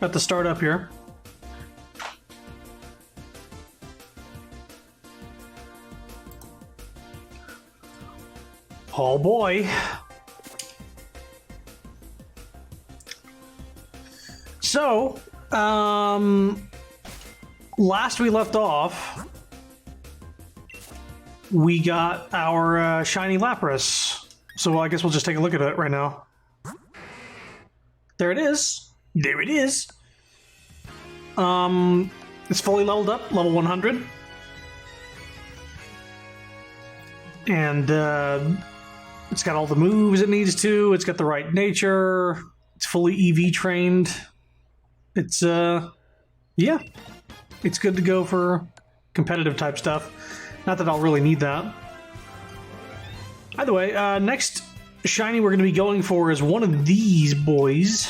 at the start up here. Oh boy. So, last we left off, we got our shiny Lapras. So I guess we'll just take a look at it right now. There it is. There it is. It's fully leveled up, level 100. And it's got all the moves it needs to. It's got the right nature. It's fully EV trained. It's, yeah. It's good to go for competitive type stuff. Not that I'll really need that. Either way, next shiny we're going to be going for is one of these boys.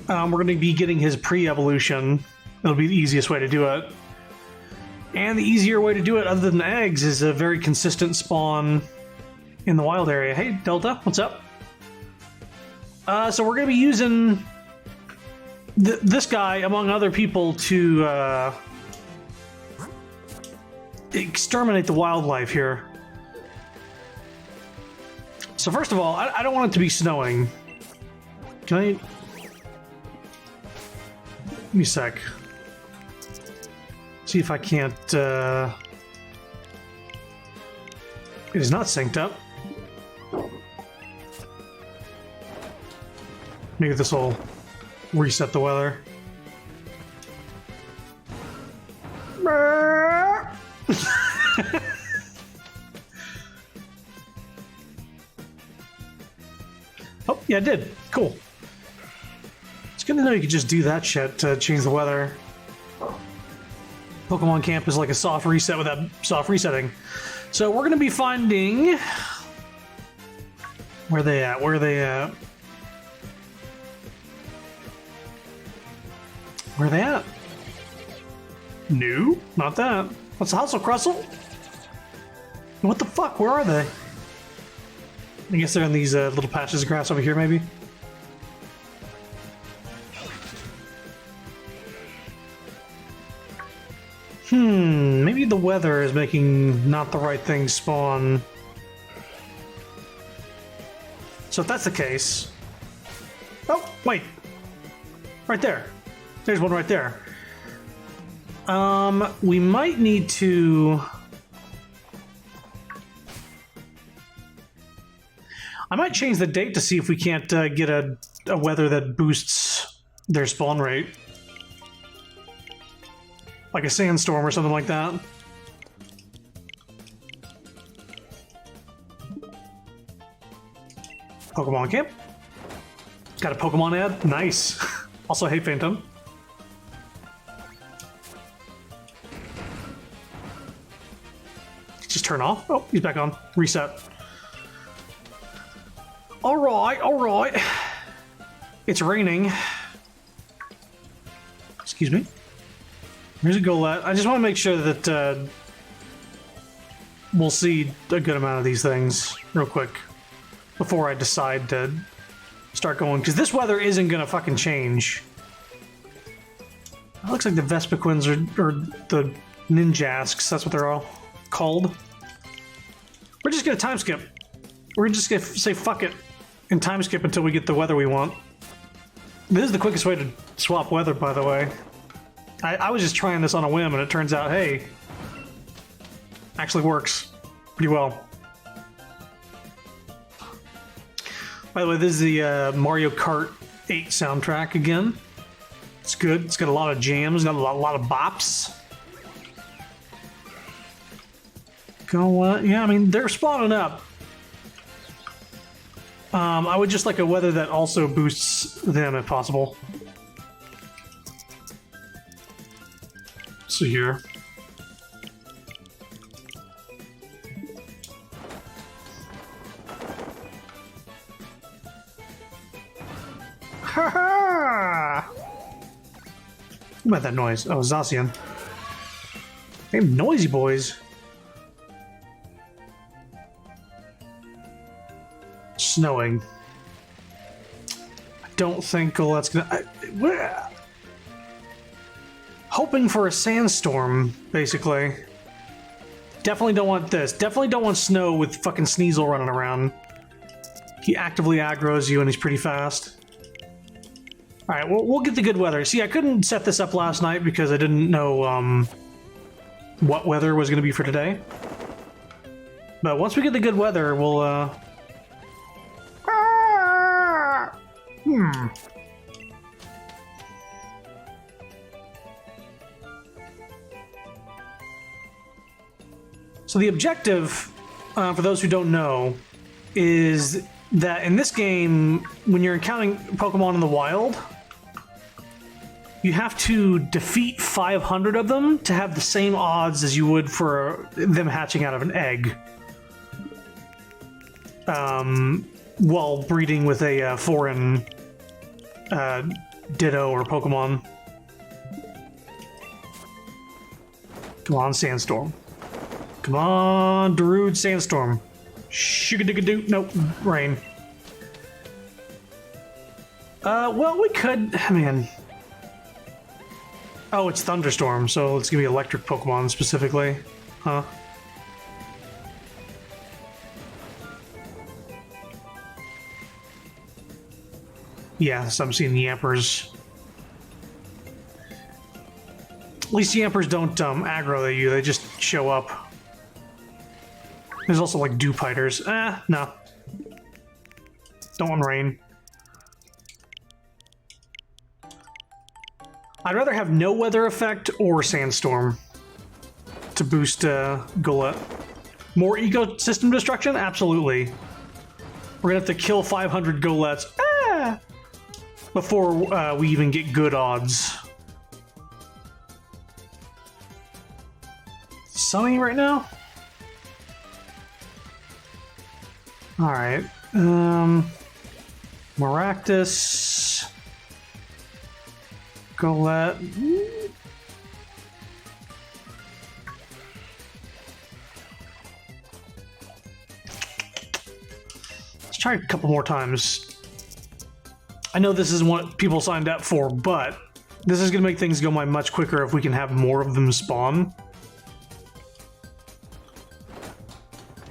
We're going to be getting his pre-evolution. It'll be the easiest way to do it. And the easier way to do it, other than eggs, is a very consistent spawn in the wild area. Hey, Delta, what's up? So we're going to be using this guy, among other people, to exterminate the wildlife here. So first of all, I don't want it to be snowing. Can I... Give me a sec. See if I can't... It is not synced up. Maybe this will reset the weather. Oh, yeah, it did. Cool. It's good to know you could just do that shit to change the weather. Pokemon Camp is like a soft reset without soft resetting. So we're going to be finding... Where are they at? Where are they at? Where are they at? No, not that. What's the Hustle Crustle? What the fuck? Where are they? I guess they're in these little patches of grass over here, maybe? Maybe the weather is making not the right thing spawn. So if that's the case... Oh, wait. Right there. There's one right there. We might need to... I might change the date to see if we can't get a weather that boosts their spawn rate. Like a sandstorm or something like that. Pokemon Camp. Got a Pokemon ad? Nice. Also, hey, Phantom. Just turn off. Oh, he's back on. Reset. Alright, alright. It's raining. Excuse me. Here's a Golett. I just want to make sure that we'll see a good amount of these things real quick before I decide to start going, because this weather isn't going to fucking change. It looks like the Vespiquens or the Ninjasks, that's what they're all called. We're just going to time skip. We're just going to say fuck it and time skip until we get the weather we want. This is the quickest way to swap weather, by the way. I was just trying this on a whim, and it turns out, hey, actually works pretty well. By the way, this is the Mario Kart 8 soundtrack again. It's good. It's got a lot of jams, got a lot of bops. Yeah, I mean, they're spawning up. I would just like a weather that also boosts them if possible. So here. Ha ha! What about that noise? Oh, Zacian. Hey, noisy boys. Snowing. don't think Golett's gonna... we're hoping for a sandstorm, basically. Definitely don't want this. Definitely don't want snow with fucking Sneasel running around. He actively aggroes you and he's pretty fast. Alright, we'll get the good weather. See, I couldn't set this up last night because I didn't know what weather was going to be for today. But once we get the good weather, we'll... So the objective, for those who don't know, is that in this game, when you're encountering Pokemon in the wild, you have to defeat 500 of them to have the same odds as you would for them hatching out of an egg. While breeding with a foreign Ditto or Pokemon. Come on, Sandstorm. Come on, Darude, Sandstorm. Sugar-digga-doo. Nope, rain. Well, we could... Man. Oh, it's Thunderstorm, so it's gonna be electric Pokemon specifically. Huh? Yeah, so I'm seeing Yampers. At least Yampers don't aggro at you, they just show up. There's also like Dewpiters. No. Don't want rain. I'd rather have no weather effect or sandstorm to boost Golett. More ecosystem destruction? Absolutely. We're gonna have to kill 500 Goletts before we even get good odds. Sunny right now? Alright. Maractus. Golett. Let's try a couple more times. I know this isn't what people signed up for, but this is going to make things go much quicker if we can have more of them spawn.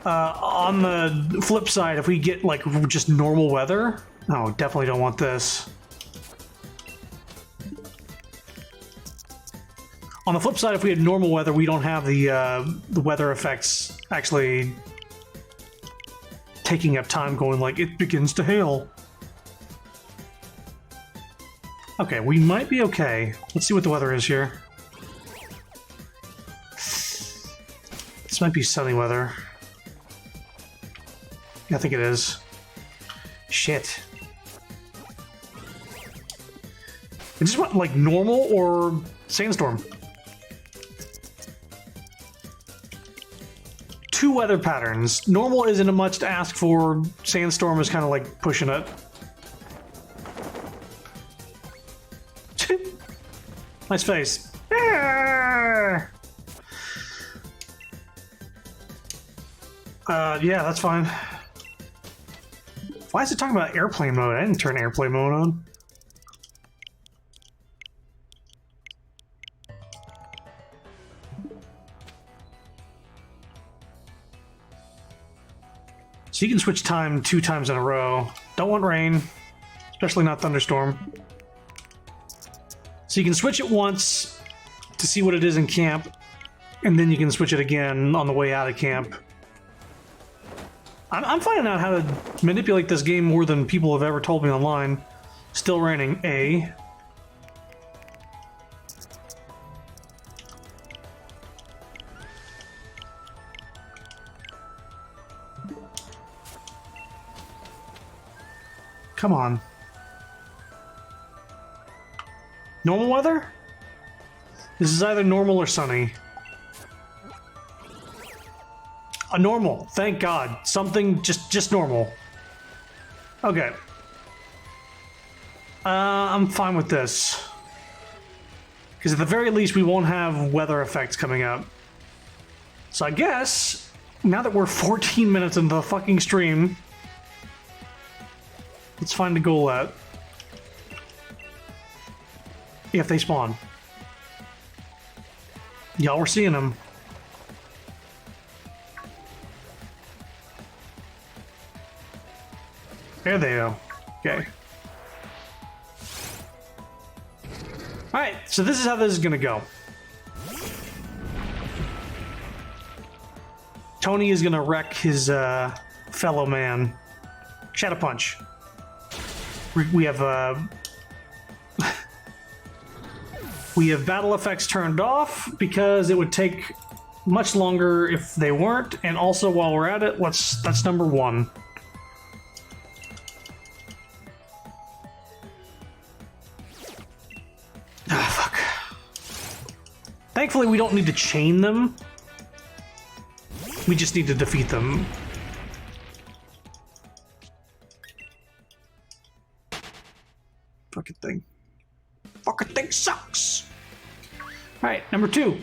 On the flip side, if we get like just normal weather, oh, definitely don't want this. On the flip side, if we had normal weather, we don't have the weather effects actually taking up time going like, it begins to hail. Okay, we might be okay. Let's see what the weather is here. This might be sunny weather. Yeah, I think it is. Shit. I just want like normal or sandstorm. Two weather patterns. Normal isn't much to ask for. Sandstorm is kind of like pushing it. Nice face. Yeah, that's fine. Why is it talking about airplane mode? I didn't turn airplane mode on. So you can switch time 2 times in a row. Don't want rain, especially not thunderstorm. So you can switch it once to see what it is in camp, and then you can switch it again on the way out of camp. I'm finding out how to manipulate this game more than people have ever told me online. Still raining. A. Come on. Normal weather? This is either normal or sunny. A normal, thank God. Something just normal. Okay. I'm fine with this. Because at the very least we won't have weather effects coming up. So I guess, now that we're 14 minutes into the fucking stream, let's find a Golett. if they spawn. Y'all were seeing them. There they go. Okay. Alright, so this is how this is gonna go. Tony is gonna wreck his fellow man. Shadow Punch. We have we have battle effects turned off because it would take much longer if they weren't, and also while we're at it, that's number one. Ah, fuck. Thankfully, we don't need to chain them. We just need to defeat them. Fucking thing. Fucking thing sucks! Alright, number 2.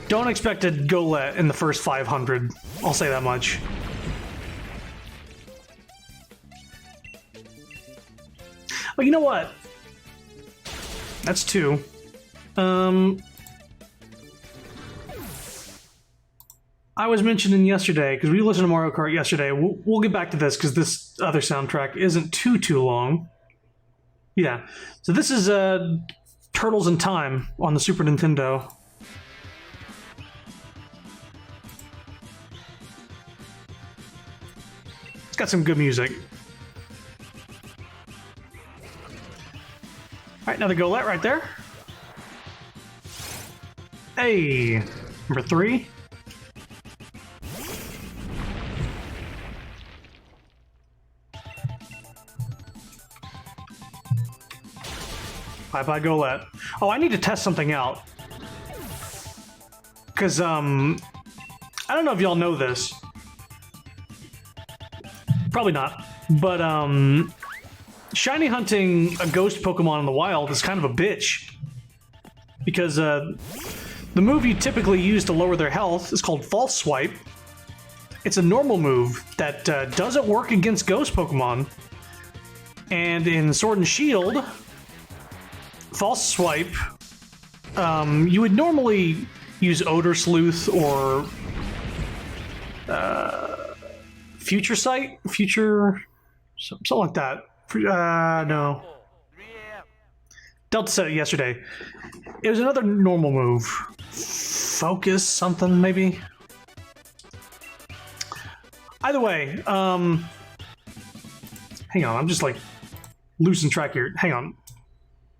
Don't expect a Golett in the first 500. I'll say that much. Well, you know what? That's 2. I was mentioning yesterday, because we listened to Mario Kart yesterday, we'll get back to this, because this other soundtrack isn't too long. Yeah, so this is Turtles in Time on the Super Nintendo. It's got some good music. Alright, another Golett right there. Hey, number 3. Bye-bye, Golett. Oh, I need to test something out. Because, I don't know if y'all know this. Probably not. But, shiny hunting a ghost Pokemon in the wild is kind of a bitch. Because, the move you typically use to lower their health is called False Swipe. It's a normal move that, doesn't work against ghost Pokemon. And in Sword and Shield, False Swipe, you would normally use Odor Sleuth or Future Sight? Something like that. No. Delta said it yesterday. It was another normal move. Focus something, maybe? Either way, hang on, I'm just like losing track here. Hang on.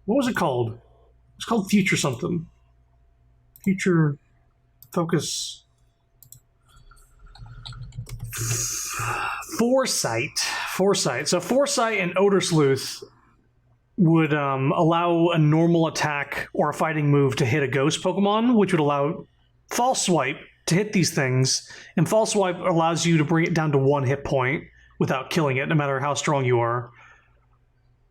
What was it called? It's called Future something. Future Focus. Foresight. So Foresight and Odor Sleuth would allow a normal attack or a fighting move to hit a ghost Pokemon, which would allow False Swipe to hit these things. And False Swipe allows you to bring it down to 1 hit point without killing it, no matter how strong you are.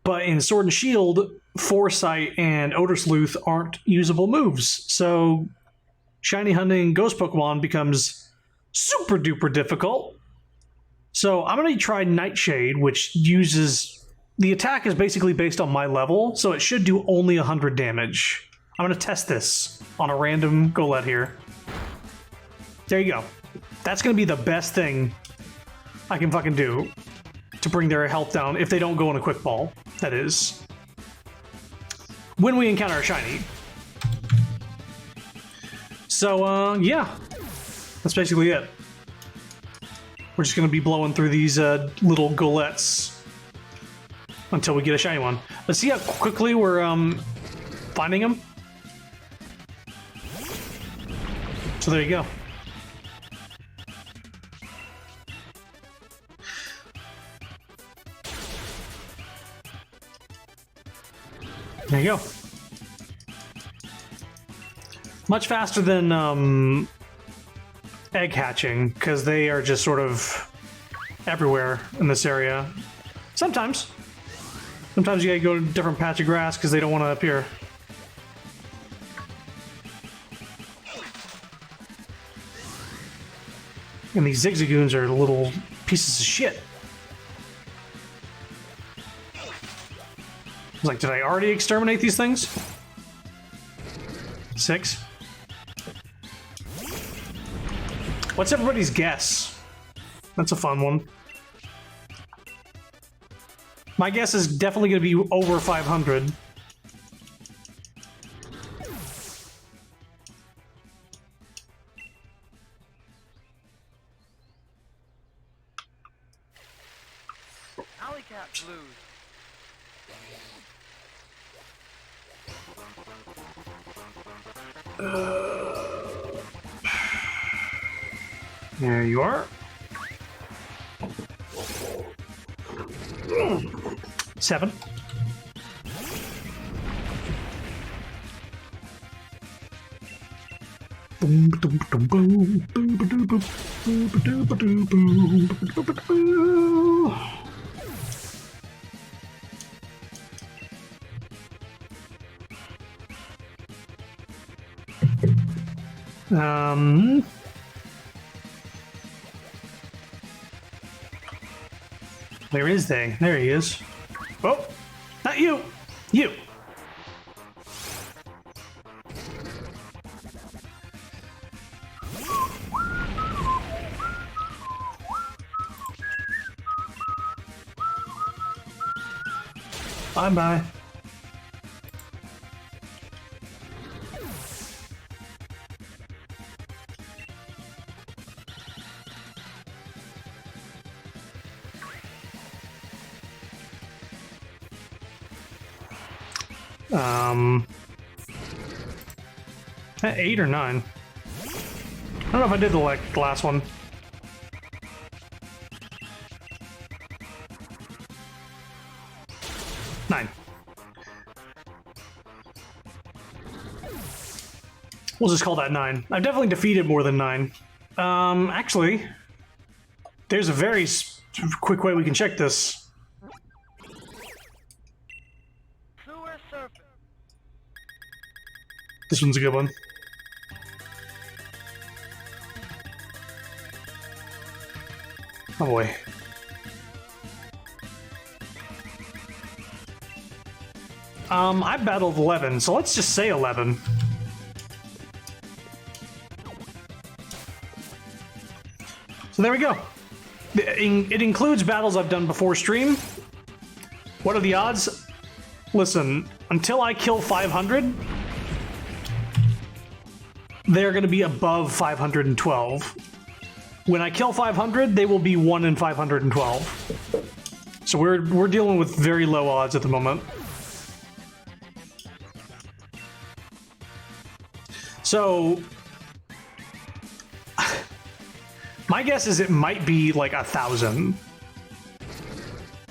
But in Sword and Shield, Foresight and Odor Sleuth aren't usable moves. So shiny hunting ghost Pokemon becomes super duper difficult. So I'm going to try Nightshade, which uses... The attack is basically based on my level, so it should do only 100 damage. I'm going to test this on a random Golett here. There you go. That's going to be the best thing I can fucking do to bring their health down if they don't go in a quick ball, that is. When we encounter a shiny. So, yeah. That's basically it. We're just going to be blowing through these little Goletts until we get a shiny one. Let's see how quickly we're finding them. So there you go. There you go. Much faster than egg hatching, because they are just sort of everywhere in this area. Sometimes you gotta go to a different patch of grass because they don't want to appear. And these Zigzagoons are little pieces of shit. like, did I already exterminate these things? 6. What's everybody's guess? That's a fun one. My guess is definitely going to be over 500. Alley-cat blues. There you are. 7. Where is they? There he is. Oh, not you! You! Bye-bye. At 8 or 9. I don't know if I did the last one. Nine. We'll just call that 9. I've definitely defeated more than 9. Actually, there's a very quick way we can check this. This one's a good one. Oh boy. I battled 11, so let's just say 11. So there we go. It includes battles I've done before stream. What are the odds? Listen, until I kill 500, they're going to be above 512. When I kill 500, they will be 1 in 512. So we're dealing with very low odds at the moment. So my guess is it might be like 1,000.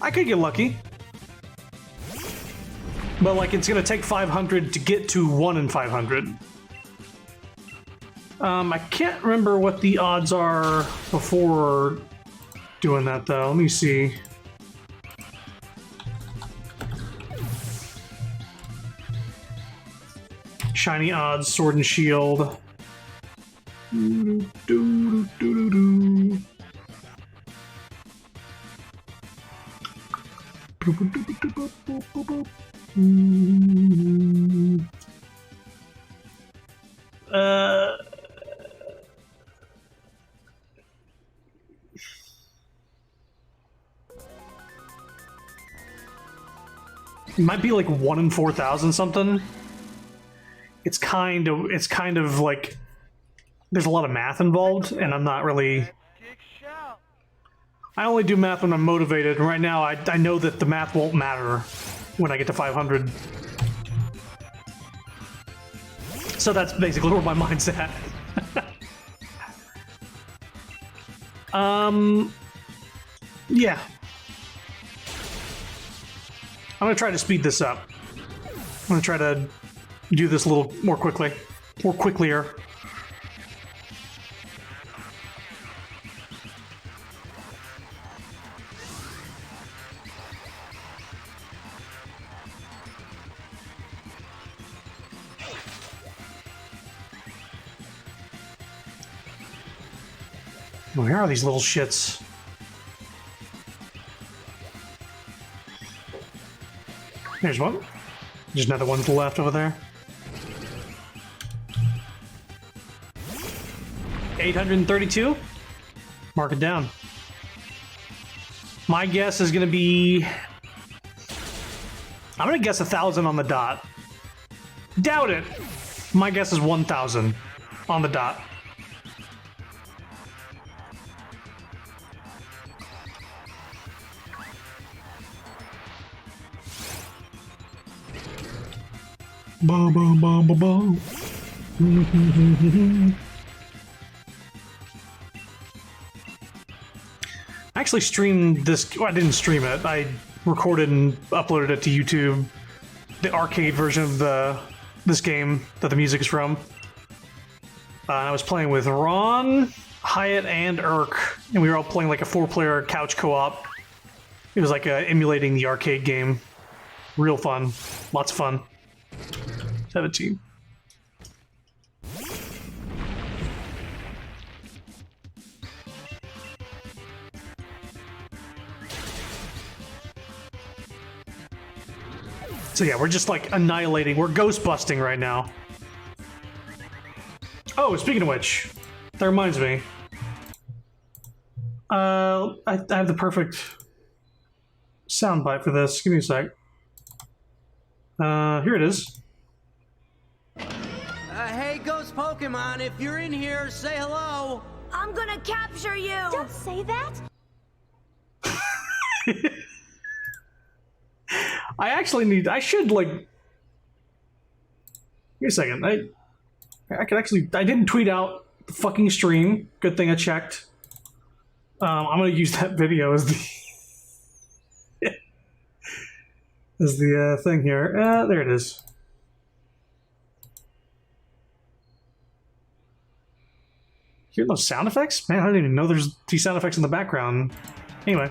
I could get lucky. But like it's going to take 500 to get to 1 in 500. I can't remember what the odds are before doing that, though. Let me see. Shiny odds, sword and shield. It might be like 1 in 4,000 something. It's kind of like there's a lot of math involved, and I'm not really. I only do math when I'm motivated. And right now, I know that the math won't matter when I get to 500. So that's basically where my mind's at. Yeah. I'm gonna try to speed this up. I'm gonna try to do this a little more quickly. More quicklier. Where are these little shits? There's one. There's another one to the left over there. 832. Mark it down. My guess is going to be... I'm going to guess 1,000 on the dot. Doubt it. My guess is 1,000 on the dot. Ba ba ba ba ba. I actually streamed this. Well, I didn't stream it. I recorded and uploaded it to YouTube. The arcade version of this game that the music is from. I was playing with Ron, Hyatt, and Irk, and we were all playing like a 4-player couch co-op. It was like emulating the arcade game. Real fun. Lots of fun. 17. So yeah, we're just like annihilating. We're ghost busting right now. Oh, speaking of which, that reminds me. I have the perfect soundbite for this. Give me a sec. Here it is. Hey, Ghost Pokemon, if you're in here, say hello. I'm gonna capture you! Don't say that! I actually need... I should, like... Give me a second. I could actually... I didn't tweet out the fucking stream. Good thing I checked. I'm gonna use that video as the... as the thing here. There it is. Hear those sound effects? Man, I didn't even know there's these sound effects in the background. Anyway.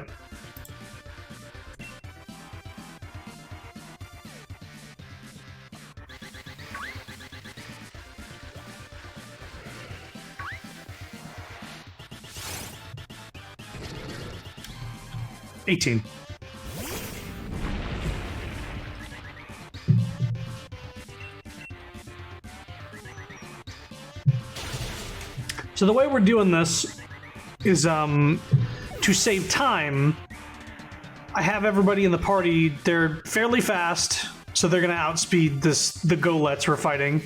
$18. So the way we're doing this is to save time. I have everybody in the party. They're fairly fast, so they're gonna outspeed the Goletts we're fighting.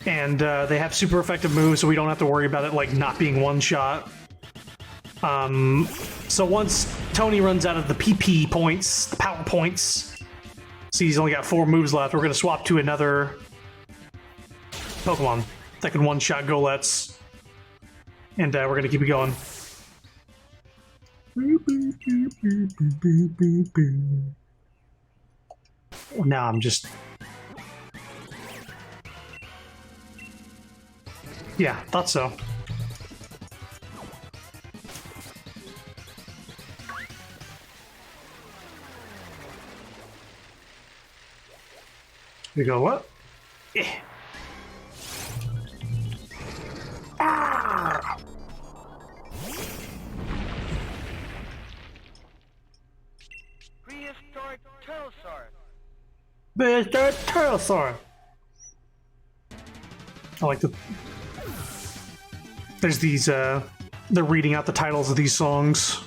And they have super effective moves, so we don't have to worry about it like not being one shot. So once Tony runs out of the PP points, the power points, see he's only got 4 moves left, we're gonna swap to another Pokemon that can one-shot Goletts, and we're gonna keep it going. Now I'm just... Yeah, thought so. You go, what? Eh. Ah! Prehistoric Turtlesaur. Prehistoric Turtlesaur. I like the... There's these, they're reading out the titles of these songs.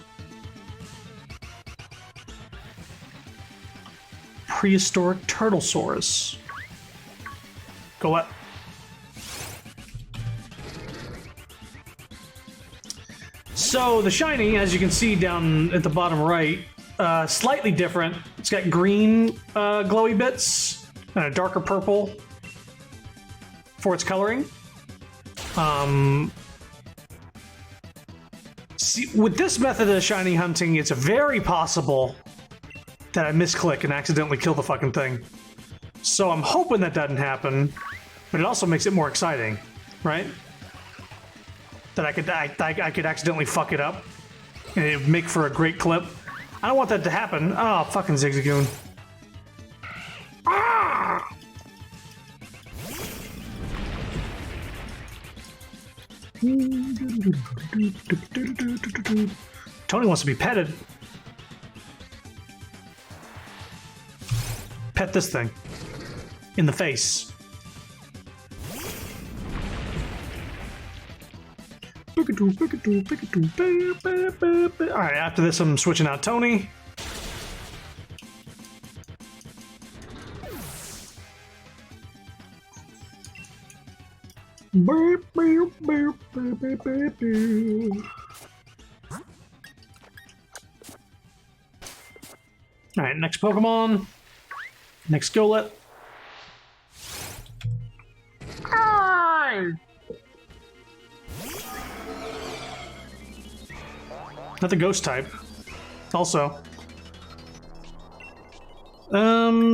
Prehistoric Turtlesaurus. Golett. So the shiny, as you can see down at the bottom right, slightly different. It's got green glowy bits and a darker purple for its coloring. See, with this method of shiny hunting, it's very possible that I misclick and accidentally kill the fucking thing. So I'm hoping that doesn't happen, but it also makes it more exciting, right? That I could accidentally fuck it up, and it would make for a great clip. I don't want that to happen. Oh, fucking Zigzagoon. Ah! Tony wants to be petted. pet this thing in the face. Alright, after this I'm switching out Tony. Alright, next Pokemon. Next Golett. Not the ghost type. Also.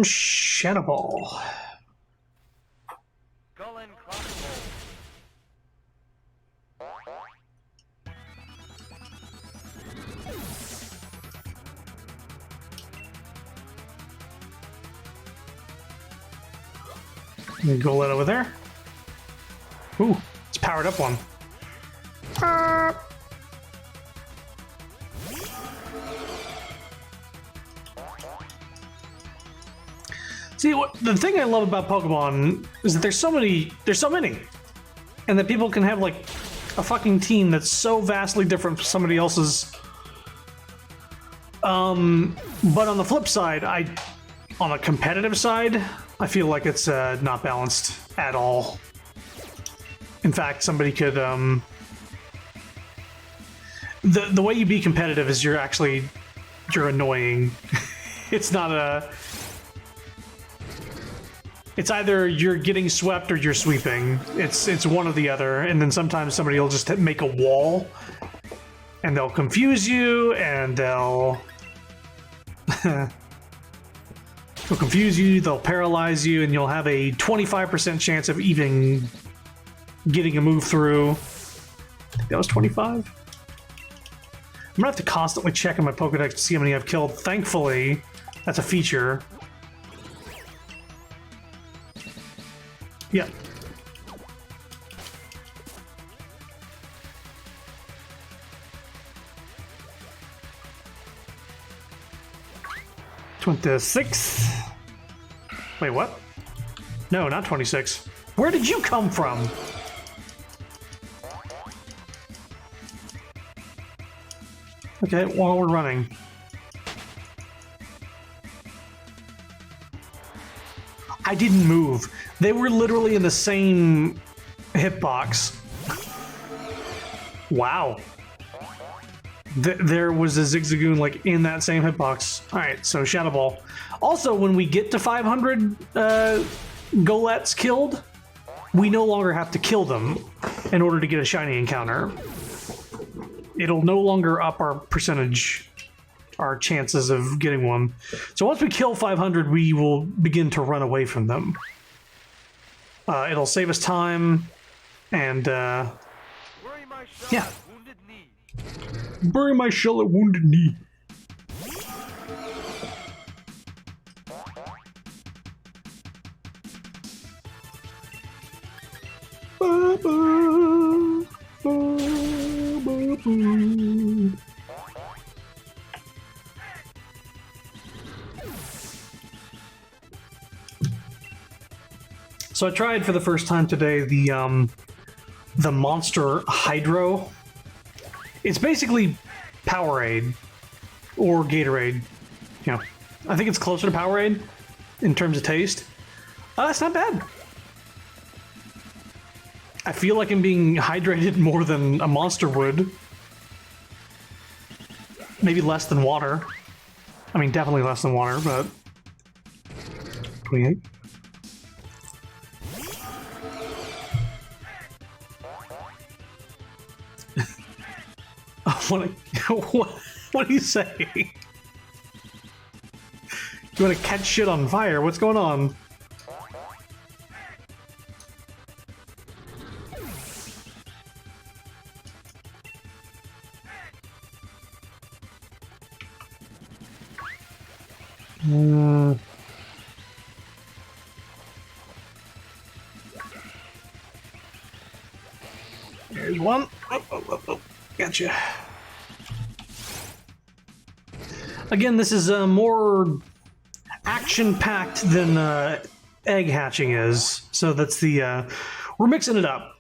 Shadow Ball. Golett over there. Ooh, it's powered up one. See, the thing I love about Pokemon is that there's so many, and that people can have like a fucking team that's so vastly different from somebody else's. But on the flip side, on a competitive side, I feel like it's not balanced at all. In fact, somebody could the way you be competitive is you're annoying. It's not a. It's either you're getting swept or you're sweeping. It's one or the other, and then sometimes somebody will just make a wall, and they'll confuse you, and they'll confuse you, they'll paralyze you, and you'll have a 25% chance of even getting a move through. I think that was 25. I'm gonna have to constantly check in my Pokedex to see how many I've killed. Thankfully, that's a feature. Yeah. $26. Wait, what? No, not 26. Where did you come from? Okay, while we're running. I didn't move. They were literally in the same hitbox. Wow. There was a Zigzagoon like in that same hitbox. Alright, so Shadow Ball. Also, when we get to 500 Goletts killed, we no longer have to kill them in order to get a shiny encounter. It'll no longer up our percentage, our chances of getting one. So once we kill 500, we will begin to run away from them. It'll save us time, and yeah. Bury my shell at Wounded Knee. Ba, ba, ba, ba, ba. So I tried for the first time today the Monster Hydro. It's basically Powerade or Gatorade. You know, I think it's closer to Powerade in terms of taste. It's not bad. I feel like I'm being hydrated more than a monster would. Maybe less than water. I mean, definitely less than water, but 28. What do you say? You want to catch shit on fire? What's going on? There's one. Oh. Gotcha. Again, this is more action-packed than egg hatching is. So that's the we're mixing it up.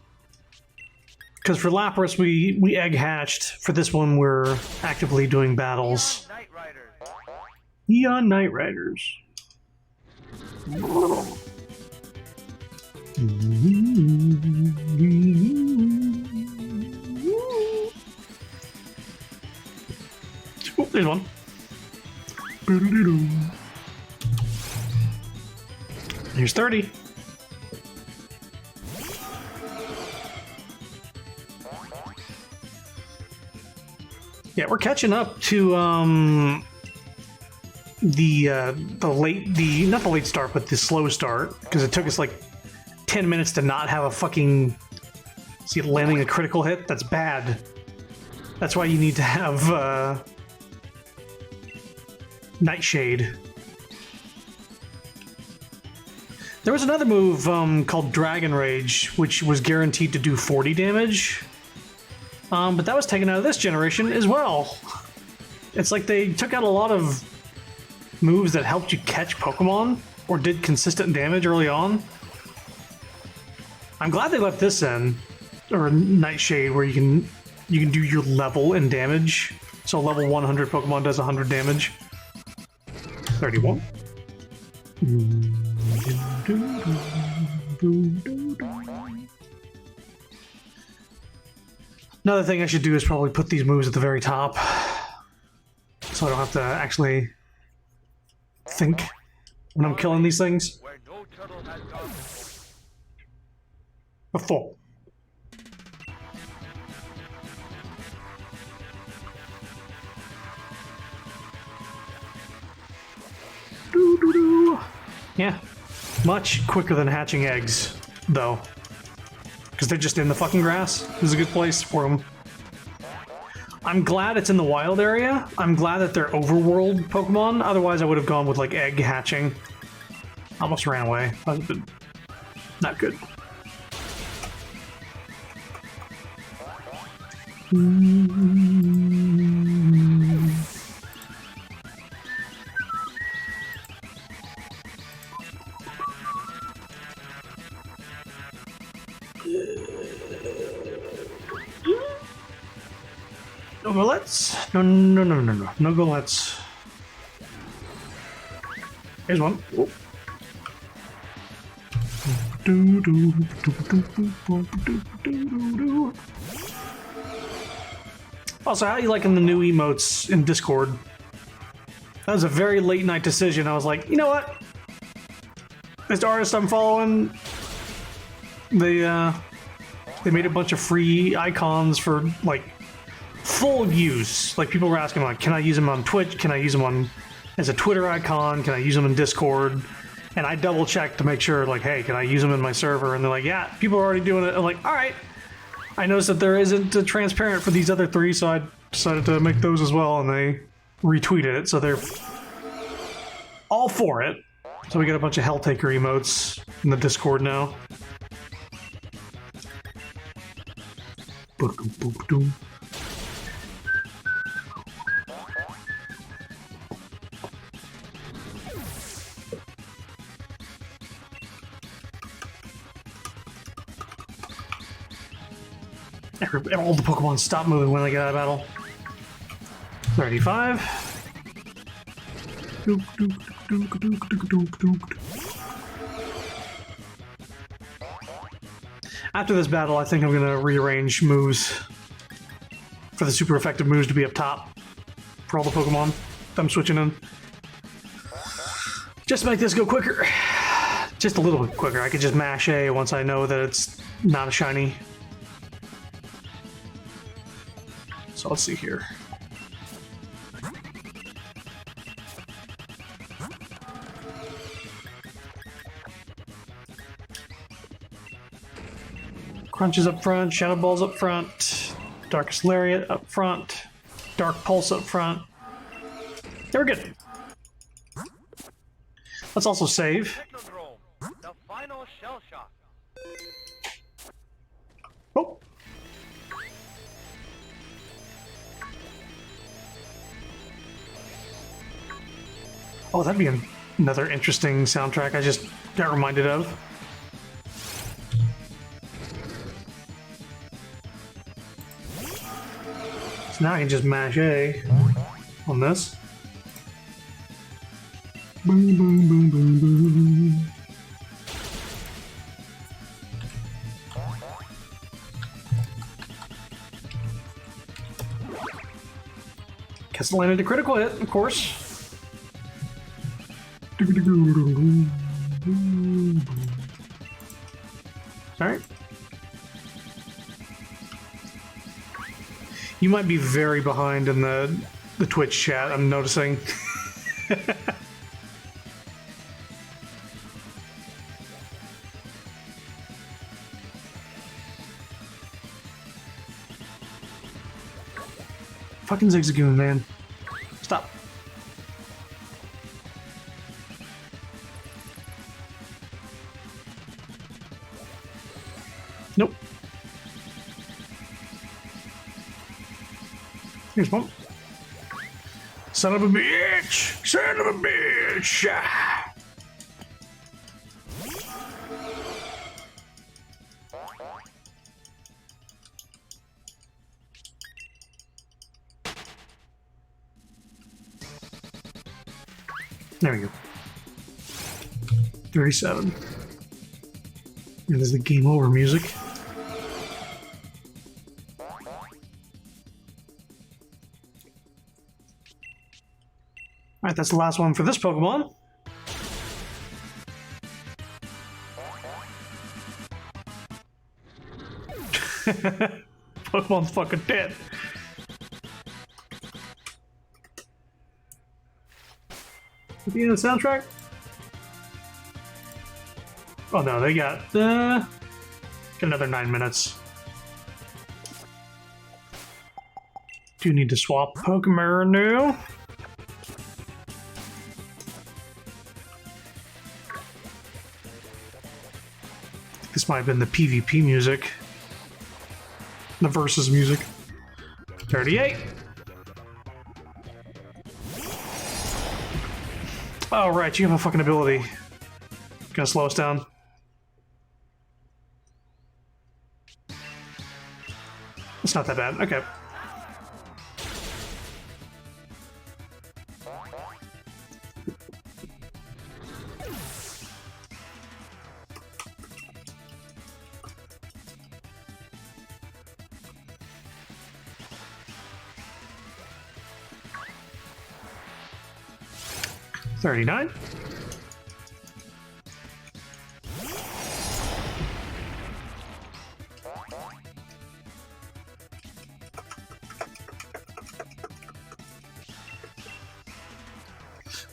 Because for Lapras we egg hatched. For this one we're actively doing battles. Neon Knight Riders. Oh, there's one. Here's 30. Yeah, we're catching up to not the late start, but the slow start, because it took us like 10 minutes to not have a fucking see it landing a critical hit. That's bad. That's why you need to have Nightshade. There was another move called Dragon Rage, which was guaranteed to do 40 damage. But that was taken out of this generation as well. It's like they took out a lot of moves that helped you catch Pokemon or did consistent damage early on. I'm glad they left this in, or Nightshade, where you can do your level and damage. So level 100 Pokemon does 100 damage. 31. Another thing I should do is probably put these moves at the very top, so I don't have to actually think when I'm killing these things. Before. Yeah, much quicker than hatching eggs, though. Because they're just in the fucking grass. This is a good place for them. I'm glad it's in the wild area. I'm glad that they're overworld Pokemon. Otherwise, I would have gone with, like, egg hatching. Almost ran away. That would have been not good. No Goletts? No Goletts. Here's one. Whoop. Also, how are you liking the new emotes in Discord? That was a very late night decision. I was like, you know what? This artist I'm following, they made a bunch of free icons for, like, full use. Like, people were asking, like, can I use them on Twitch? Can I use them on as a Twitter icon? Can I use them in Discord? And I double checked to make sure, like, hey, can I use them in my server? And they're like, yeah, people are already doing it. I'm like, all right. I noticed that there isn't a transparent for these other three, so I decided to make those as well, and they retweeted it, so they're all for it. So we got a bunch of Helltaker emotes in the Discord now. All the Pokemon stop moving when they get out of battle. 35. After this battle, I think I'm going to rearrange moves for the super effective moves to be up top for all the Pokemon I'm switching in. Just to make this go quicker. Just a little bit quicker. I could just mash A once I know that it's not a shiny. So let's see here. Crunch is up front, Shadow Ball's up front, Darkest Lariat up front, Dark Pulse up front. They were good. Let's also save. The final shell shock. Oh. Oh, that'd be Another interesting soundtrack I just got reminded of. So now I can just mash A on this. Boom, boom, boom, boom, boom. Guess it landed a critical hit, of course. Alright. You might be very behind in the Twitch chat, I'm noticing. Fucking Zigzagoon, man. Stop. Nope. Here's one. Son of a bitch! Son of a bitch! There we go. 37. And there's the game over music. Alright, that's the last one for this Pokemon. Pokemon's fucking dead. At the end of the soundtrack? Oh no, they got another 9 minutes. Do you need to swap Pokemon now? This might have been the PvP music. The versus music. 38. Oh, right, you have a fucking ability. Gonna slow us down. It's not that bad. Okay. $39.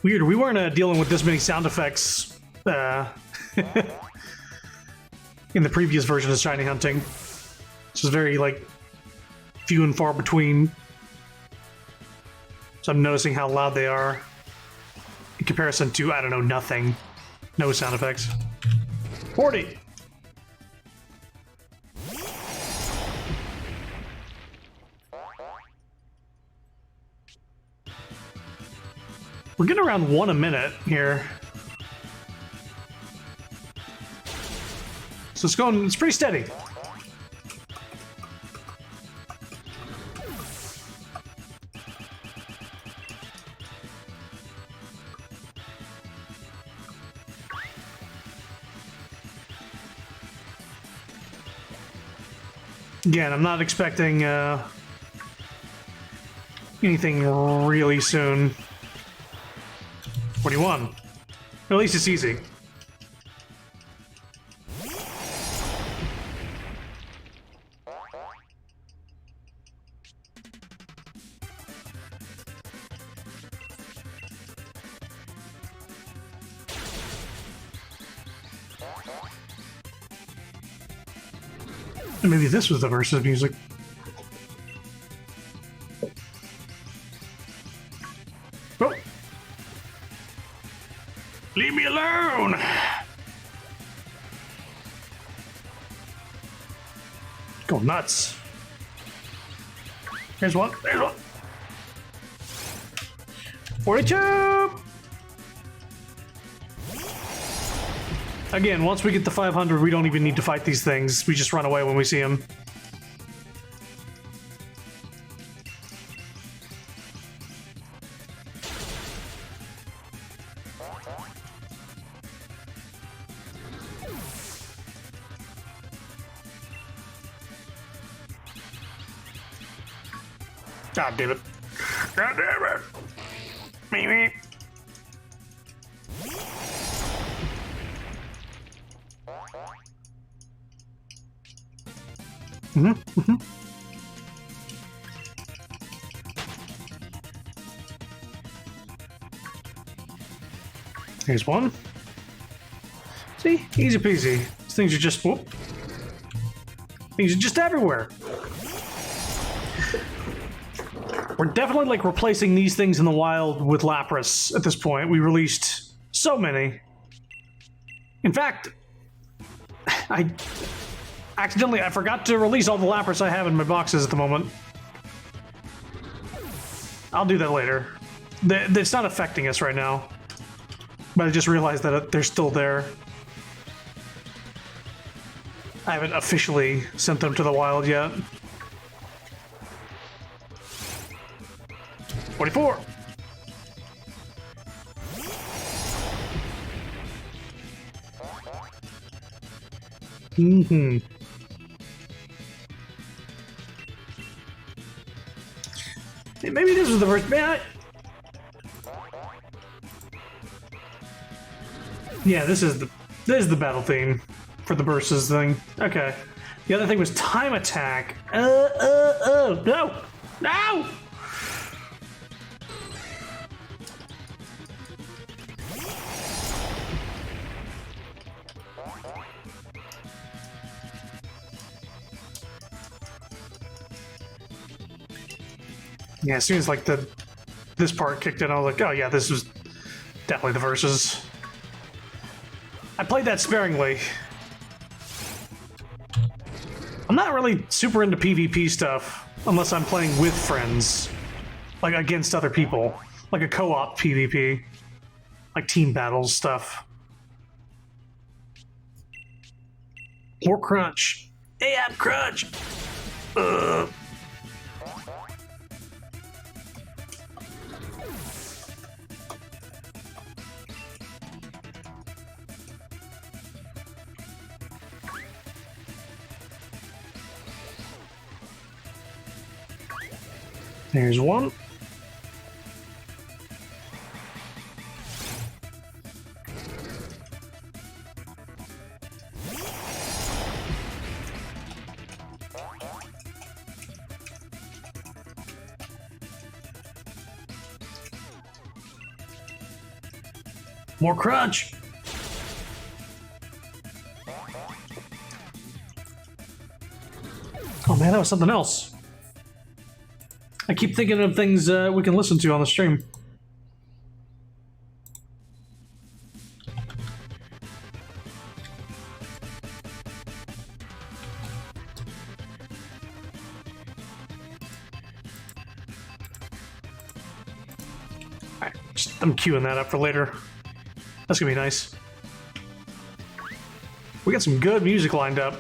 Weird, we weren't dealing with this many sound effects in the previous version of Shiny Hunting. This is very, like, few and far between. So I'm noticing how loud they are in comparison to, I don't know, nothing. No sound effects. 40! We're getting around 1 a minute here. So it's pretty steady. Again, I'm not expecting anything really soon. 41. At least it's easy. And maybe this was the versus music. Oh! Leave me alone! Go nuts. Here's one. There's one. 42! Again, once we get to 500, we don't even need to fight these things. We just run away when we see them. God damn it. God damn it. Me. Here's one. See? Easy peasy. These things are just... Whoop. Things are just everywhere. We're definitely, like, replacing these things in the wild with Lapras at this point. We released so many. In fact, I forgot to release all the Lapras I have in my boxes at the moment. I'll do that later. It's not affecting us right now. But I just realized that they're still there. I haven't officially sent them to the wild yet. 44! Mm-hmm. Maybe this was the first... Man, yeah, this is the battle theme for the versus thing. Okay. The other thing was time attack. No! No! Yeah, as soon as like this part kicked in, I was like, oh yeah, this was definitely the versus. I played that sparingly. I'm not really super into PvP stuff unless I'm playing with friends, like against other people, like a co-op PvP, like team battles stuff. More crunch. AM crunch. There's one. More crunch. Oh man, that was something else. I keep thinking of things we can listen to on the stream. Alright, I'm queuing that up for later. That's gonna be nice. We got some good music lined up.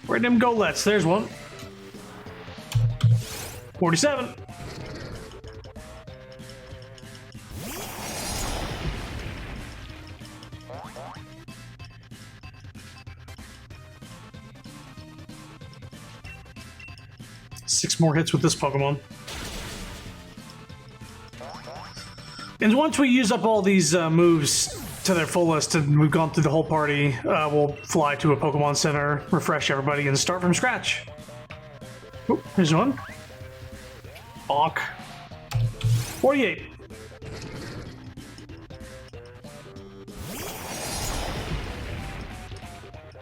Where them Goletts? There's one. 47. Six more hits with this Pokemon. And once we use up all these moves to their fullest and we've gone through the whole party, we'll fly to a Pokemon Center, refresh everybody, and start from scratch. Oop, here's one. Bonk. 48.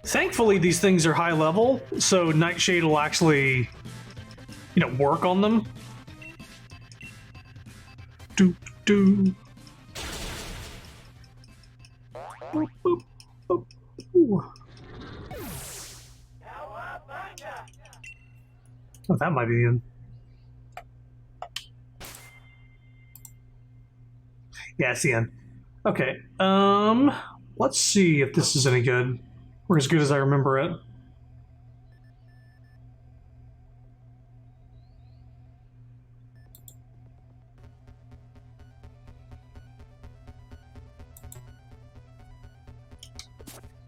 Thankfully, these things are high level, so Nightshade will actually, you know, work on them. Doop doop. Boop, boop, boop, Ooh. Oh, that might be the end. Yeah, it's the end. Okay. Let's see if this is any good. Or as good as I remember it.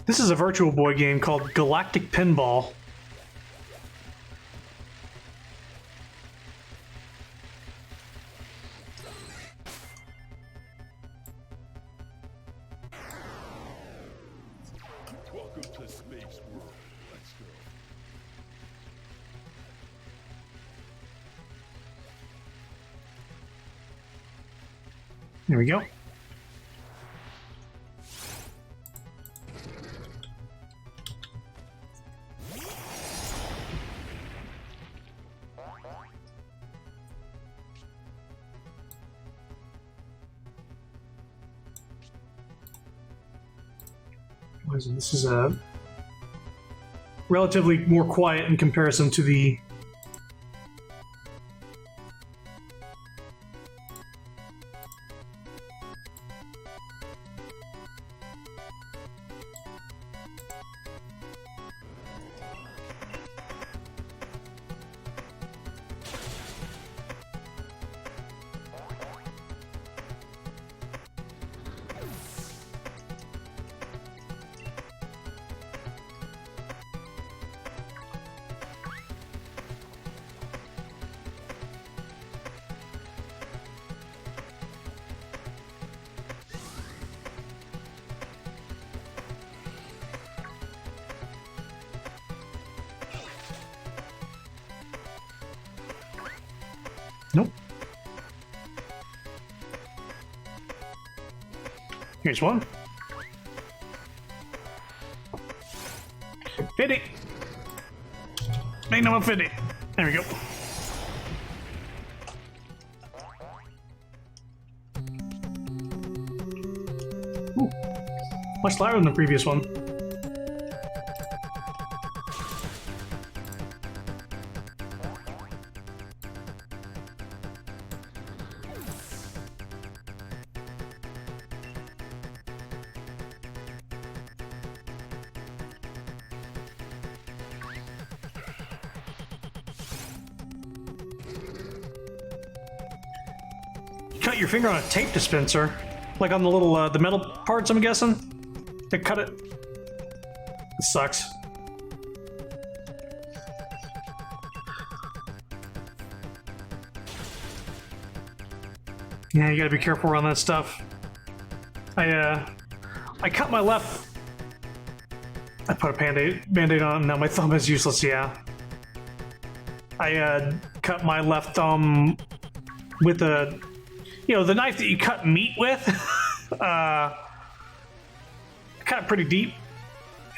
This is a Virtual Boy game called Galactic Pinball. Welcome to Space World. Let's go. There we go. This is a relatively more quiet in comparison to the Nope. Here's one. 50. Make number 50. There we go. Ooh. Much louder than the previous one. Cut your finger on a tape dispenser, like on the little the metal parts. I'm guessing to cut it. It sucks. Yeah, you gotta be careful around that stuff. I cut my left. I put a band-aid on. Now my thumb is useless. Yeah. I cut my left thumb with a. You know, the knife that you cut meat with, cut it pretty deep,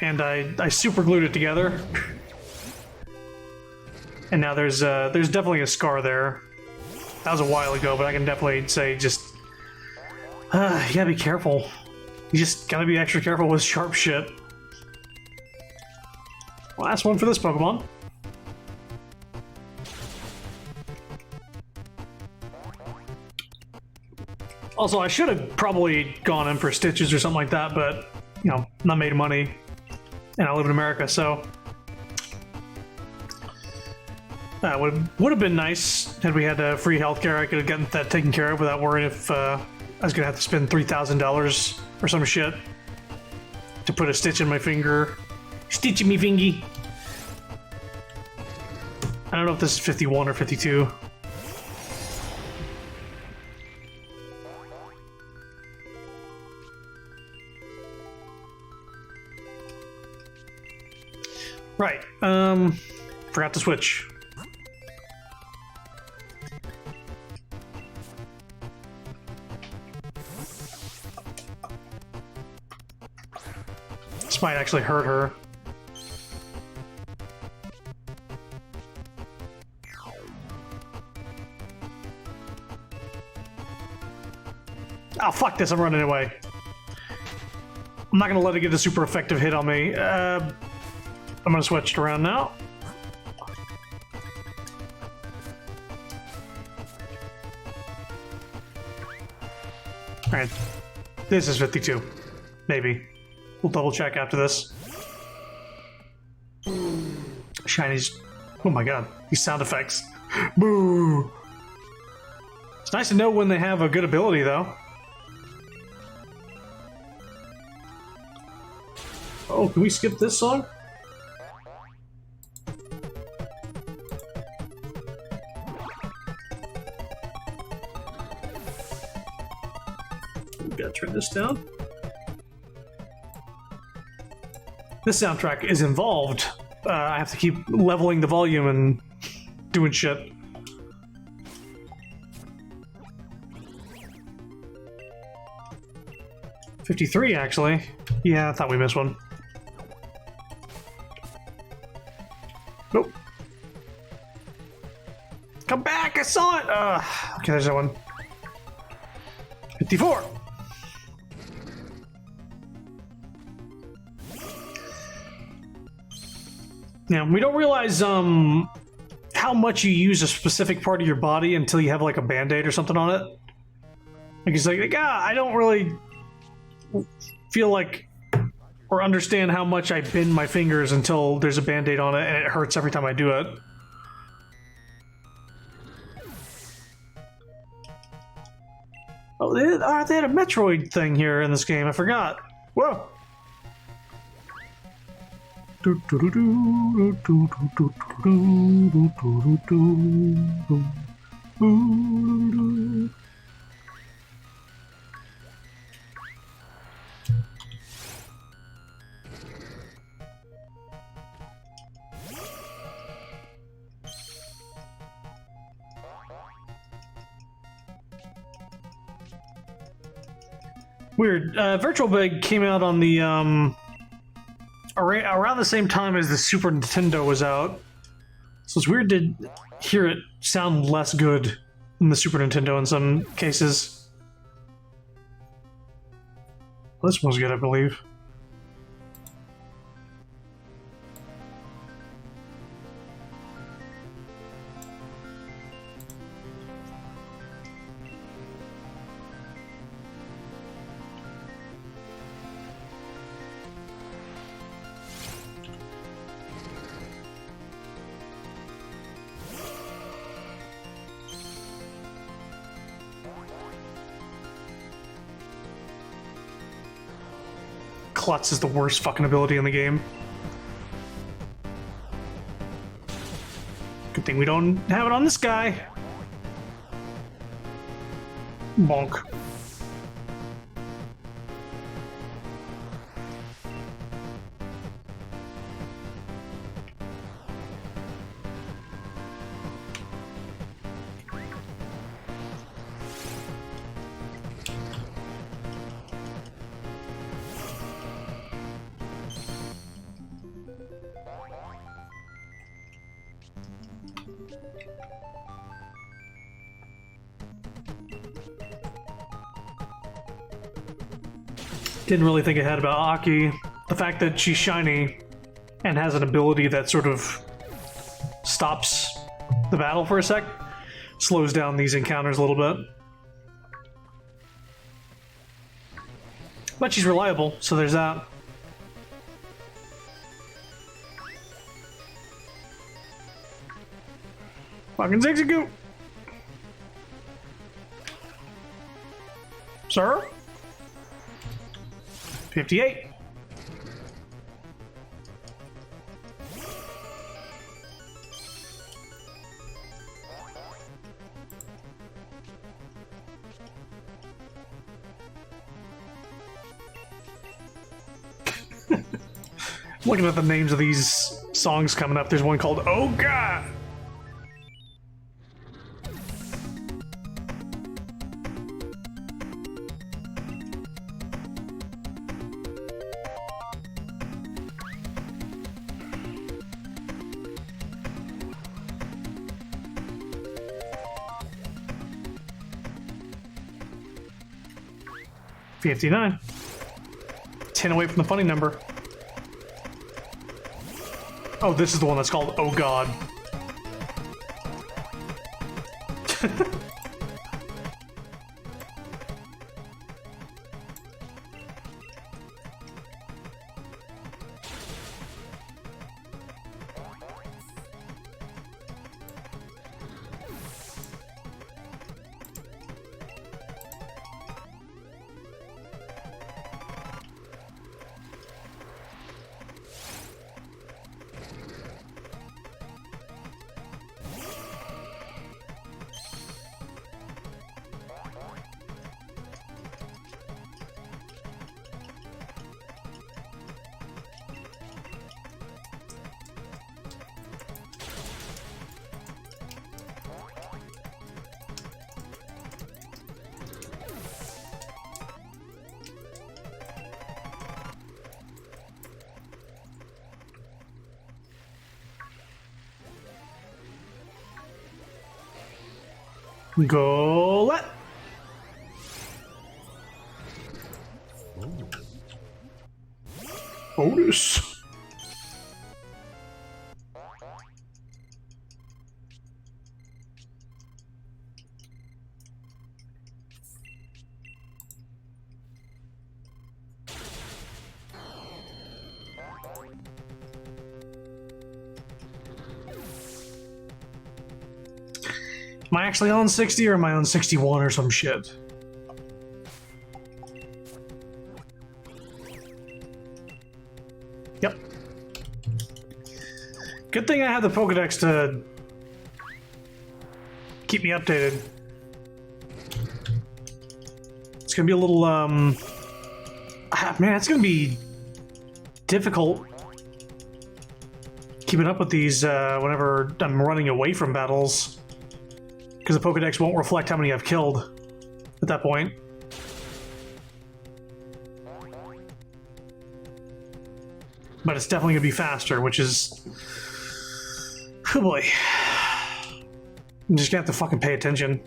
and I super glued it together. And now there's definitely a scar there. That was a while ago, but I can definitely say just, you gotta be careful. You just gotta be extra careful with sharp shit. Last one for this Pokemon. Also, I should have probably gone in for stitches or something like that, but, you know, not made money, and I live in America, so... would have been nice had we had free healthcare. I could have gotten that taken care of without worrying if I was going to have to spend $3,000 or some shit to put a stitch in my finger. Stitch in me fingy. I don't know if this is 51 or 52. Right, forgot to switch. This might actually hurt her. Oh, fuck this, I'm running away. I'm not going to let it get a super effective hit on me. I'm going to switch it around now. Alright. This is 52. Maybe. We'll double check after this. Shiny's... Oh my god. These sound effects. Boo! It's nice to know when they have a good ability, though. Oh, can we skip this song? Gotta turn this down. This soundtrack is involved. I have to keep leveling the volume and doing shit. $53, actually. Yeah, I thought we missed one. Nope. Come back! I saw it! Okay, there's that one. 54! Now, we don't realize how much you use a specific part of your body until you have like a band-aid or something on it. Like it's like I don't really feel like or understand how much I bend my fingers until there's a band-aid on it and it hurts every time I do it. Oh, they had a Metroid thing here in this game. I forgot. Whoa. Weird. Virtual Big came out on the around the same time as the Super Nintendo was out, so it's weird to hear it sound less good than the Super Nintendo in some cases. This one's good, I believe. Klutz is the worst fucking ability in the game. Good thing we don't have it on this guy. Bonk. Didn't really think ahead about Aki. The fact that she's shiny and has an ability that sort of stops the battle for a sec slows down these encounters a little bit. But she's reliable, so there's that. Fucking Zigzagoon! Sir? 58. Looking at the names of these songs coming up, there's one called Oh God! $59. 10 away from the funny number. Oh, this is the one that's called Oh God. Golett. Otis. Am I actually on 60 or am I on 61 or some shit? Yep. Good thing I have the Pokedex to keep me updated. It's gonna be a little, man, it's gonna be difficult keeping up with these whenever I'm running away from battles. Because the Pokedex won't reflect how many I've killed at that point. But it's definitely going to be faster, which is... Oh boy. I'm just going to have to fucking pay attention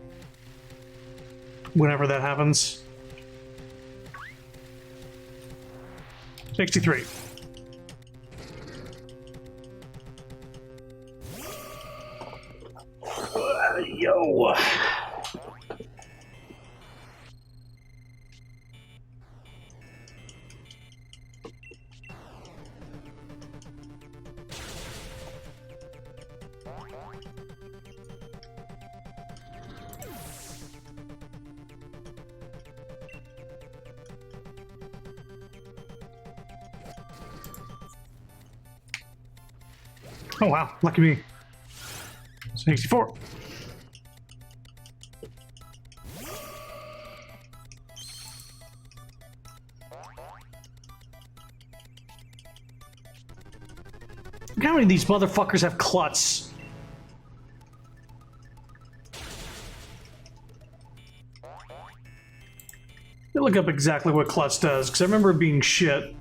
whenever that happens. 63. Yo. Oh wow, lucky me. 64. Look how many of these motherfuckers have Klutz. Let me look up exactly what Klutz does, because I remember it being shit.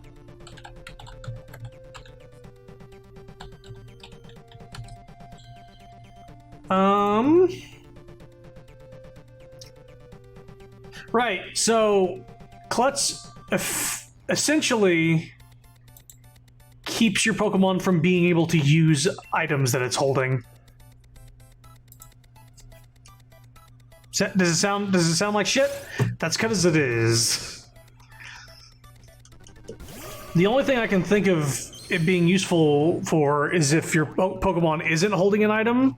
Right, so Klutz essentially keeps your Pokemon from being able to use items that it's holding. Does it sound like shit? That's because it is. The only thing I can think of it being useful for is if your Pokemon isn't holding an item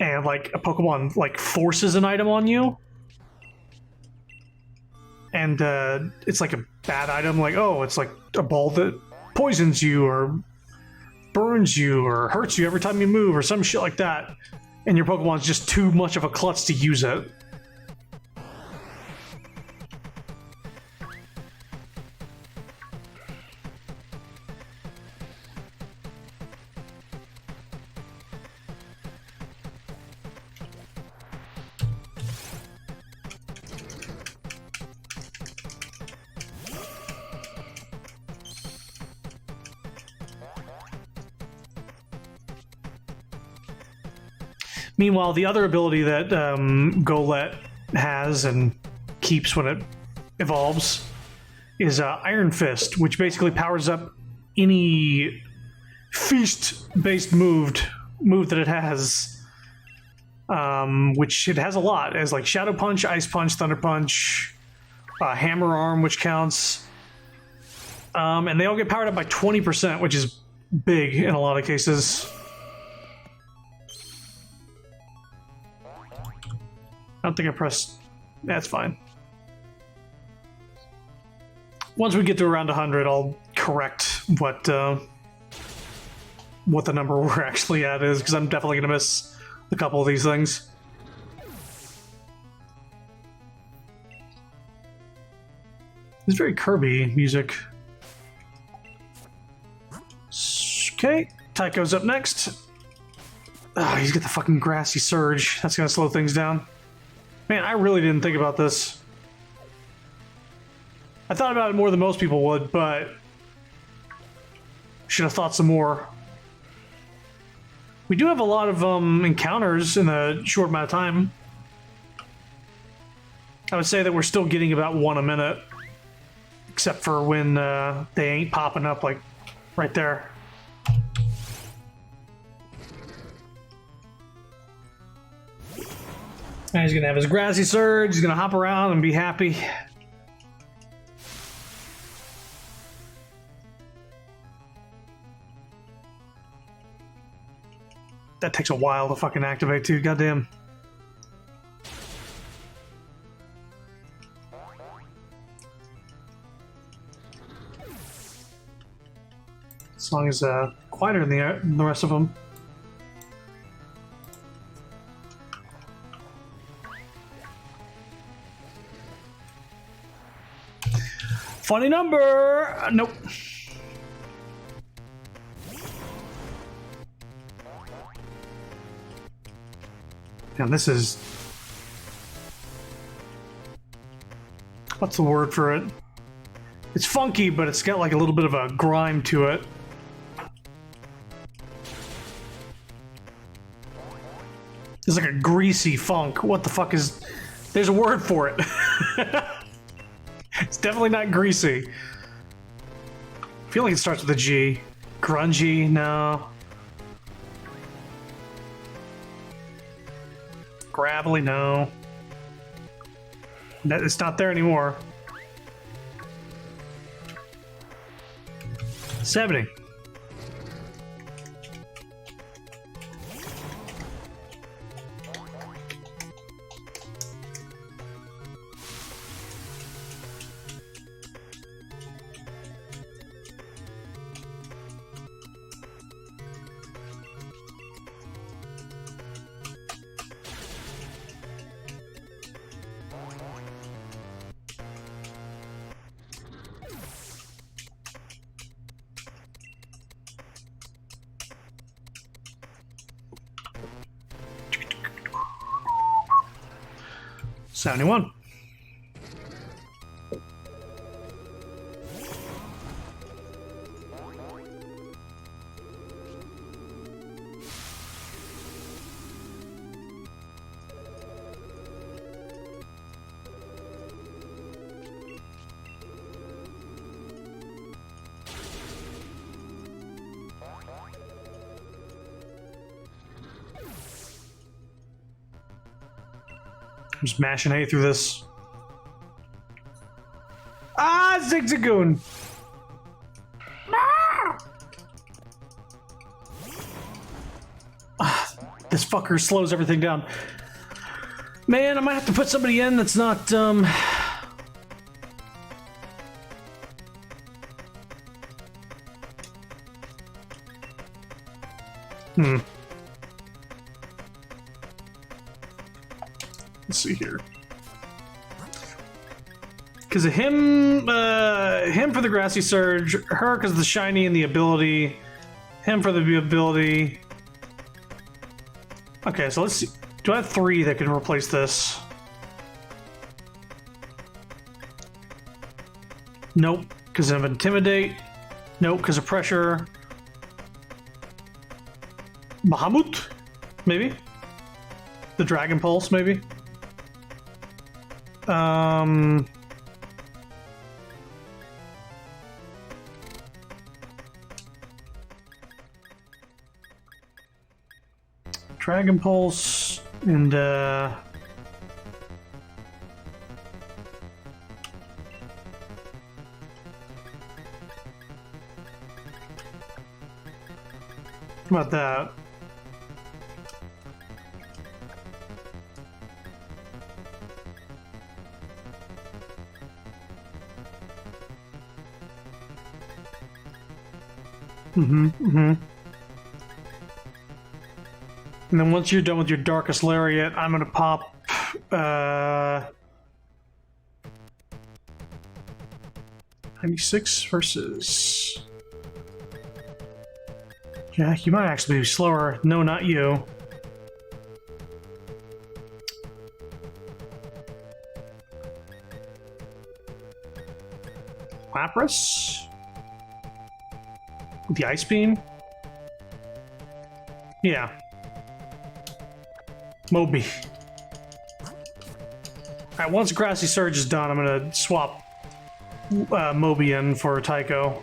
and like a Pokemon like forces an item on you. And it's like a bad item, like, oh, it's like a ball that poisons you or burns you or hurts you every time you move or some shit like that. And your Pokemon's just too much of a klutz to use it. Meanwhile, the other ability that Golett has and keeps when it evolves is Iron Fist, which basically powers up any feast-based move that it has, which it has a lot. It has like Shadow Punch, Ice Punch, Thunder Punch, Hammer Arm, which counts, and they all get powered up by 20%, which is big in a lot of cases. I don't think I pressed. That's fine. Once we get to around 100, I'll correct what the number we're actually at is, because I'm definitely going to miss a couple of these things. It's very Kirby music. Okay, Tycho's up next. He's got the fucking Grassy Surge. That's going to slow things down. Man, I really didn't think about this. I thought about it more than most people would, but should have thought some more. We do have a lot of encounters in a short amount of time. I would say that we're still getting about 1 a minute, except for when they ain't popping up like right there. And he's gonna have his Grassy Surge, he's gonna hop around and be happy. That takes a while to fucking activate too, goddamn. As long as quieter than the rest of them. Funny number! Nope. And this is... what's the word for it? It's funky, but it's got like a little bit of a grime to it. It's like a greasy funk. What the fuck is... there's a word for it. It's definitely not greasy. I feel like it starts with a G. Grungy? No. Gravelly? No. It's not there anymore. 70. $71. I'm just mashing hay through this. Ah, Zigzagoon! Ah, this fucker slows everything down. Man, I might have to put somebody in that's not, Let's see here. Because of him for the Grassy Surge, her because of the shiny and the ability, him for the ability. Okay, so let's see. Do I have 3 that can replace this? Nope, because of Intimidate. Nope, because of Pressure. Bahamut? Maybe? The Dragon Pulse, maybe? Dragon Pulse and how about that? And then once you're done with your Darkest Lariat, I'm gonna pop 96 versus Jack. You might actually be slower. No, not you. Lapras with the Ice Beam. Yeah. Moby. Alright, once Grassy Surge is done, I'm gonna swap Moby in for Tycho.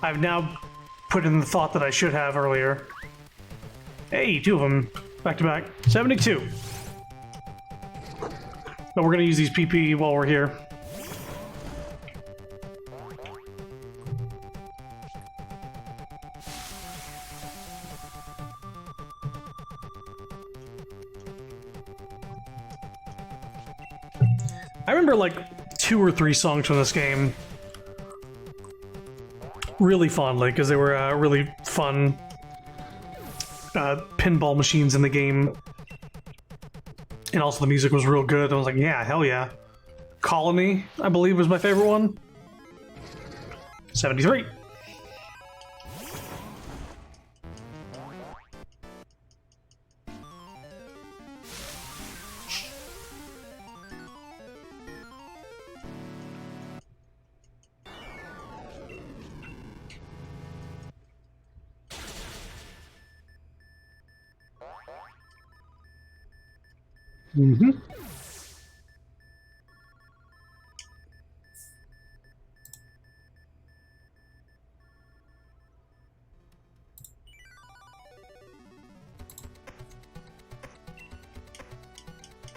I've now put in the thought that I should have earlier. Hey, two of them back to back. 72. But we're gonna use these PP while we're here. I remember like 2 or 3 songs from this game really fondly because they were really fun pinball machines in the game, and also the music was real good. I was like, yeah, hell yeah. Colony, I believe, was my favorite one. 73.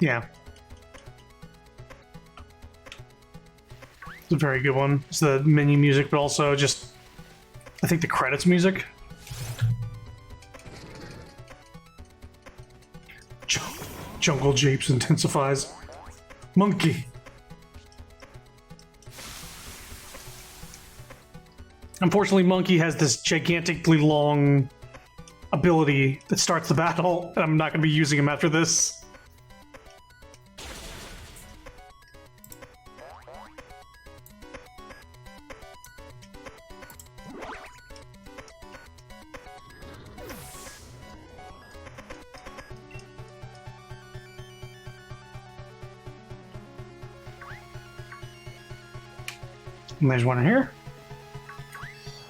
Yeah. It's a very good one. It's the menu music, but also just, I think, the credits music. Jungle Japes intensifies. Monkey. Unfortunately, Monkey has this gigantically long ability that starts the battle, and I'm not going to be using him after this. And there's one in here.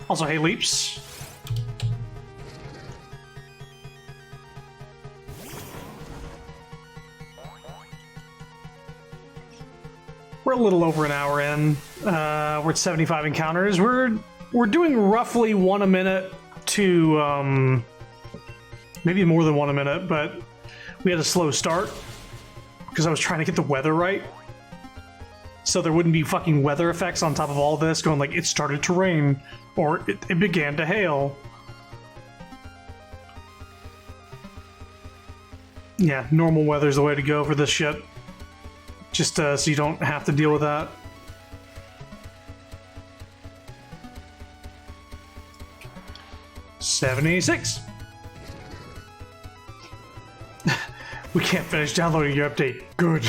Also, hey, Leaps. We're a little over an hour in. We're at 75 encounters. We're doing roughly 1 a minute to maybe more than 1 a minute, but we had a slow start because I was trying to get the weather right. So there wouldn't be fucking weather effects on top of all this going like, it started to rain, or it began to hail. Yeah, normal weather's the way to go for this shit. Just so you don't have to deal with that. $76. We can't finish downloading your update. Good.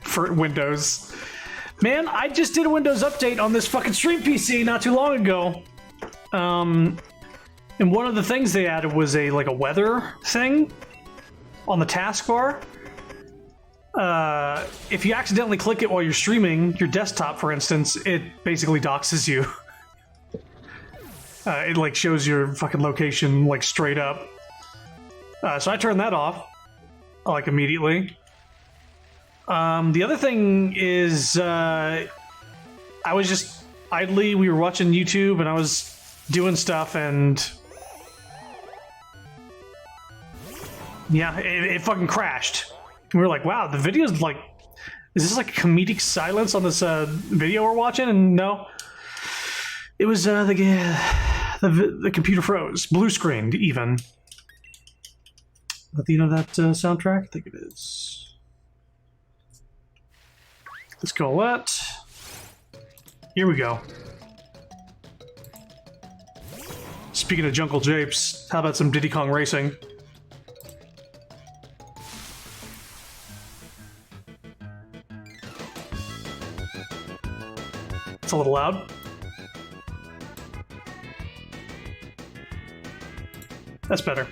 For Windows. Man, I just did a Windows update on this fucking stream PC not too long ago. And one of the things they added was a weather thing on the taskbar. If you accidentally click it while you're streaming your desktop, for instance, it basically doxes you. It like shows your fucking location like straight up. So I turned that off like immediately. The other thing is, I was just idly, we were watching YouTube and I was doing stuff, and Yeah, it fucking crashed. We were like, wow, the video's like, is this like comedic silence on this video we're watching? And no, it was the computer froze, blue screened even. Is that the end of that soundtrack? I think it is. Let's go, Golett. Here we go. Speaking of Jungle Japes, how about some Diddy Kong Racing? It's a little loud. That's better.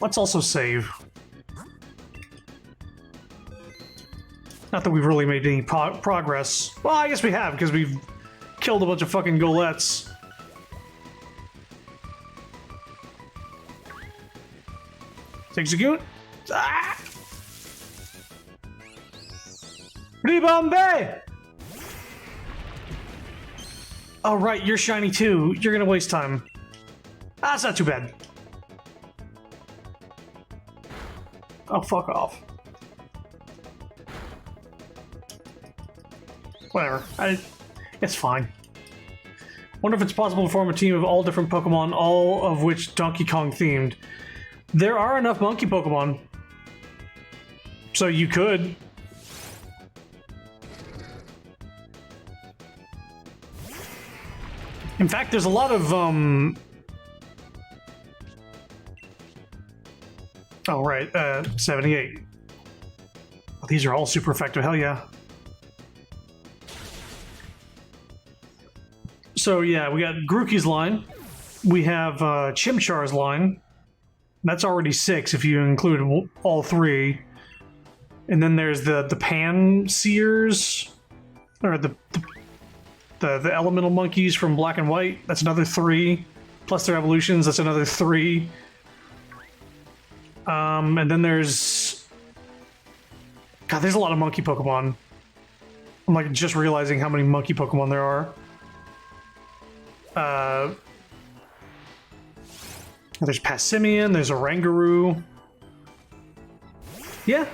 Let's also save. Not that we've really made any progress. Well, I guess we have, because we've killed a bunch of fucking Goletts. Execute. Ah! Ribombe! Oh, right, you're shiny too. You're gonna waste time. Ah, it's not too bad. Oh, fuck off. Whatever. It's fine. Wonder if it's possible to form a team of all different Pokemon, all of which Donkey Kong themed. There are enough monkey Pokemon. So you could. In fact, there's a lot of, oh, right, 78. Well, these are all super effective, hell yeah. So, yeah, we got Grookey's line. We have Chimchar's line. That's already 6 if you include all 3. And then there's the Pan-Seers, or the elemental monkeys from Black and White. That's another 3. Plus their evolutions, that's another 3. And then there's... God, there's a lot of monkey Pokemon. I'm like just realizing how many monkey Pokemon there are. There's Passimian, there's Oranguru. Yeah,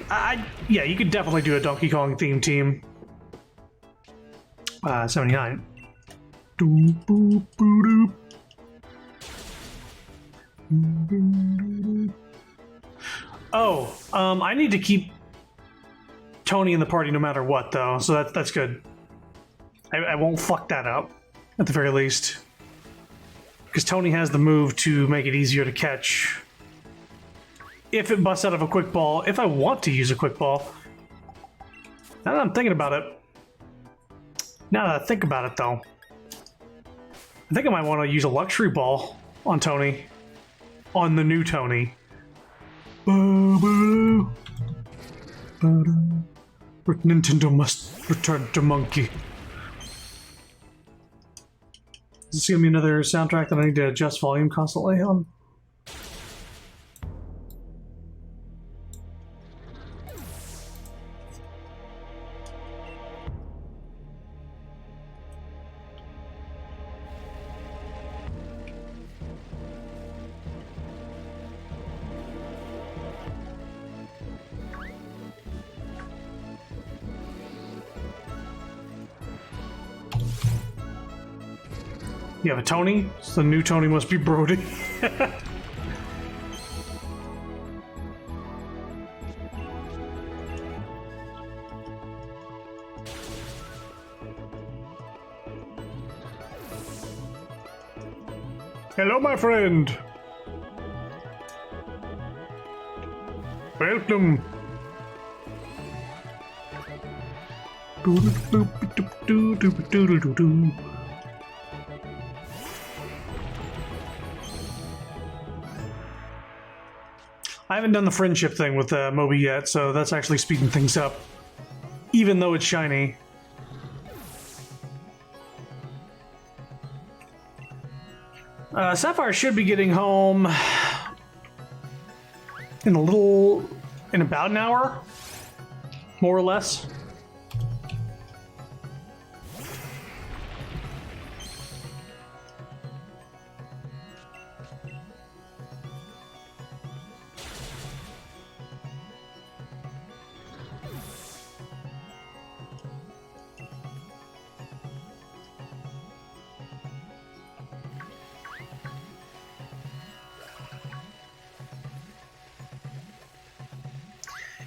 yeah, you could definitely do a Donkey Kong themed team. 79. Doop, boop, boop, doop. Oh, I need to keep Tony in the party no matter what, though, so that's good. I won't fuck that up, at the very least. Because Tony has the move to make it easier to catch. If it busts out of a quick ball, if I want to use a quick ball. Now that I'm thinking about it. Now that I think about it, though. I think I might want to use a luxury ball on Tony. On the new Tony. Nintendo must return to Monkey. Is this gonna be another soundtrack that I need to adjust volume constantly on? You have a Tony? So the new Tony must be Brody. Hello, my friend. Welcome. I haven't done the friendship thing with Moby yet, so that's actually speeding things up. Even though it's shiny. Sapphire should be getting home in about an hour, more or less.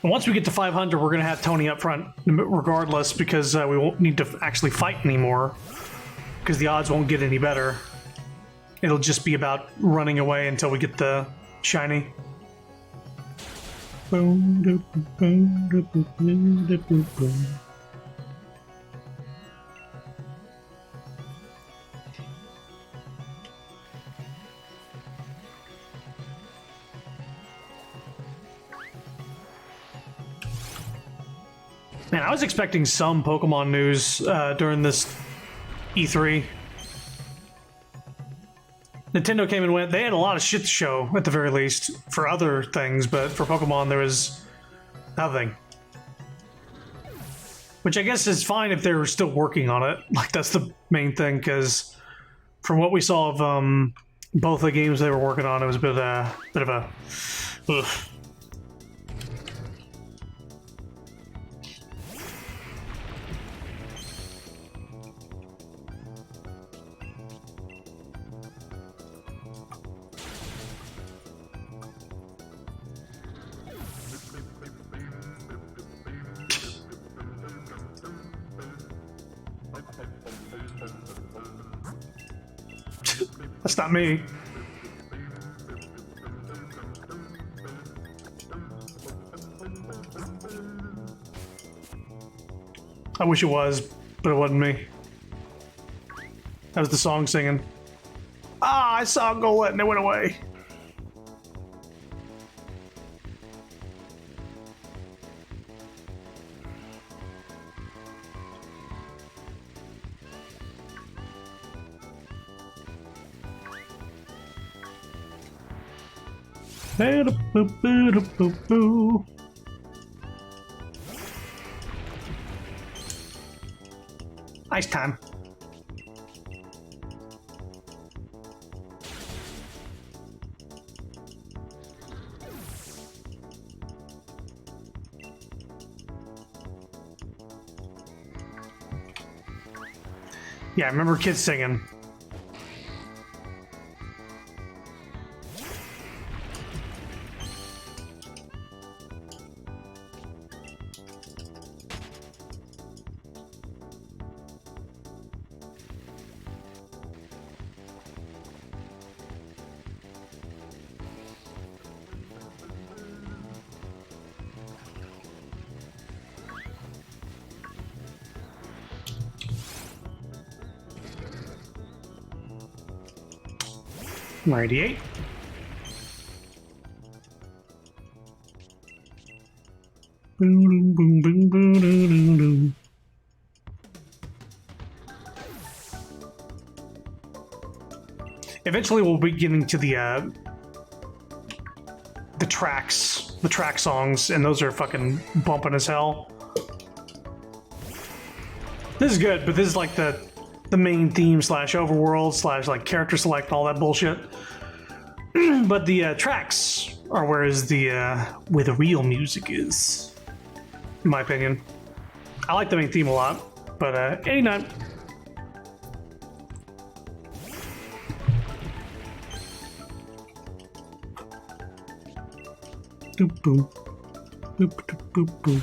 And once we get to 500, we're going to have Tony up front regardless, because we won't need to actually fight anymore, because the odds won't get any better. It'll just be about running away until we get the shiny. Man, I was expecting some Pokemon news during this E3. Nintendo came and went. They had a lot of shit to show, at the very least, for other things, but for Pokemon there was nothing. Which I guess is fine if they're still working on it. Like, that's the main thing, because from what we saw of both the games they were working on, it was a bit of a... Ugh. That's not me. I wish it was, but it wasn't me. That was the song singing. Ah, I saw Golett and it went away. Ice time. Yeah, I remember kids singing. .98. Boom, boom, boom, boom, boom, boom. Eventually, we'll be getting to the track songs, and those are fucking bumping as hell. This is good, but this is like the main theme / overworld / like character select and all that bullshit. But the tracks are where the real music is, in my opinion. I like the main theme a lot, but 89. Boop boop. Boop boop boop boop.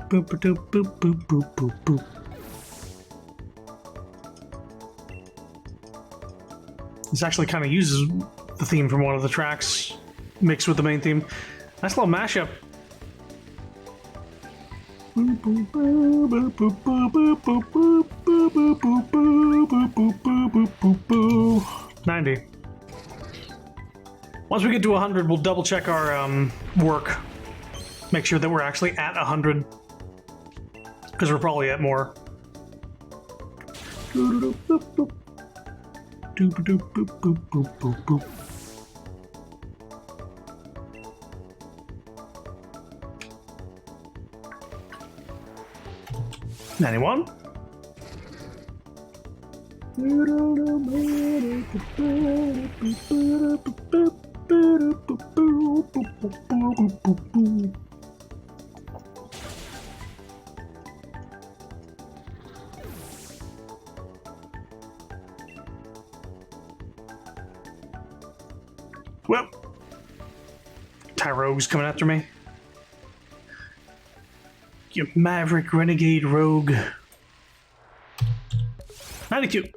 Boop boop boop boop boop boop boop. This actually kind of uses the theme from one of the tracks mixed with the main theme. Nice little mashup. 90. Once we get to 100, we'll double check our work. Make sure that we're actually at 100. Because we're probably at more. Anyone? Well, Tyrogue's coming after me. You maverick renegade rogue. 92.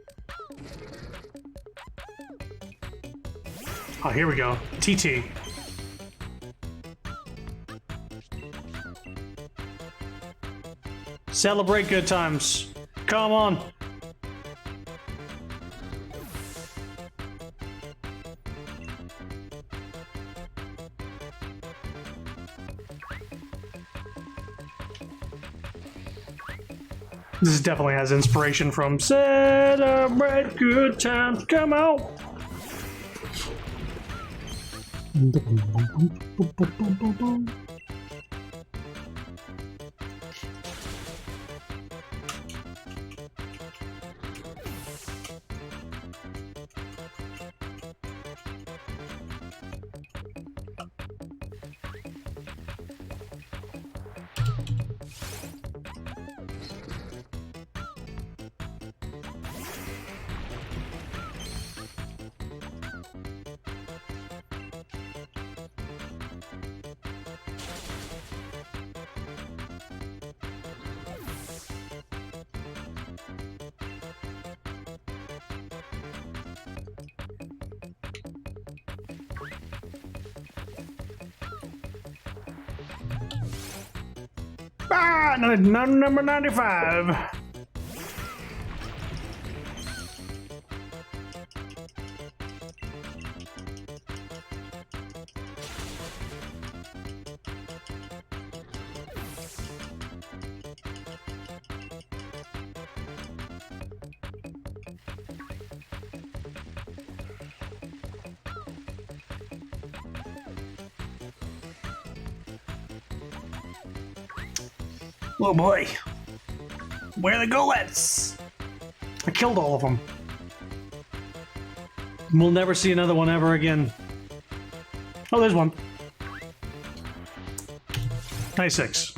Oh, here we go. TT. Celebrate good times. Come on. This definitely has inspiration from Celebrate Good Times. Come on. Ah, number 95. Oh boy. Where are the Goletts? I killed all of them. We'll never see another one ever again. Oh, there's one. 96.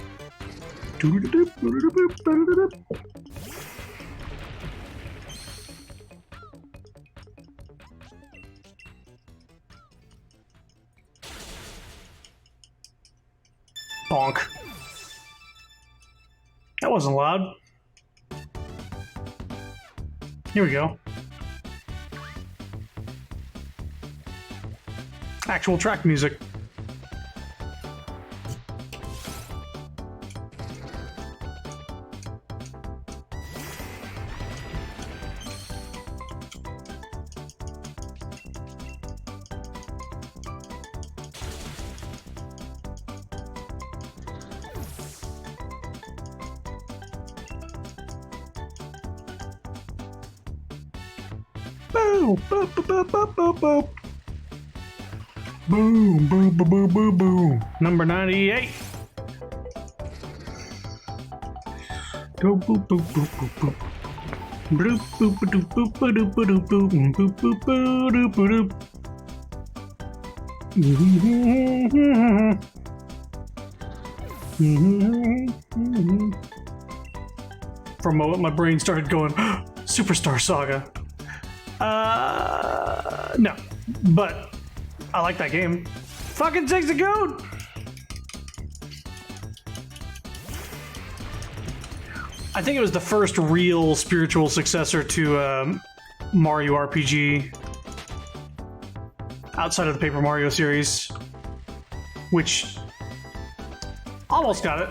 Bonk. That wasn't loud. Here we go. Actual track music. Boom, boop, boop, boop, boop, boop. Boom, boom, boom, boom, boom, boom. Number 98. Go boop, boop, boop, boop, boop. Bloop, boop, boop, boop, boop, boop, boop, boop, boop, boop, boop, boop, boop. For a moment, my brain started going, Superstar Saga. No, but I like that game. Fucking takes a goat! I think it was the first real spiritual successor to Mario RPG outside of the Paper Mario series, which almost got it.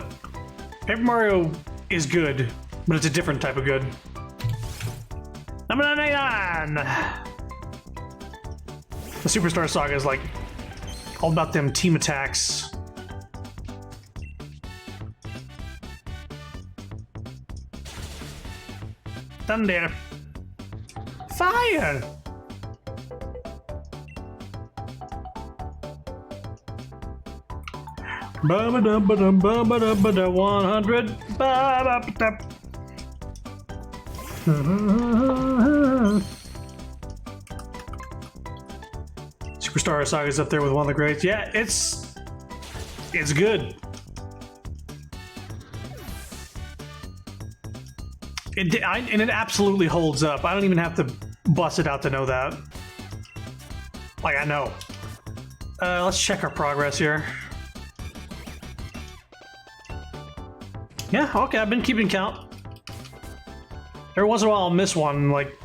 Paper Mario is good, but it's a different type of good. Number 99! The Superstar Saga is like all about them team attacks. Thunder. Fire! Ba-ba-dum-ba-dum, ba-ba-dum-ba-da, 100. Ba-ba-ba-da. Superstar Saga is up there with one of the greats. Yeah, it's good. And it absolutely holds up. I don't even have to bust it out to know that. Like, I know. Let's check our progress here. Yeah, okay, I've been keeping count. Every once in a while I'll miss one, like,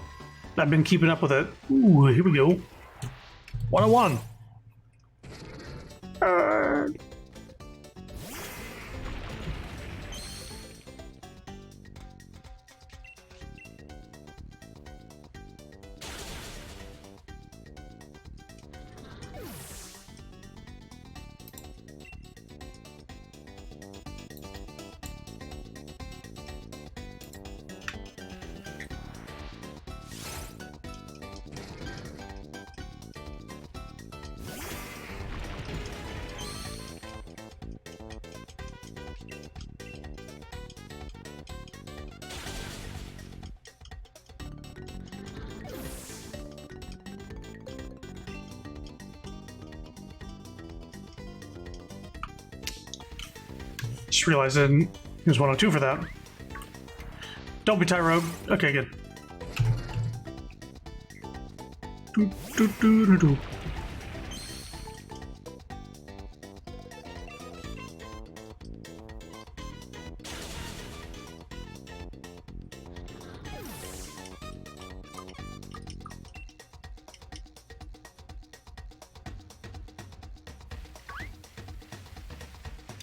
I've been keeping up with it. Ooh, here we go. 101. Just realized it was 102 for that. Don't be Tyrogue. Okay, good. Do, do, do, do, do.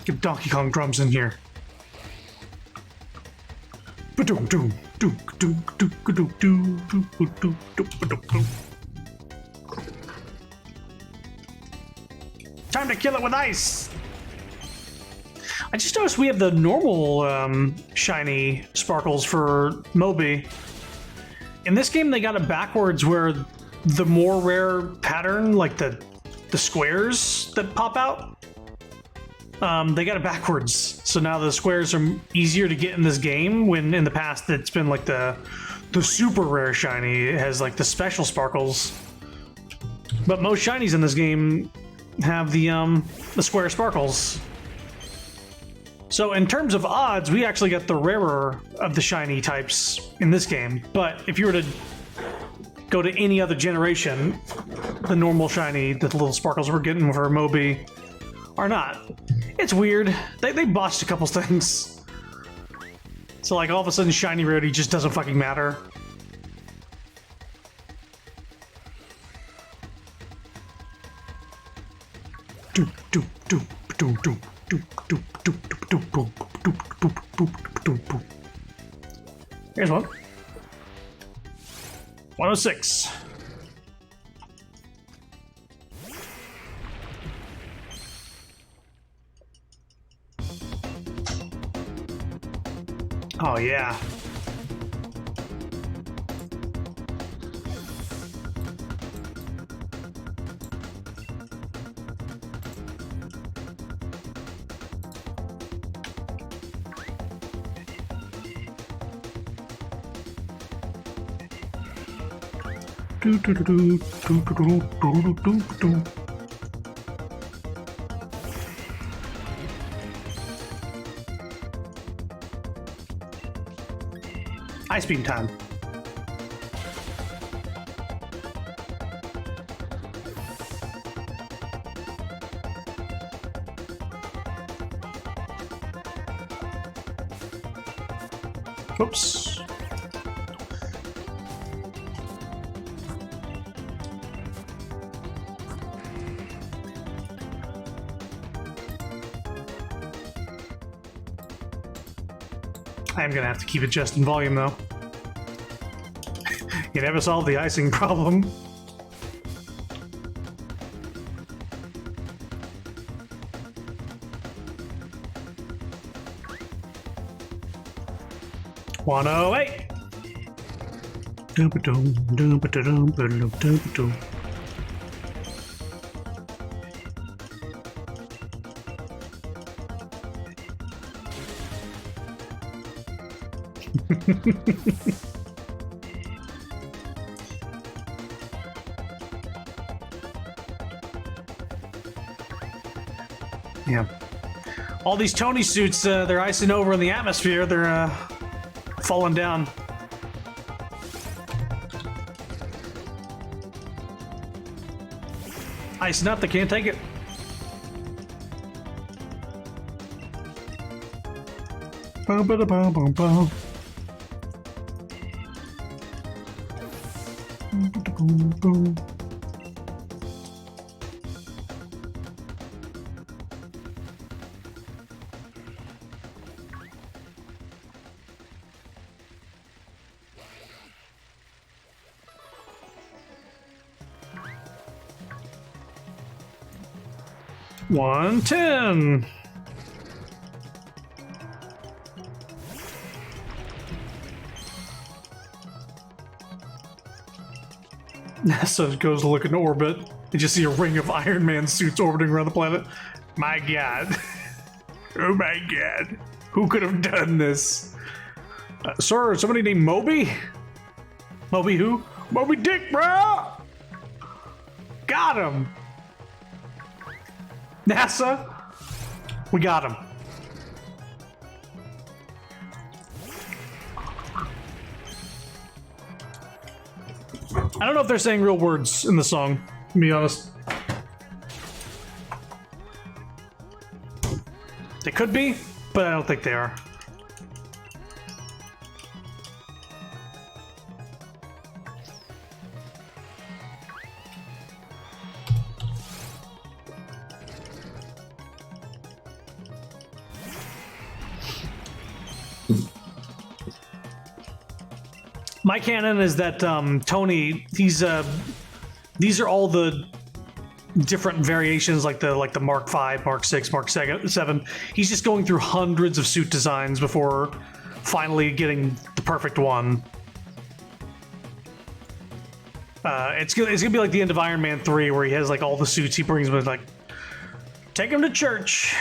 Get Donkey Kong drums in here. Time to kill it with ice! I just noticed we have the normal shiny sparkles for Moby. In this game, they got it backwards where the more rare pattern, like the squares that pop out, they got it backwards. So now the squares are easier to get in this game, when in the past it's been like the super rare shiny. It has like the special sparkles. But most shinies in this game have the square sparkles. So in terms of odds, we actually got the rarer of the shiny types in this game. But if you were to go to any other generation, the normal shiny, the little sparkles we're getting for Moby are not. It's weird. They botched a couple things. So like all of a sudden shiny rarity just doesn't fucking matter. Here's one. 106. Oh yeah. Ice beam time. Whoops. I am gonna have to keep adjusting volume though. You never solved the icing problem. One oh eight. Yeah. All these Tony suits, they're icing over in the atmosphere. They're falling down. Icing up, they can't take it. Boom, boom, boom, boom, boom. Boom, boom. $110. NASA goes to look into orbit and just see a ring of Iron Man suits orbiting around the planet. My God. Oh my God. Who could have done this? Sir, somebody named Moby? Moby who? Moby Dick, bro! Got him! NASA, we got him. I don't know if they're saying real words in the song, to be honest. They could be, but I don't think they are. My canon is that Tony, these are all the different variations, like the Mark V, Mark 6, Mark 7. He's just going through hundreds of suit designs before finally getting the perfect one. It's gonna be like the end of Iron Man 3, where he has like all the suits he brings with, like, take him to church.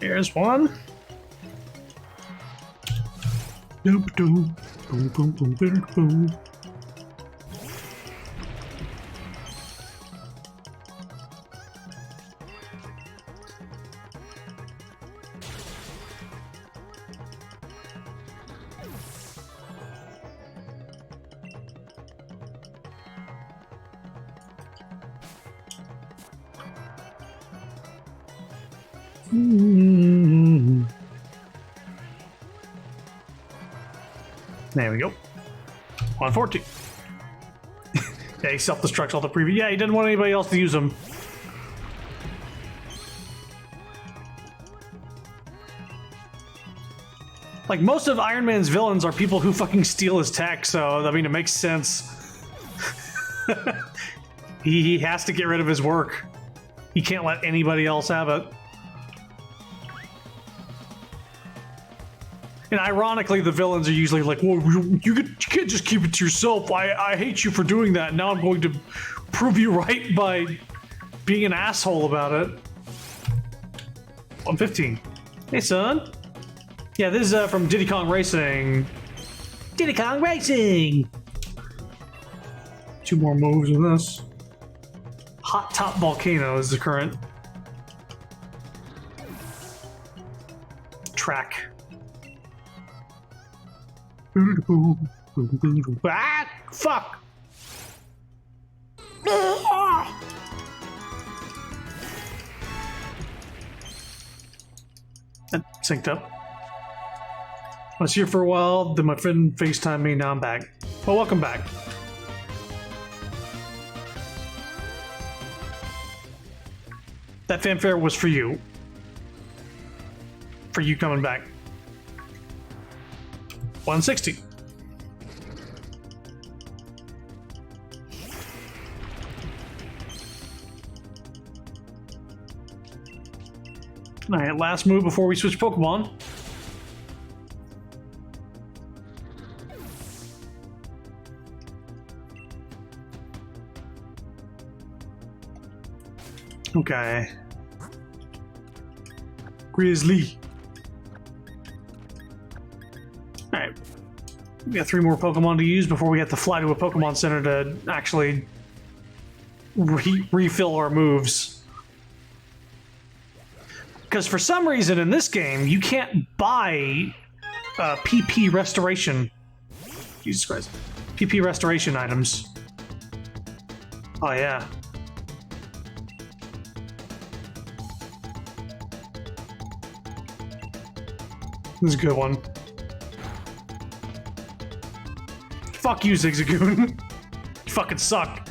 Here's one. Boom, boom, boom, boom, boom, boom, boom. There we go. 114. Yeah, he self-destructs all the previous. Yeah, he didn't want anybody else to use them. Like, most of Iron Man's villains are people who fucking steal his tech, so, I mean, it makes sense. He has to get rid of his work. He can't let anybody else have it. And ironically, the villains are usually like, well, you can't just keep it to yourself. I hate you for doing that. Now I'm going to prove you right by being an asshole about it. 115. Hey, son. Yeah, this is from Diddy Kong Racing. Diddy Kong Racing! 2 more moves in this. Hot Top Volcano is the current track. Ah, fuck! That synced up. I was here for a while, then my friend FaceTimed me, now I'm back. Well, welcome back. That fanfare was for you. For you coming back. 160. Alright, last move before we switch Pokemon. Okay. Grizzly. Alright. We got 3 more Pokemon to use before we have to fly to a Pokemon Center to actually refill our moves. Because for some reason in this game, you can't buy PP restoration. Jesus Christ. PP restoration items. Oh, yeah. This is a good one. Fuck you, Zigzagoon. You fucking suck.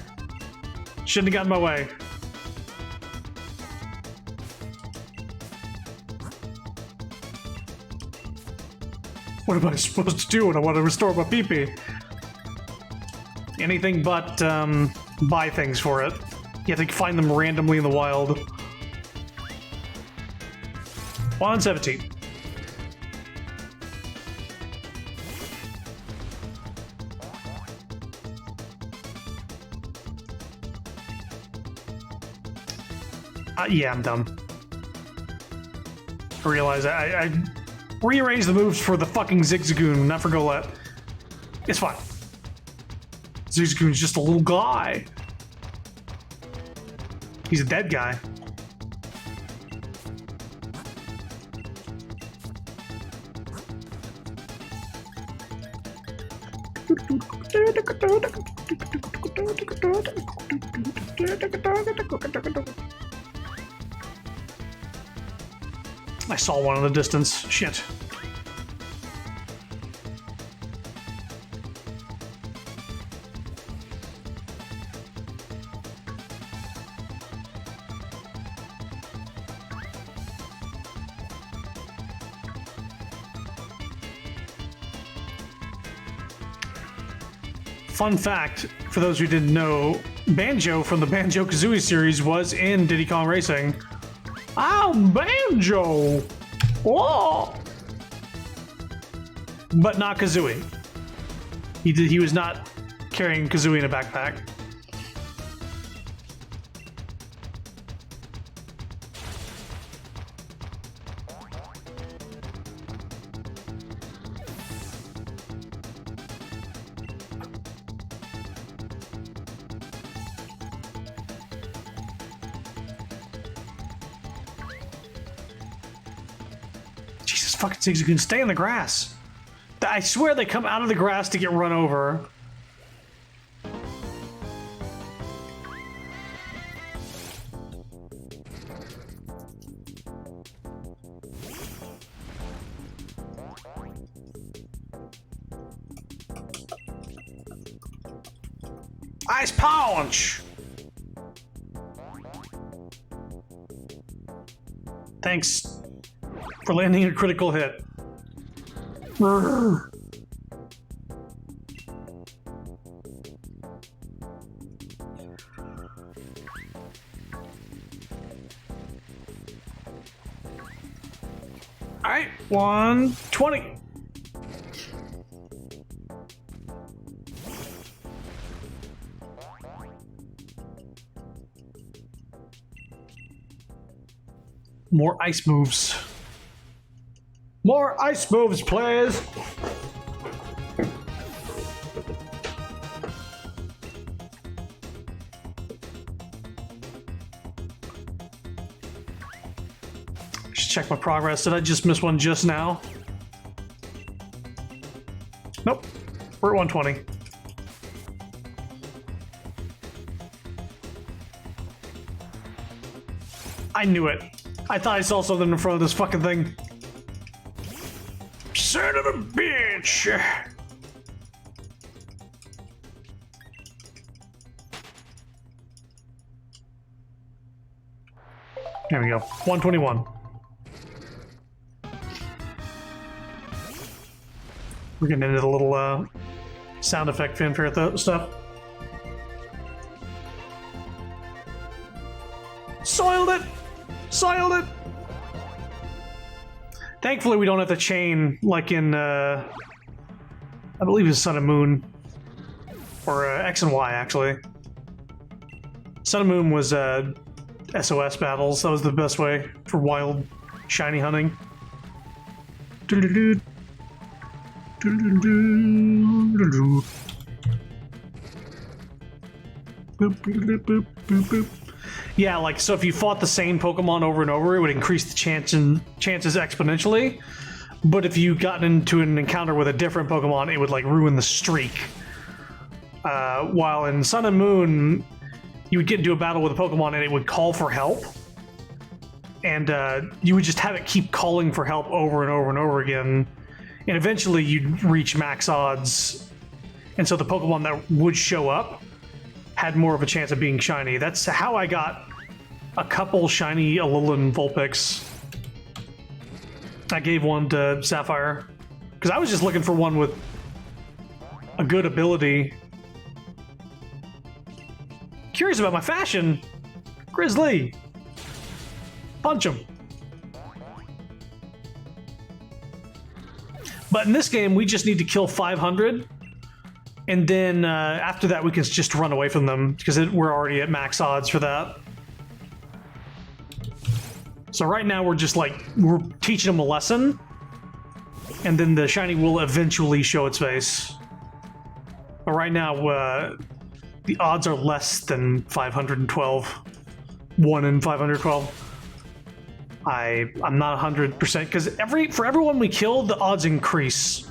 Shouldn't have gotten in my way. What am I supposed to do when I want to restore my PP? Anything but buy things for it. You have to find them randomly in the wild. 117. Yeah, I'm dumb. I realize I rearranged the moves for the fucking Zigzagoon, not for Golett. It's fine. Zigzagoon's just a little guy. He's a dead guy. I saw one in the distance. Shit. Fun fact, for those who didn't know, Banjo from the Banjo-Kazooie series was in Diddy Kong Racing. Oh, Banjo! Oh! But not Kazooie. He was not carrying Kazooie in a backpack. Fucking Zigzagoon, stay in the grass. I swear they come out of the grass to get run over. Ice Punch! Thanks for landing a critical hit. Brrr. All right, 120. More ice moves. More ice moves, please! Just check my progress. Did I just miss one just now? Nope. We're at 120. I knew it. I thought I saw something in front of this fucking thing. Son of a bitch! There we go. 121. We're getting into the little sound effect fanfare stuff. Soiled it! Soiled it! Thankfully, we don't have to chain like in, I believe it's Sun and Moon. Or X and Y, actually. Sun and Moon was SOS battles. That was the best way for wild, shiny hunting. Boop, boop, boop, boop, boop. Yeah, like, so if you fought the same Pokemon over and over, it would increase the chances exponentially. But if you got into an encounter with a different Pokemon, it would, like, ruin the streak. While in Sun and Moon, you would get into a battle with a Pokemon and it would call for help. And you would just have it keep calling for help over and over and over again. And eventually you'd reach max odds. And so the Pokemon that would show up had more of a chance of being shiny. That's how I got a couple shiny Alolan Vulpix. I gave one to Sapphire. Because I was just looking for one with a good ability. Curious about my fashion? Grizzly! Punch him. But in this game, we just need to kill 500. And then after that, we can just run away from them because we're already at max odds for that. So right now we're just like, we're teaching them a lesson. And then the shiny will eventually show its face. But right now, the odds are less than 512. 1 in 512. I'm not 100% because for everyone we kill, the odds increase.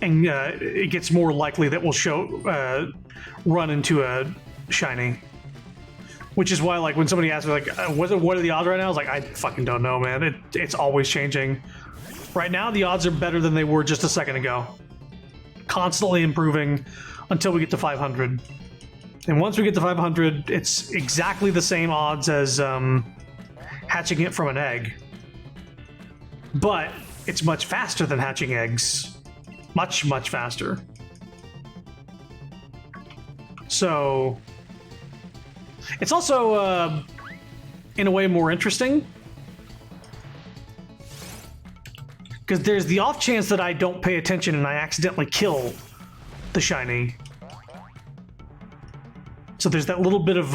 And it gets more likely that we'll run into a shiny. Which is why, like, when somebody asks me, like, what are the odds right now? I was like, I fucking don't know, man. It's always changing. Right now, the odds are better than they were just a second ago. Constantly improving until we get to 500. And once we get to 500, it's exactly the same odds as hatching it from an egg. But it's much faster than hatching eggs. Much, much faster. So it's also, in a way, more interesting. Because there's the off chance that I don't pay attention and I accidentally kill the shiny. So there's that little bit of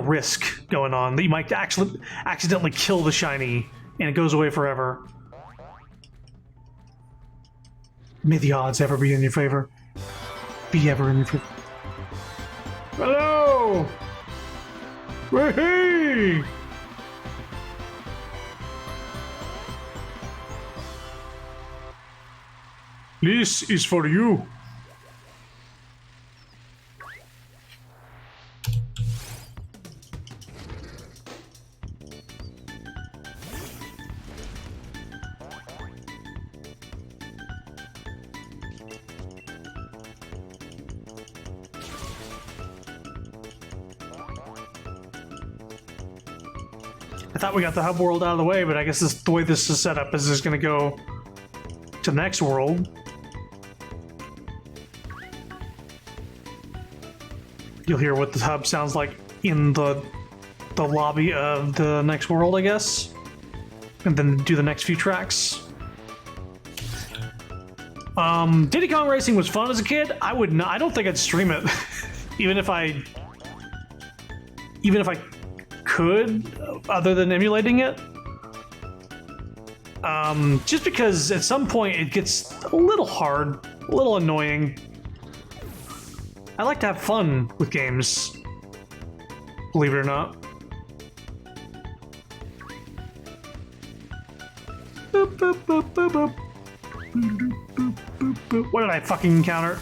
risk going on that you might actually accidentally kill the shiny and it goes away forever. May the odds ever be in your favor. Be ever in your favor. Hello! Hey! This is for you. I thought we got the hub world out of the way, but I guess the way this is set up is it's going to go to the next world. You'll hear what the hub sounds like in the lobby of the next world, I guess. And then do the next few tracks. Diddy Kong Racing was fun as a kid. I don't think I'd stream it. even if I could, other than emulating it. Just because at some point it gets a little hard, a little annoying. I like to have fun with games, believe it or not. Boop, boop, boop, boop, boop. Boop, boop, boop, boop. What did I fucking encounter?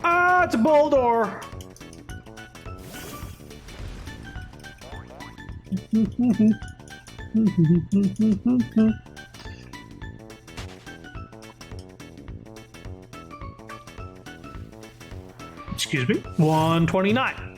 Ah, it's a Boldor! Excuse me. 129.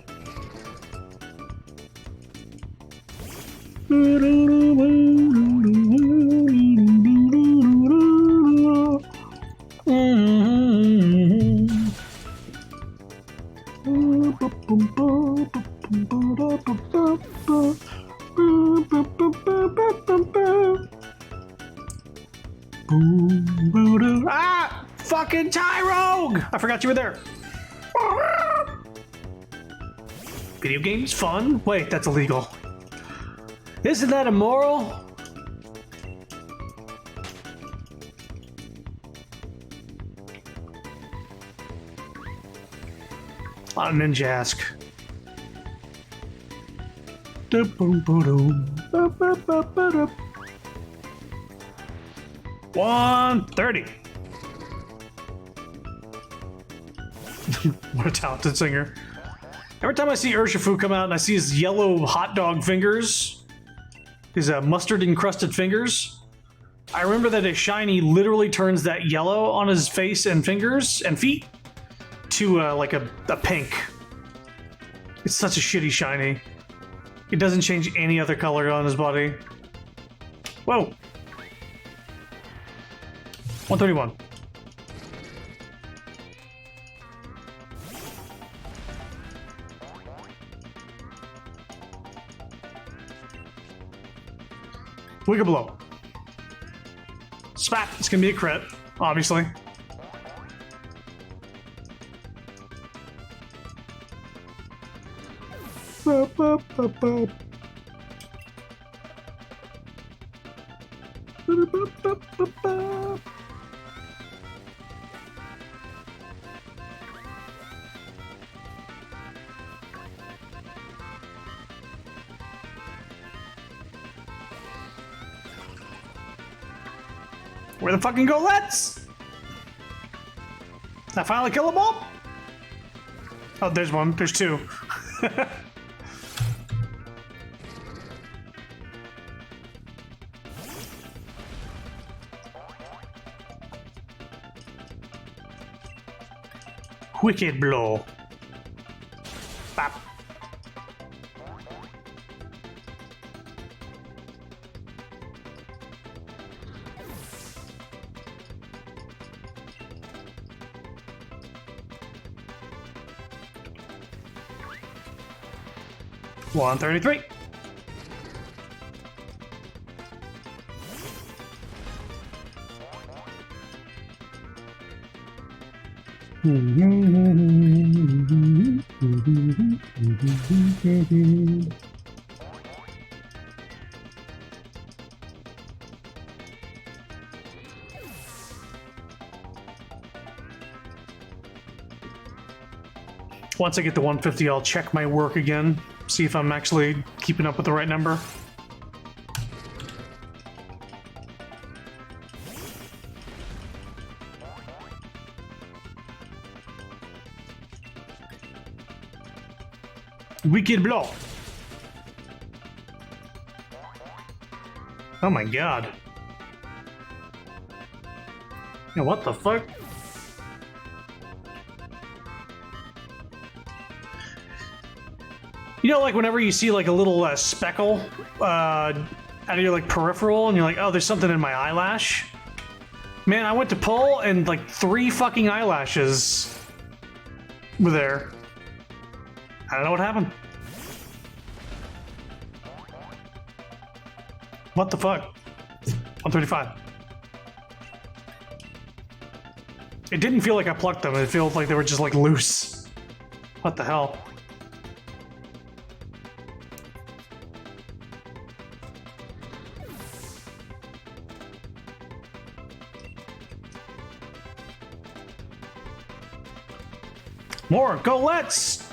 Ah! Fucking Tyrogue! I forgot you were there. Video games fun? Wait, that's illegal. Isn't that immoral? On Ninjask. 130. What a talented singer. Every time I see Urshifu come out and I see his yellow hot dog fingers, his mustard encrusted fingers, I remember that his shiny literally turns that yellow on his face and fingers and feet to like a pink. It's such a shitty shiny. It doesn't change any other color on his body. Whoa. 131. Wiggle blow. Spat. It's gonna be a crit, obviously. Where the fucking Goletts? Did I finally kill them all? Oh, there's one. There's two. Wicked blow. Bap. One 33. Once I get to 150, I'll check my work again, see if I'm actually keeping up with the right number. Wicked blow. Oh my god. Yeah, what the fuck? You know, like whenever you see like a little speckle out of your like peripheral, and you're like, oh, there's something in my eyelash. Man, I went to pull, and like 3 fucking eyelashes were there. I don't know what happened. What the fuck? 135. It didn't feel like I plucked them. It felt like they were just like loose. What the hell? More Goletts!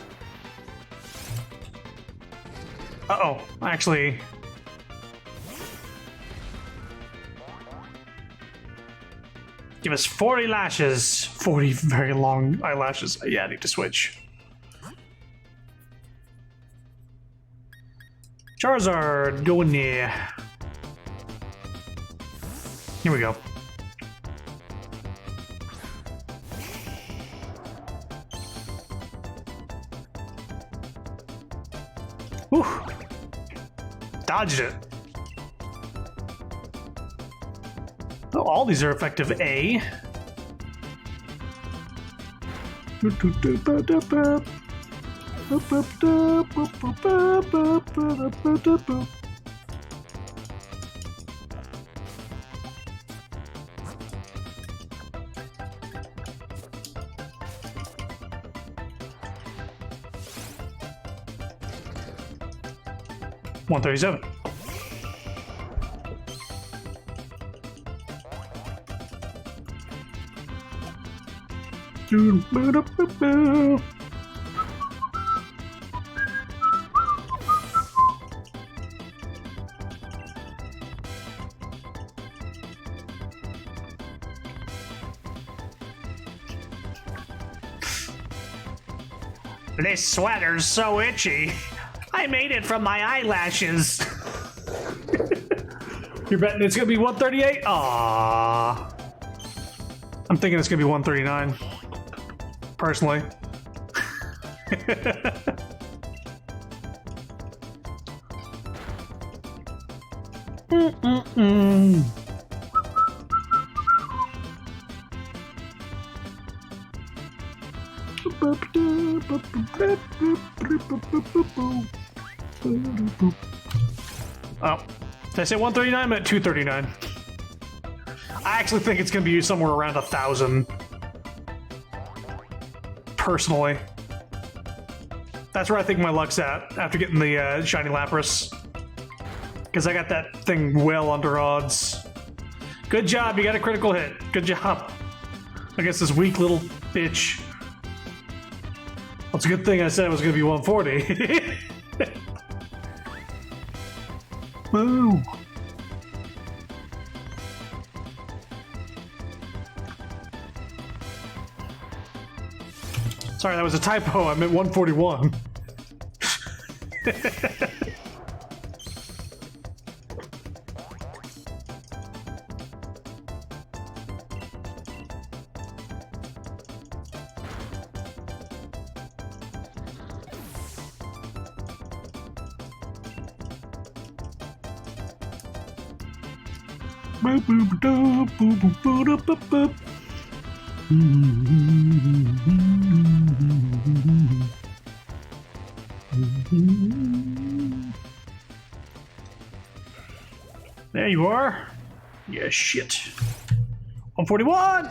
Uh-oh, actually... Give us 40 lashes. 40 very long eyelashes. Yeah, I need to switch. Charizard, go in there. Here we go. Whew. Dodged it. Oh, all these are effective A. $137. This sweater's so itchy. I made it from my eyelashes. You're betting it's gonna be 138? Aww. I'm thinking it's gonna be 139. Personally. Oh, did I say 139? I'm at 239. I actually think it's going to be somewhere around 1,000. Personally. That's where I think my luck's at after getting the shiny Lapras. Because I got that thing well under odds. Good job, you got a critical hit. Good job. Against this weak little bitch. Well, it's a good thing I said it was going to be 140. Woo! Sorry, that was a typo. I meant 141. There you are. Yeah, shit. 141!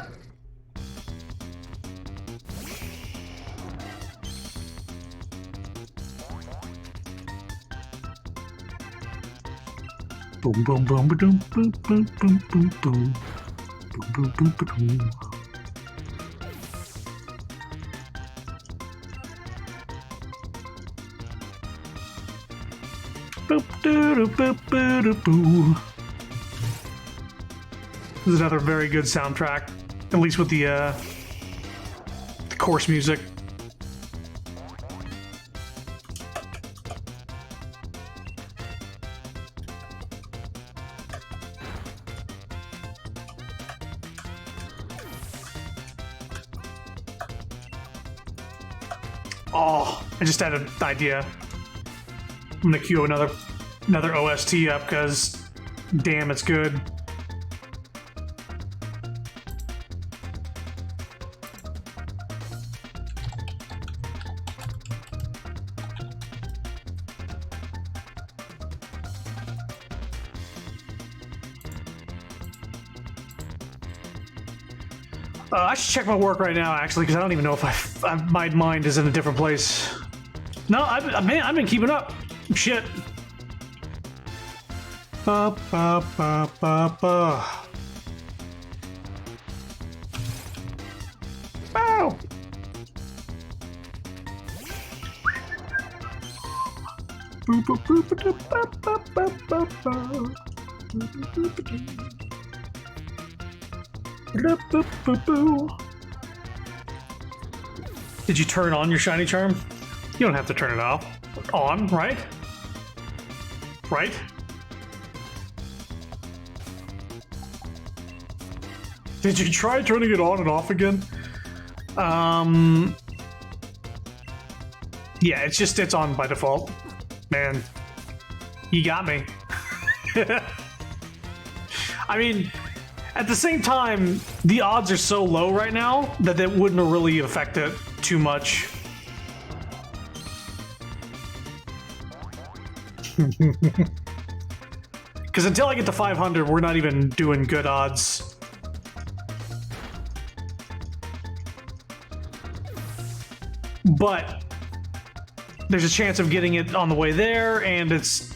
Boom, boom, boom, boom, boom, boom, boom, boom, boom. Boom, boom, boom, boom. This is another very good soundtrack, at least with the course music. Oh, I just had an idea. I'm gonna queue another OST up because, damn, it's good. I should check my work right now, actually, because I don't even know if my mind is in a different place. No, I've been keeping up. Shit. Ba, ba, ba, ba, ba. Ow! Did you turn on your shiny charm? You don't have to turn it off. On, right? Right? Did you try turning it on and off again? Yeah, it's on by default. Man, you got me. I mean, at the same time, the odds are so low right now that it wouldn't really affect it too much. Because until I get to 500, we're not even doing good odds. But there's a chance of getting it on the way there, and it's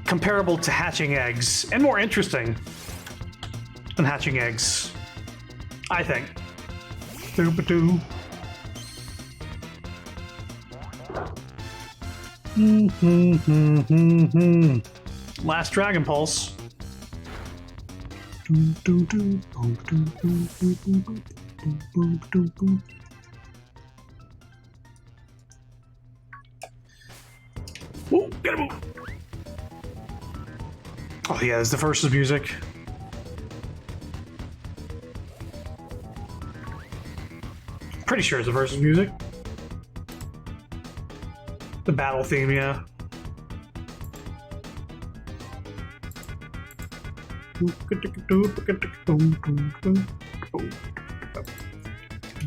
comparable to hatching eggs, and more interesting than hatching eggs, I think. Doo-ba-doo. Last Dragon Pulse. Whoa, gotta move. Oh yeah, it's the versus music. Pretty sure it's the versus music. The battle theme, yeah.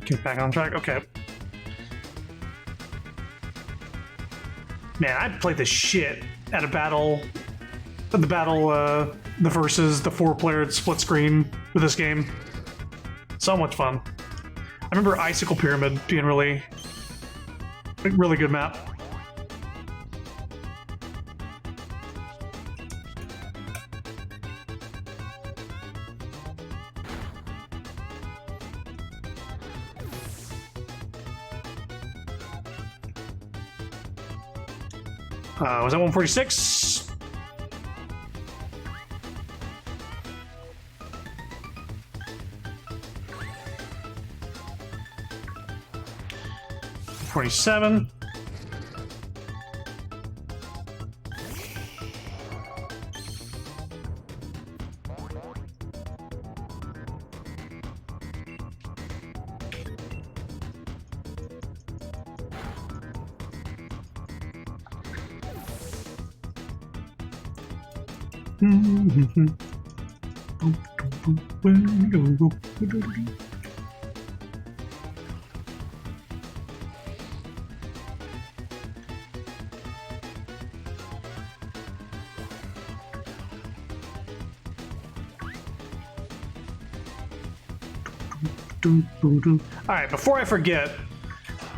Get back on track. Okay. Man, I played the shit at a battle. The versus the 4-player split screen with this game. So much fun. I remember Icicle Pyramid being really good map. Was that 146? $47. Alright, before I forget,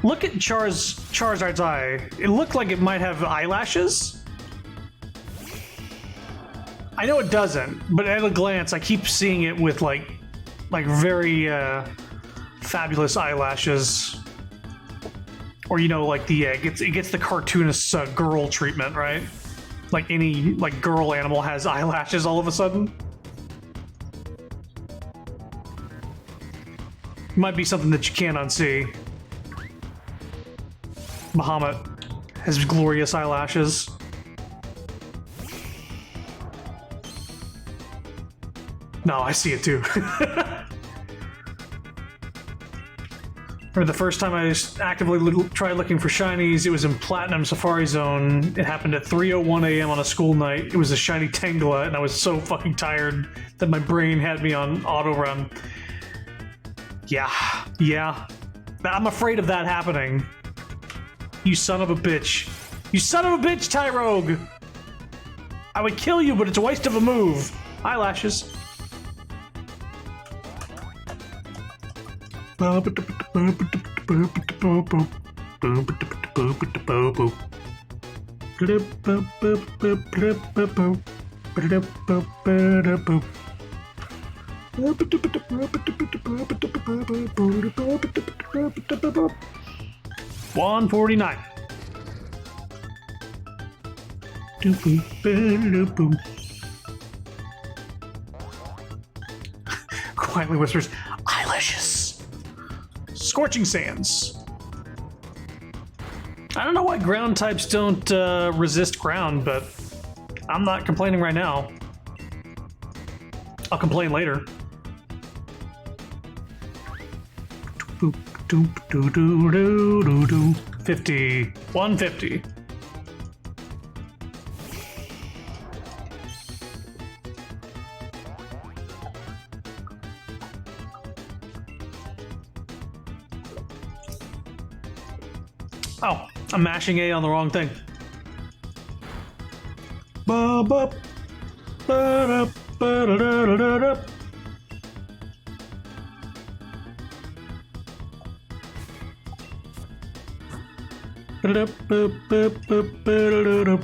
look at Charizard's eye. It looked like it might have eyelashes. I know it doesn't, but at a glance, I keep seeing it with like very fabulous eyelashes, or you know, like the it gets the cartoonist's girl treatment, right? Like any girl animal has eyelashes all of a sudden. Might be something that you can't unsee. Bahamut has glorious eyelashes. No, I see it too. Remember the first time I actively tried looking for shinies, it was in Platinum Safari Zone. It happened at 3:01 a.m. on a school night. It was a shiny Tangela, and I was so fucking tired that my brain had me on auto run. Yeah. I'm afraid of that happening. You son of a bitch. You son of a bitch, Tyrogue! I would kill you, but it's a waste of a move. Eyelashes. $149. Quietly whispers, eyelashes. Scorching Sands. I don't know why ground types don't resist ground, but I'm not complaining right now. I'll complain later. Boop, doop, doo, doo, doo, doo, doo. 50. 150. Oh, I'm mashing A on the wrong thing. Ba-ba, ba-da, ba-da-da-da-da. Ba-da-ba-ba-ba-ba-da-da-da.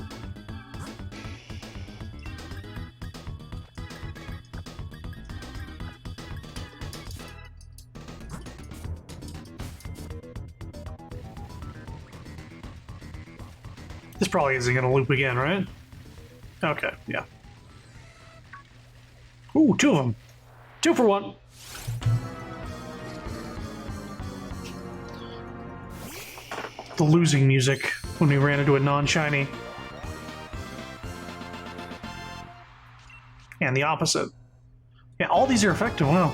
This probably isn't going to loop again, right? Okay, yeah. Ooh, 2 of them. 2 for 1. The losing music when we ran into a non-shiny. And the opposite. Yeah, all these are effective, wow.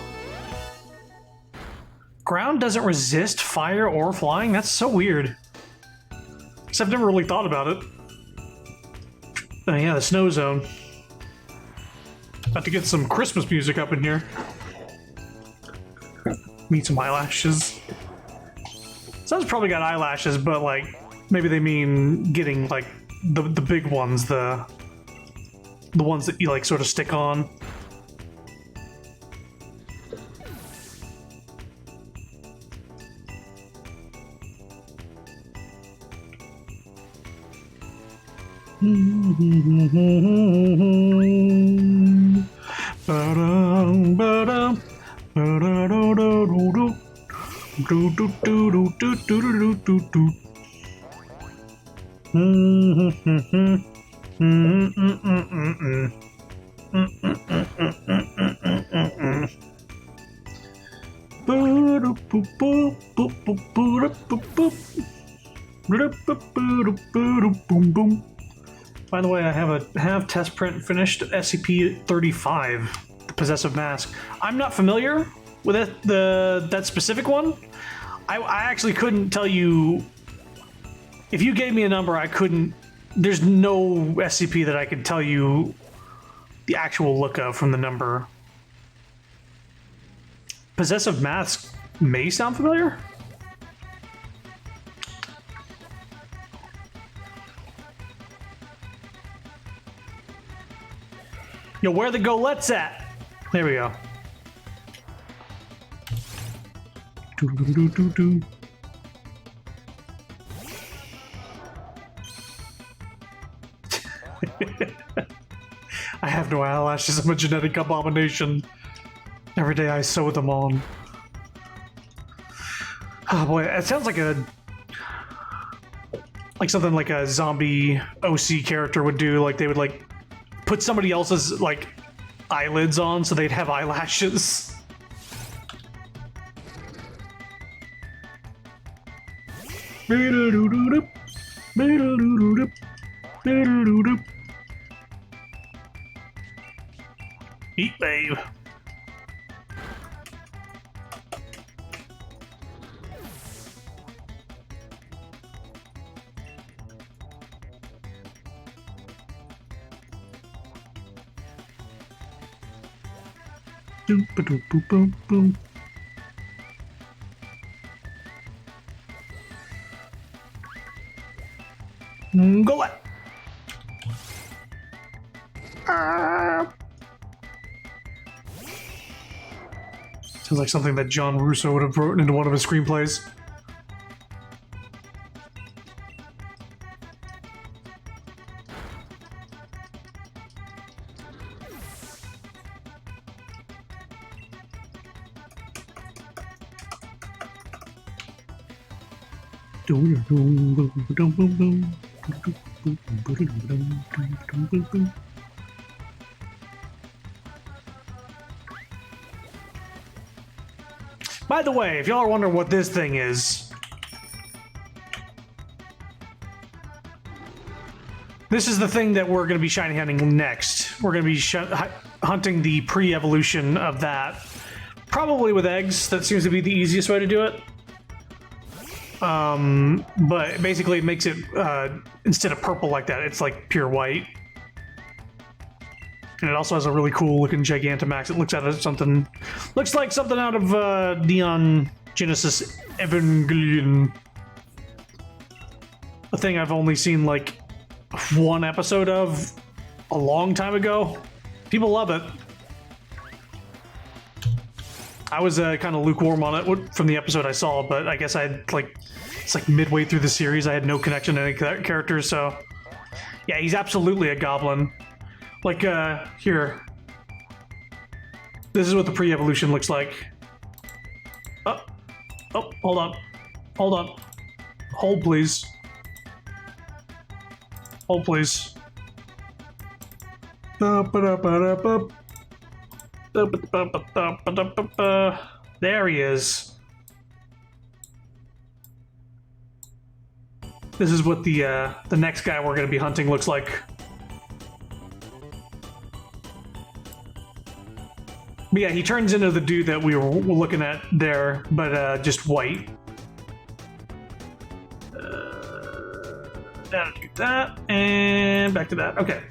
Ground doesn't resist fire or flying? That's so weird. Because I've never really thought about it. Oh yeah, the snow zone. About to get some Christmas music up in here. Meet some eyelashes. Someone's probably got eyelashes, but like maybe they mean getting like the big ones, the ones that you like sort of stick on. Ba-dum, ba-dum, ba-da-da-da-da-da. Do do do do do do do do do. By the way, I have test print finished SCP-35, the Possessive Mask. I'm not familiar with that specific one. I actually couldn't tell you. If you gave me a number, I couldn't. There's no SCP that I could tell you the actual look of from the number. Possessive Mask may sound familiar. Yo, where the Goletts at? There we go. Do-do-do-do-do. I have no eyelashes. I'm a genetic abomination. Every day I sew them on. Oh boy, it sounds like something like a zombie OC character would do. Like they would like put somebody else's like eyelids on so they'd have eyelashes. Eat, babe. Boom. Golett. Sounds like something that John Russo would have written into one of his screenplays. By the way, if y'all are wondering what this thing is, this is the thing that we're going to be shiny hunting next. We're going to be hunting the pre-evolution of that. Probably with eggs. That seems to be the easiest way to do it. But basically it makes it, instead of purple like that, it's like pure white. And it also has a really cool looking Gigantamax. It looks like something out of Neon Genesis Evangelion. A thing I've only seen like one episode of a long time ago. People love it. I was kind of lukewarm on it from the episode I saw, but I guess it's like midway through the series. I had no connection to any characters, so yeah, he's absolutely a goblin. Like, here. This is what the pre-evolution looks like. Oh, hold on. Hold on. Hold, please. Hold, please. There he is. This is what the next guy we're going to be hunting looks like. But yeah, he turns into the dude that we were looking at there, but just white. That'll do that, and back to that. Okay.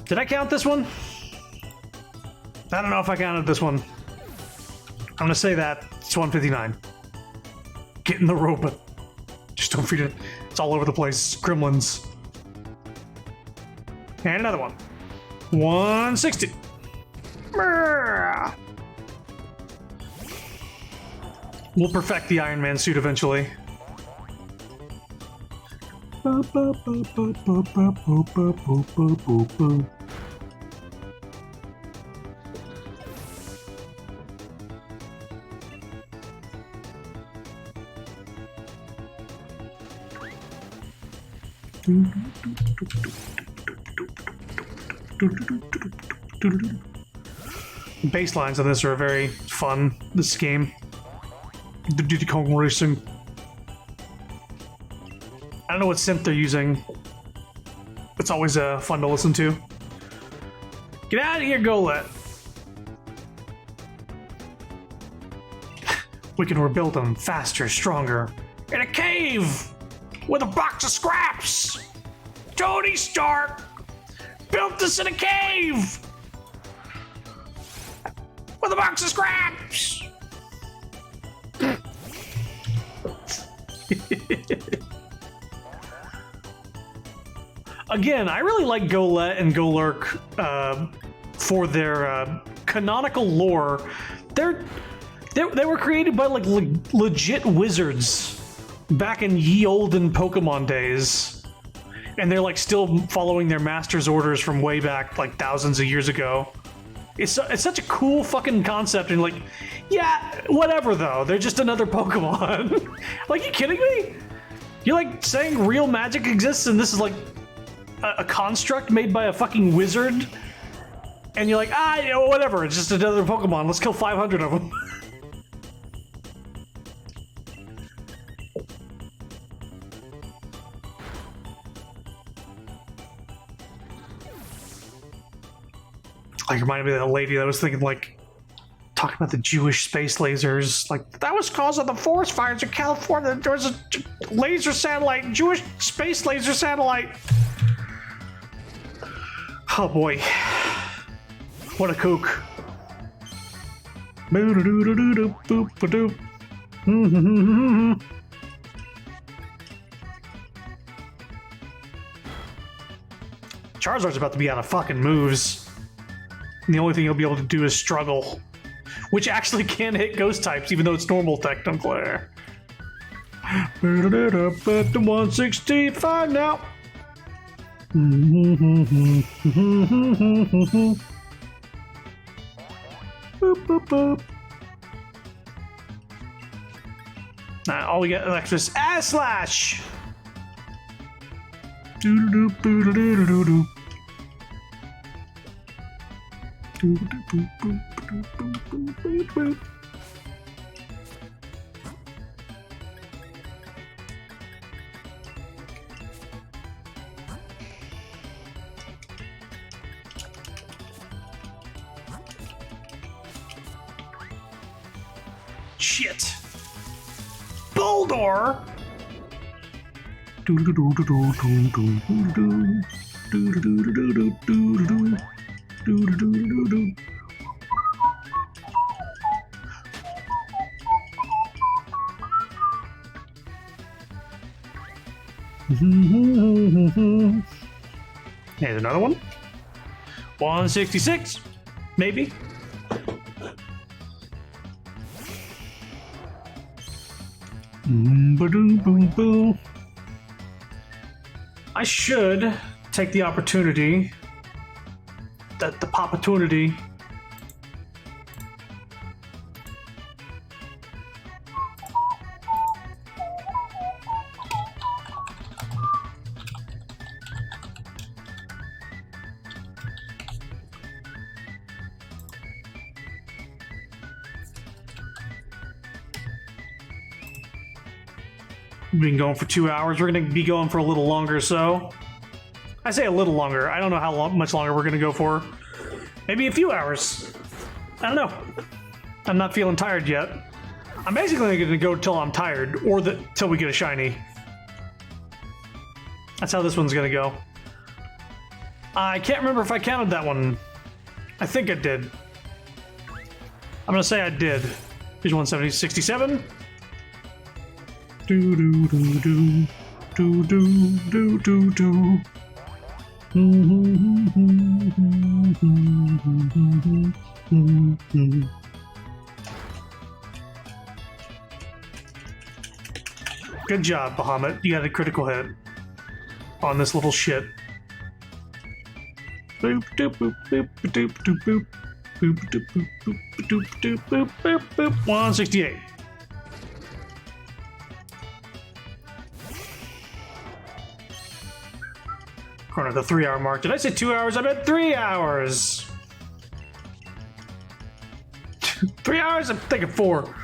Did I count this one? I don't know if I counted this one. I'm gonna say that it's 159. Get in the robot. Just don't feed it. It's all over the place. Gremlins. And another one. 160. We'll perfect the Iron Man suit eventually. The bass lines on this are very fun, this game. The Diddy Kong Racing. I don't know what synth they're using. It's always fun to listen to. Get out of here, Golett! We can rebuild them faster, stronger. In a cave! With a box of scraps! Tony Stark built this in a cave! With a box of scraps! Again, I really like Golett and Golurk for their canonical lore. They were created by like legit wizards back in ye olden Pokemon days, and they're like still following their master's orders from way back like thousands of years ago. It's such a cool fucking concept, and like, yeah, whatever though. They're just another Pokemon. Like, you kidding me? You're like saying real magic exists, and this is like a construct made by a fucking wizard, and you're like, you know, whatever. It's just another Pokemon. Let's kill 500 of them. Like, reminded me of that lady that was thinking, like, talking about the Jewish space lasers. Like, that was caused of the forest fires in California. There was a laser satellite, Jewish space laser satellite. Oh boy. What a kook. Charizard's about to be out of fucking moves. And the only thing he'll be able to do is struggle. Which actually can hit ghost types, even though it's normal technically. At the 165 now. Boop, boop, boop. Now all we get left is Ass Slash. Doo-doo-doo-doo-doo-doo-doo. Shit. Boldor! Here's another one. 166, maybe. Boom. I should take the opportunity, the popportunity. We've been going for 2 hours. We're going to be going for a little longer, so... I say a little longer. I don't know how much longer we're going to go for. Maybe a few hours. I don't know. I'm not feeling tired yet. I'm basically going to go till I'm tired, or till we get a shiny. That's how this one's going to go. I can't remember if I counted that one. I think I did. I'm going to say I did. Here's 170, 67. Do do do do do do do do. Good job, Bahamut. You got a critical hit on this little shit. Boop doop boop boop doop doop boop boop doop boop boop doop doop boop boop boop. 168. Corner the 3 hour mark. Did I say 2 hours? I meant 3 hours. 3 hours? I'm thinking 4.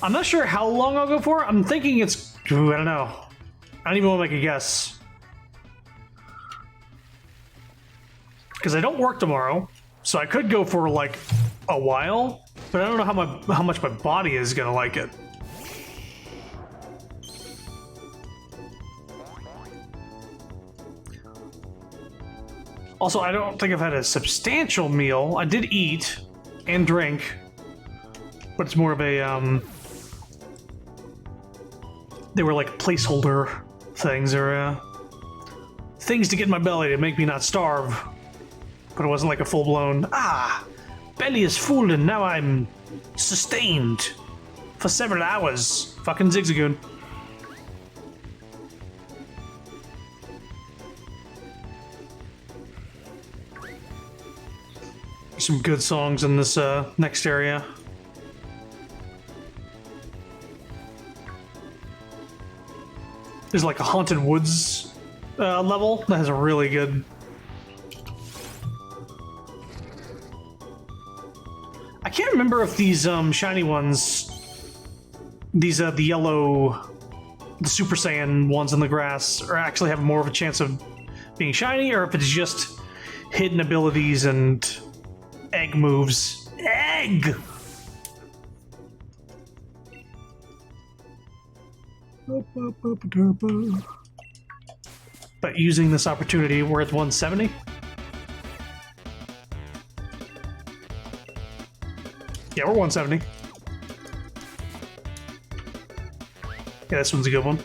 I'm not sure how long I'll go for. I'm thinking it's... Ooh, I don't know. I don't even want to make a guess. Because I don't work tomorrow, so I could go for like a while, but I don't know how much my body is going to like it. Also, I don't think I've had a substantial meal. I did eat and drink, but it's more of a, they were like placeholder things, or things to get in my belly to make me not starve. But it wasn't like a full-blown, belly is full and now I'm sustained for several hours. Fucking Zigzagoon. Some good songs in this next area. There's like a Haunted Woods level that has a really good... I can't remember if these shiny ones, these the yellow, the Super Saiyan ones in the grass, are actually have more of a chance of being shiny, or if it's just hidden abilities and egg moves. Egg! But using this opportunity, we're at 170. Yeah, we're 170. Yeah, this one's a good one.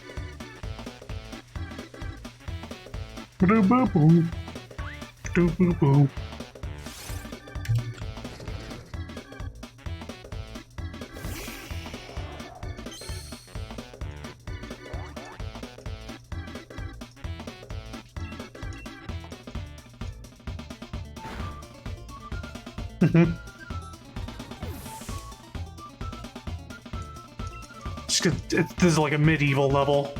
This is like a medieval level.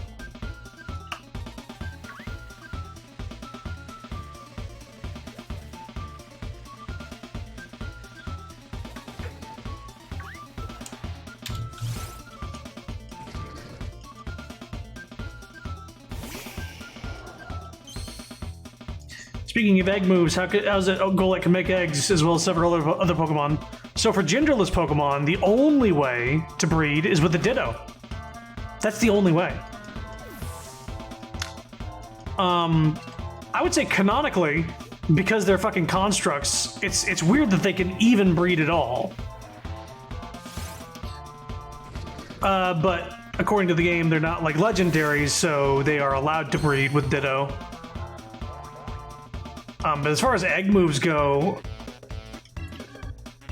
Speaking of egg moves, how's it Golett can make eggs as well as several other Pokemon? So for genderless Pokemon, the only way to breed is with the Ditto. That's the only way. I would say canonically, because they're fucking constructs, it's weird that they can even breed at all. But according to the game, they're not like legendaries, so they are allowed to breed with Ditto. But as far as egg moves go,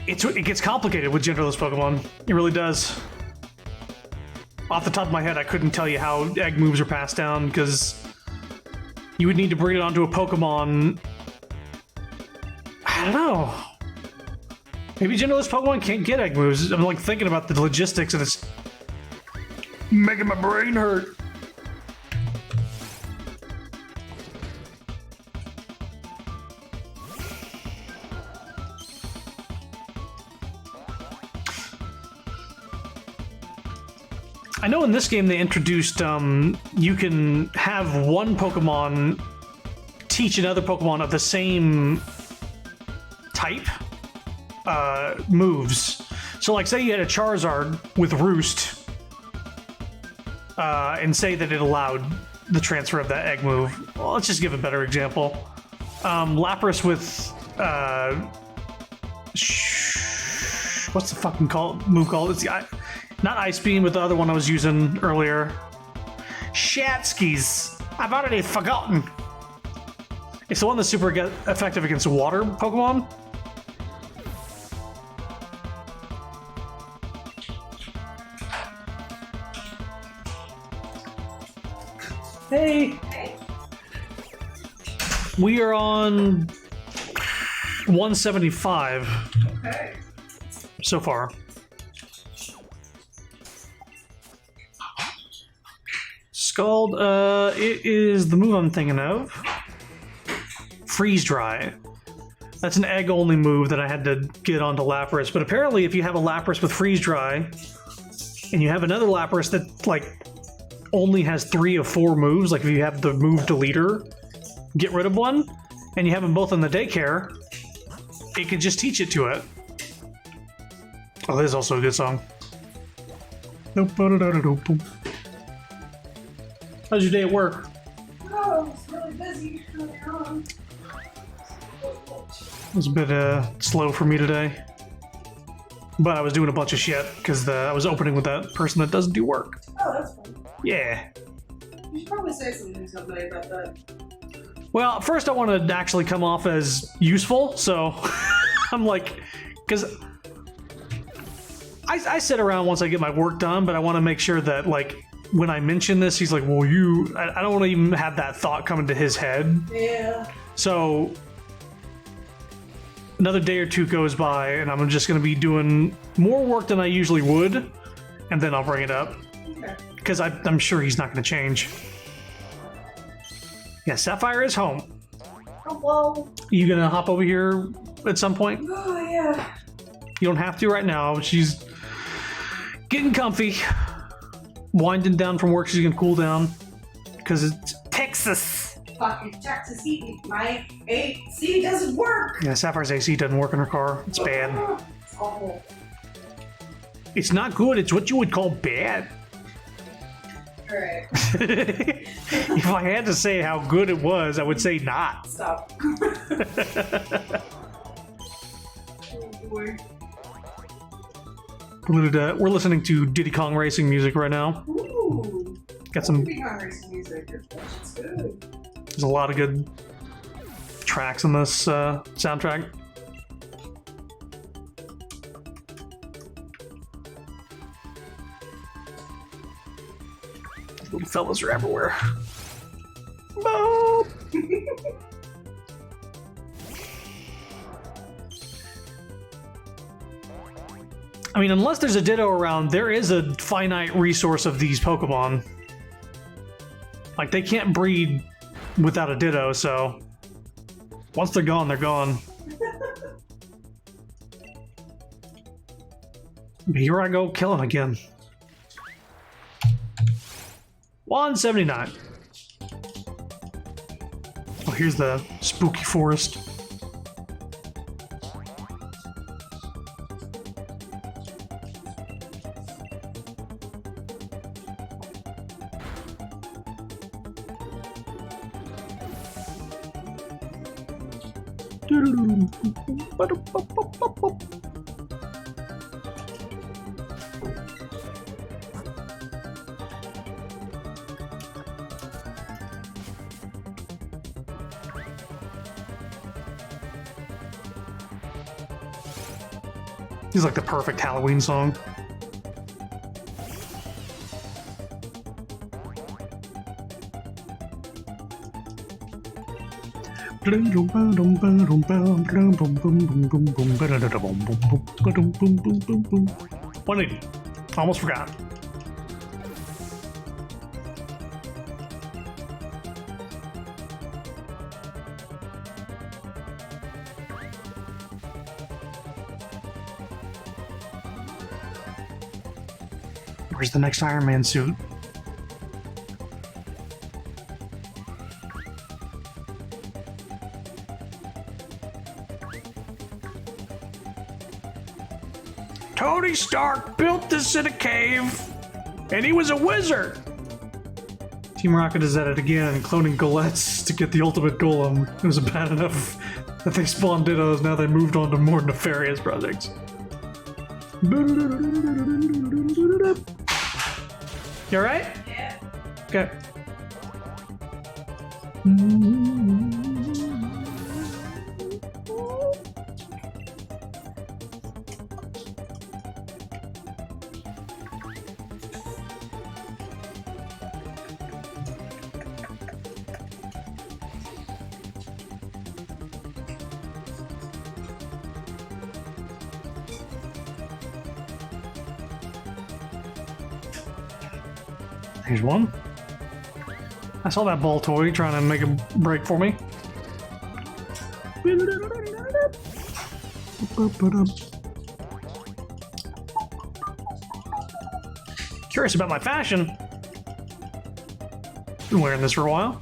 it gets complicated with genderless Pokemon. It really does. Off the top of my head, I couldn't tell you how egg moves are passed down, because you would need to breed it onto a Pokemon. I don't know. Maybe genderless Pokemon can't get egg moves. I'm like thinking about the logistics, and it's making my brain hurt. I know in this game they introduced you can have one Pokemon teach another Pokemon of the same type moves. So like say you had a Charizard with Roost and say that it allowed the transfer of that egg move. Well, let's just give a better example. Lapras with what's the fucking move called? It's not Ice Beam, but the other one I was using earlier. Shatskis. I've already forgotten. It's the one that's super effective against water Pokemon. Hey. We are on 175 so far. Scald, it is the move I'm thinking of. Freeze Dry. That's an egg-only move that I had to get onto Lapras, but apparently if you have a Lapras with Freeze Dry, and you have another Lapras that, like, only has 3 of 4 moves, like if you have the move deleter, get rid of one, and you have them both in the daycare, it can just teach it to it. Oh, this is also a good song. How's your day at work? Oh, it's really busy. It was a bit slow for me today. But I was doing a bunch of shit because I was opening with that person that doesn't do work. Oh, that's fun. Yeah. You should probably say something to somebody about that. Well, first I want to actually come off as useful, so I'm like, because I sit around once I get my work done, but I want to make sure that, like, when I mention this, he's like, well, I don't want to even have that thought come into his head. Yeah. So another day or two goes by, and I'm just going to be doing more work than I usually would, and then I'll bring it up. Okay. Because I'm sure he's not going to change. Yeah, Sapphire is home. Hello. You going to hop over here at some point? Oh, yeah. You don't have to right now. She's getting comfy. Winding down from work, she's gonna cool down because it's Texas. Fucking Texas heat. My AC doesn't work. Yeah, Sapphire's AC doesn't work in her car. It's bad. It's awful. It's not good. It's what you would call bad. Alright. If I had to say how good it was, I would say not. Stop. Oh boy. We're listening to Diddy Kong Racing music right now. Ooh. Got some. Diddy Kong Racing music. It's good. There's a lot of good tracks in this soundtrack. Little fellas are everywhere. Boop. I mean, unless there's a Ditto around, there is a finite resource of these Pokemon. Like, they can't breed without a Ditto, so once they're gone, they're gone. But here I go, killing again. 179. Oh, here's the spooky forest. This is like the perfect Halloween song. $180. Almost forgot. Where's the next Iron Man suit? Tony Stark built this in a cave, and he was a wizard. Team Rocket is at it again, cloning Goletts to get the ultimate golem. It was bad enough that they spawned Dittos, now they moved on to more nefarious projects. You alright? Yeah. Okay. Here's one. I saw that ball toy trying to make a break for me. Curious about my fashion. Been wearing this for a while.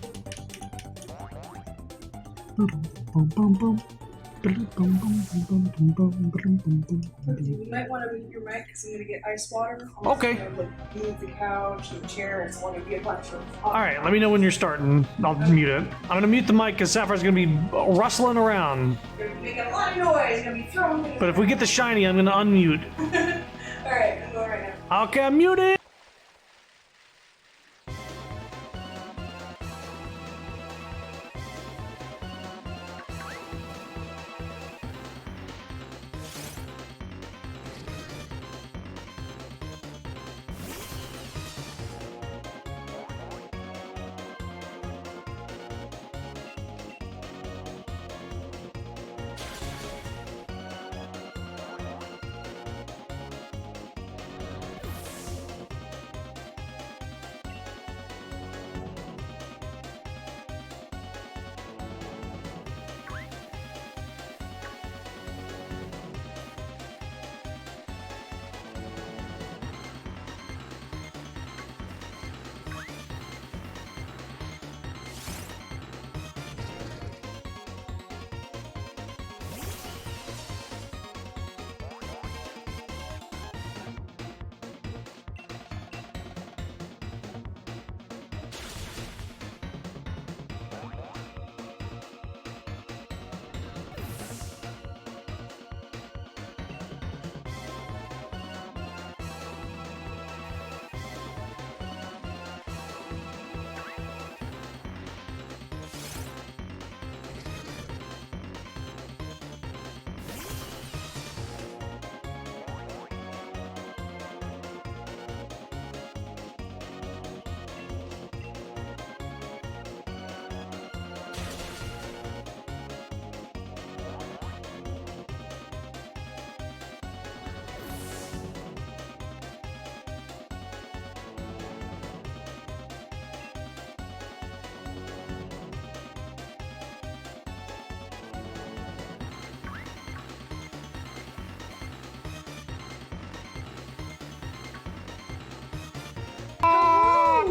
You might want to mute your mic because I'm going to get ice water. Okay. Move the couch and the chair. It's going to be a bunch of... Alright, let me know when you're starting. I'll mute it. I'm gonna mute the mic because Sapphire's gonna be rustling around. You're going to be making a lot of noise. You're going to be throwing things. But if we get the shiny, I'm gonna unmute. Alright, I'm going right now. Okay, I'm muted!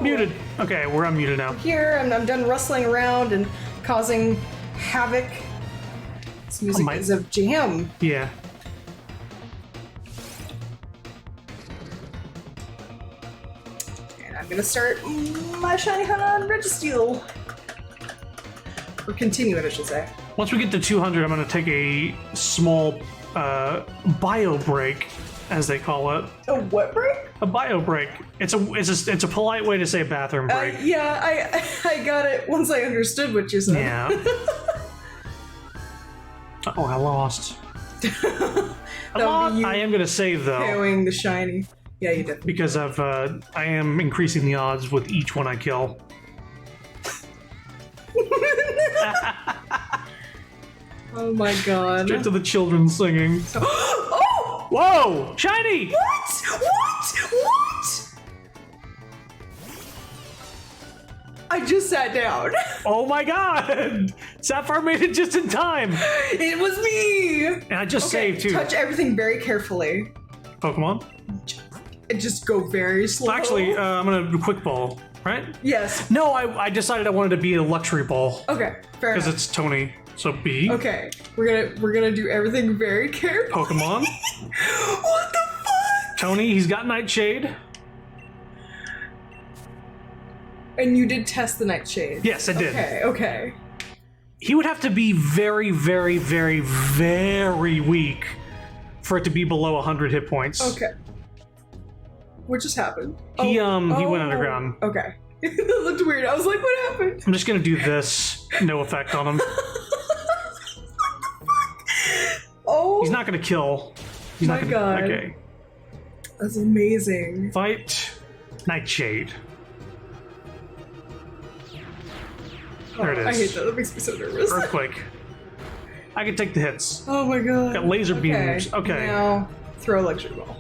Muted. Okay, we're unmuted now. Here, and I'm done rustling around and causing havoc. This music is a jam. Yeah. And I'm gonna start my shiny hunt on Registeel. Or continue it, I should say. Once we get to 200, I'm going to take a small bio break, as they call it. A what break? A bio break. It's a polite way to say bathroom break. Yeah, I got it once I understood what you said. Yeah. Oh, I lost. I am going to save though. KOing the shiny. Yeah, you did. Because I am increasing the odds with each one I kill. Oh my god. Straight to the children singing. Oh! Whoa! Shiny! What? I just sat down. Oh my god! Sapphire made it just in time! It was me! And I just saved too. Touch everything very carefully. Pokemon? And just go very slow. Actually, I'm gonna do quick ball, right? Yes. No, I decided I wanted to be a luxury ball. Okay, fair Because enough. it's Tony. So B. Okay, we're gonna do everything very carefully. Pokemon. What the fuck? Tony, he's got Nightshade. And you did test the Nightshade. Yes, I did. Okay. He would have to be very, very, very, very weak for it to be below 100 hit points. Okay. What just happened? He went underground. Okay. That looked weird. I was like, what happened? I'm just gonna do this. No effect on him. Oh. He's not gonna kill. He's My not gonna. God. Okay. That's amazing. Fight. Nightshade. There it is. I hate that. That makes me so nervous. Earthquake. I can take the hits. Oh my god. Got laser beams. Okay. Now, throw a luxury ball.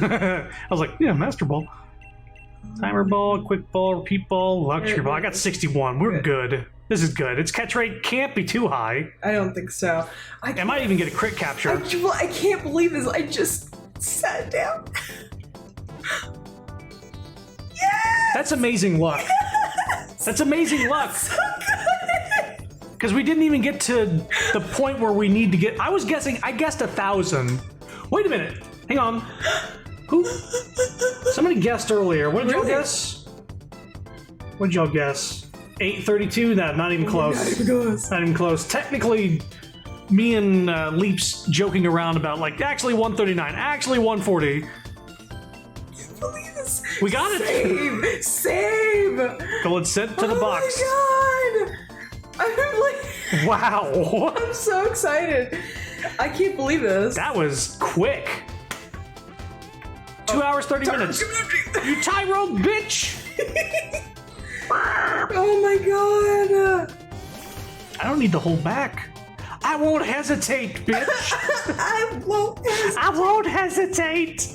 I was like, yeah, Master Ball. Timer ball, quick ball, repeat ball, luxury ball. I got 61. We're good. This is good. Its catch rate can't be too high. I don't think so. I might even get a crit capture. I can't believe this. I just sat down. Yes! That's amazing luck. That's amazing luck. So good. Because we didn't even get to the point where we need to get. I guessed 1,000. Wait a minute. Hang on. Who? Somebody guessed earlier. What did y'all guess? What did y'all guess? 832? No, not even close. Not even close. Not even close. Technically, me and Leaps joking around about like actually 139, actually 140. Please. We got it. Save. Golett sent to the box. Oh my god. I'm like. Wow. I'm so excited. I can't believe this. That was quick. 2 hours, 30 minutes. You Tyrone bitch! Oh my god. I don't need to hold back. I won't hesitate, bitch. I won't. I won't hesitate.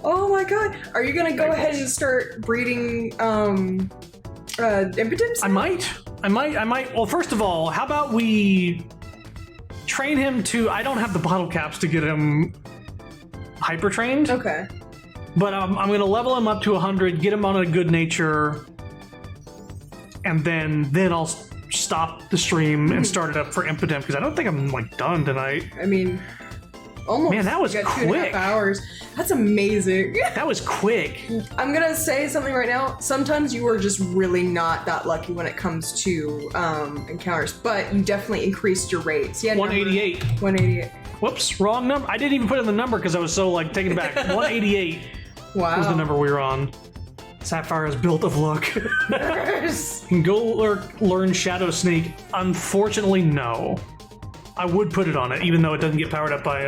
Oh my god. Are you gonna go ahead and start breeding impotence? I might. Well, first of all, how about we train him to. I don't have the bottle caps to get him hyper trained. Okay. But I'm going to level him up to 100, get him on a good nature, and then I'll stop the stream and start it up for impotent because I don't think I'm like done tonight. I mean, almost. Man, that was You got quick. 2.5 hours. That's amazing. That was quick. I'm gonna say something right now. Sometimes you are just really not that lucky when it comes to encounters, but you definitely increased your rates. Yeah, 188. 188. Whoops, wrong number. I didn't even put in the number because I was so like taken aback. 188 Wow. was the number we were on. Sapphire is built of luck. Yes. Can go learn Shadow Sneak? Unfortunately, no. I would put it on it, even though it doesn't get powered up by.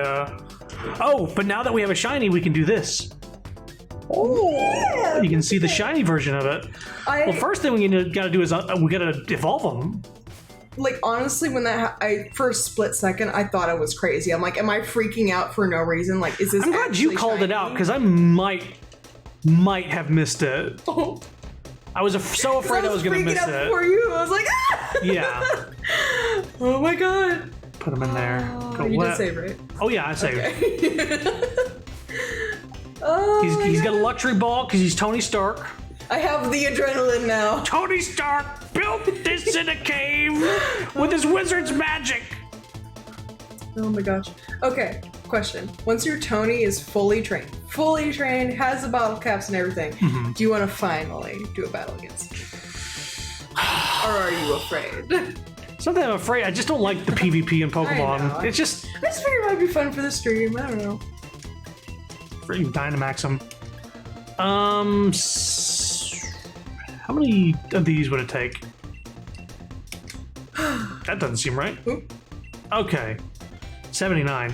Oh, but now that we have a shiny, we can do this. Oh. Yeah. You can see the shiny version of it. Well, first thing we gotta do is we gotta evolve them. Like, honestly, when that for a split second, I thought it was crazy. I'm like, am I freaking out for no reason? Like, is this? I'm glad you called it out because I might have missed it. Oh. I was so afraid I was gonna miss freaking out it. for you. I was like, ah! Yeah. Oh my god. Put them in there. You did save, right? Oh yeah, I saved. Okay. Oh, He's got a luxury ball because he's Tony Stark. I have the adrenaline now. Tony Stark built this in a cave with his wizard's magic. Oh my gosh. Okay, question. Once your Tony is fully trained, has the bottle caps and everything, do you want to finally do a battle against him? Or are you afraid? It's not that I'm afraid. I just don't like the PvP in Pokemon. know. It's just I just figured it might be fun for the stream. I don't know. freaking Dynamax them. How many of these would it take? That doesn't seem right. Oop. Okay, 79.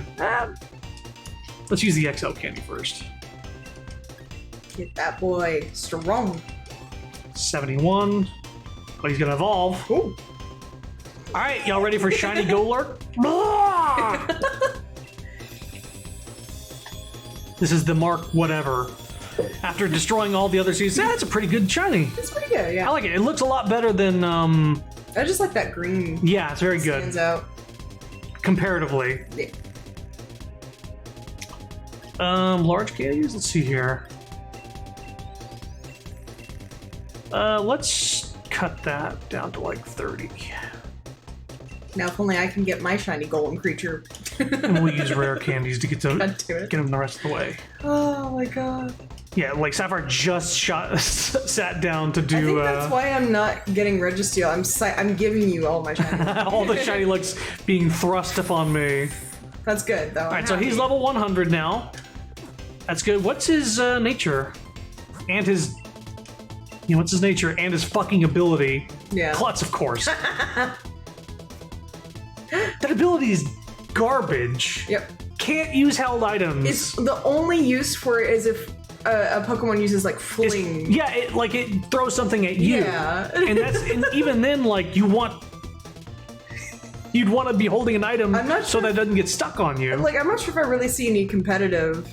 Let's use the XL candy first. Get that boy strong. 71. But he's gonna evolve. Ooh. All right, y'all ready for shiny Golett? This is the Mark whatever. After destroying all the other seeds, that's a pretty good shiny. It's pretty good, yeah. I like it. It looks a lot better than I just like that green. yeah, it's very good Stands out. comparatively. Yeah. Large candies. Let's see here. Let's cut that down to like 30. Now, if only I can get my shiny golem creature. And we'll use rare candies to get God damn it. them the rest of the way. Oh my god. Yeah, like Sapphire just sat down to do I think that's why I'm not getting Registeel. I'm giving you all my shiny. all the shiny looks being thrust upon me. That's good, though. All right, so he's level 100 now. That's good. What's his nature? And his... what's his nature? And his fucking ability? Yeah. Klutz, of course. That ability is garbage. Yep. Can't use held items. It's the only use for it is if a Pokemon uses like fling. Yeah, it throws something at you. Yeah. and even then, like you'd want to be holding an item I'm not so sure that it doesn't get stuck on you. Like, I'm not sure if I really see any competitive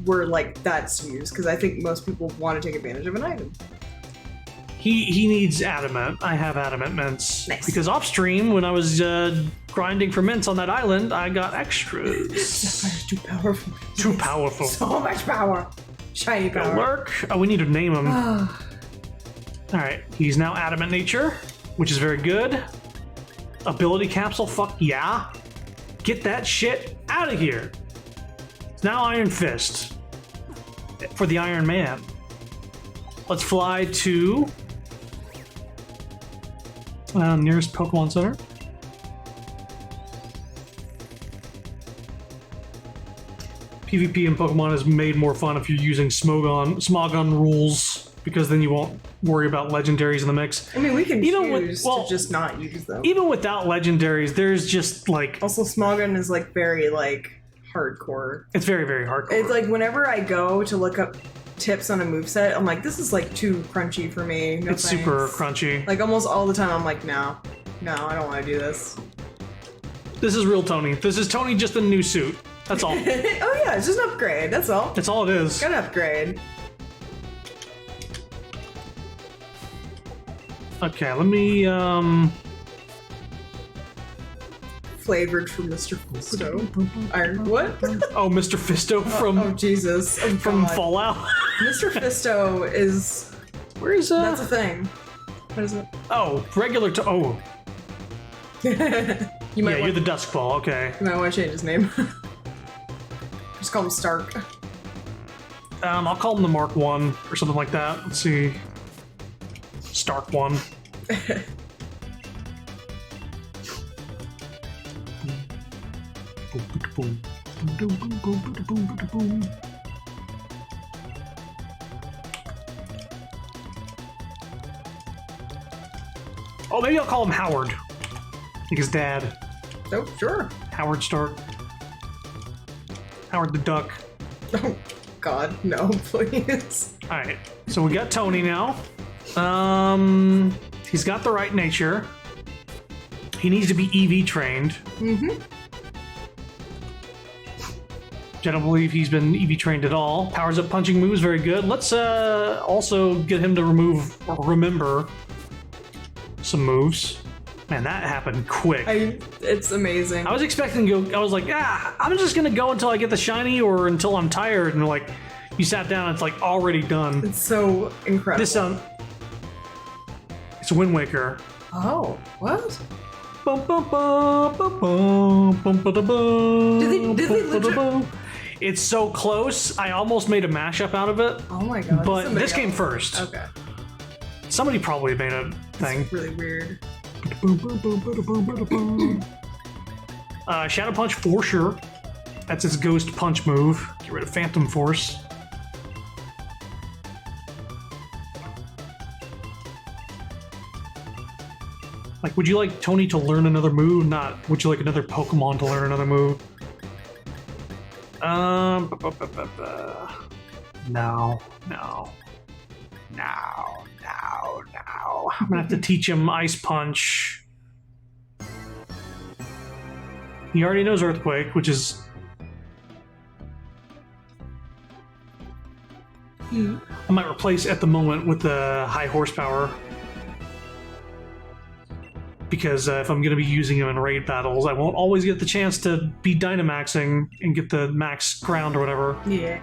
where like that's used because I think most people want to take advantage of an item. He needs adamant. I have adamant mints. Nice. Because off stream, when I was grinding for mints on that island, I got extras. Sapphire's too powerful. Too powerful. So much power. Shiny power. Lurk. Oh, we need to name him. All right, he's now adamant nature, which is very good. Ability capsule, fuck yeah. Get that shit out of here. It's now Iron Fist for the Iron Man. Let's fly to nearest Pokemon Center. PvP in Pokemon is made more fun if you're using Smogon rules, because then you won't worry about legendaries in the mix. I mean, we can choose to just not use them. Even without legendaries, there's just like... Also, Smogon is like very like hardcore. It's very, very hardcore. It's like whenever I go to look up tips on a moveset, I'm like, this is like too crunchy for me. No it's thanks. super crunchy. Like almost all the time, I'm like, no, I don't want to do this. This is real Tony. This is Tony just in a new suit. That's all. Oh yeah, it's just an upgrade. That's all. That's all it is. Got an upgrade. Okay, let me Flavored from Mr. Fisto. What? Oh, Mr. Fisto from Oh Jesus! Oh, from God. Fallout. Mr. Fisto is. Where is That's a thing. What is it? Oh, regular oh. You Yeah, might you're the Dusk Ball, okay. You might want to change his name. Just call him Stark. I'll call him the Mark 1 or something like that. Let's see. Stark 1. Oh, maybe I'll call him Howard. Like his dad. Oh, sure. Howard Stark. Howard the Duck. Oh, God, no, please. Alright, so we got Tony now. He's got the right nature. He needs to be EV trained. Mm-hmm. I don't believe he's been EV trained at all. Powers up punching moves, very good. Let's also get him to remember some moves. Man, that happened quick. It's amazing. I was expecting to go, I was like, I'm just gonna go until I get the shiny or until I'm tired, and like, you sat down, it's like already done. It's so incredible. This, it's Wind Waker. Oh, what? Bum, bum, bum, bum, bum, bum, ba, da, bum, Did they bum, ba, da, legit- bum. It's so close, I almost made a mashup out of it. Oh my God. But somebody this came else. first. Okay. Somebody probably made a thing. It's really weird. Shadow Punch for sure. That's its Ghost Punch move. Get rid of Phantom Force. Like, would you like Tony to learn another move? Not, would you like another Pokemon to learn another move? No. I'm gonna have to teach him Ice Punch. He already knows Earthquake, which is... I might replace at the moment with the high horsepower. Because if I'm going to be using him in raid battles, I won't always get the chance to be Dynamaxing and get the max ground or whatever. Yeah.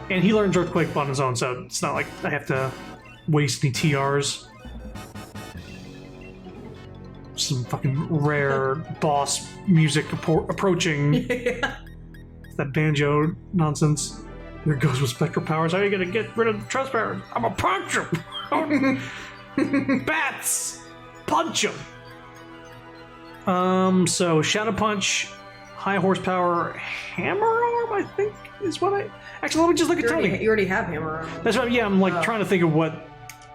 And he learns Earthquake on his own, so it's not like I have to waste any TRs. Some fucking rare boss music approaching. Yeah. That banjo nonsense. There goes with Spectral Powers. How are you going to get rid of the Trust Powers? I'm a punch him! Bats! Punch him! So Shadow Punch, High Horsepower, Hammer Arm, I think is what I... Actually, let me just look at Tony. You already have Hammer Arm. That's right, yeah, I'm like trying to think of what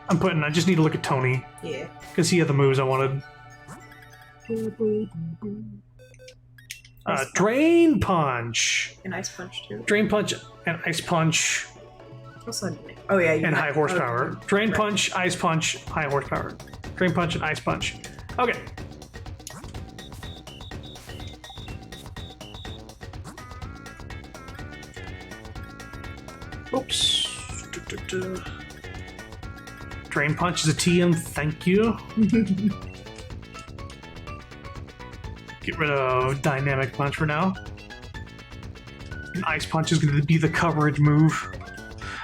I'm putting. I just need to look at Tony. Yeah. Because he had the moves I wanted. Drain Punch. And Ice Punch, too. Drain Punch and Ice Punch. Oh, yeah. And High Horsepower. Drain Punch, Ice Punch, High Horsepower. Drain Punch and Ice Punch. Okay. Oops. Drain Punch is a TM, thank you. Get rid of Dynamic Punch for now. And Ice Punch is going to be the coverage move.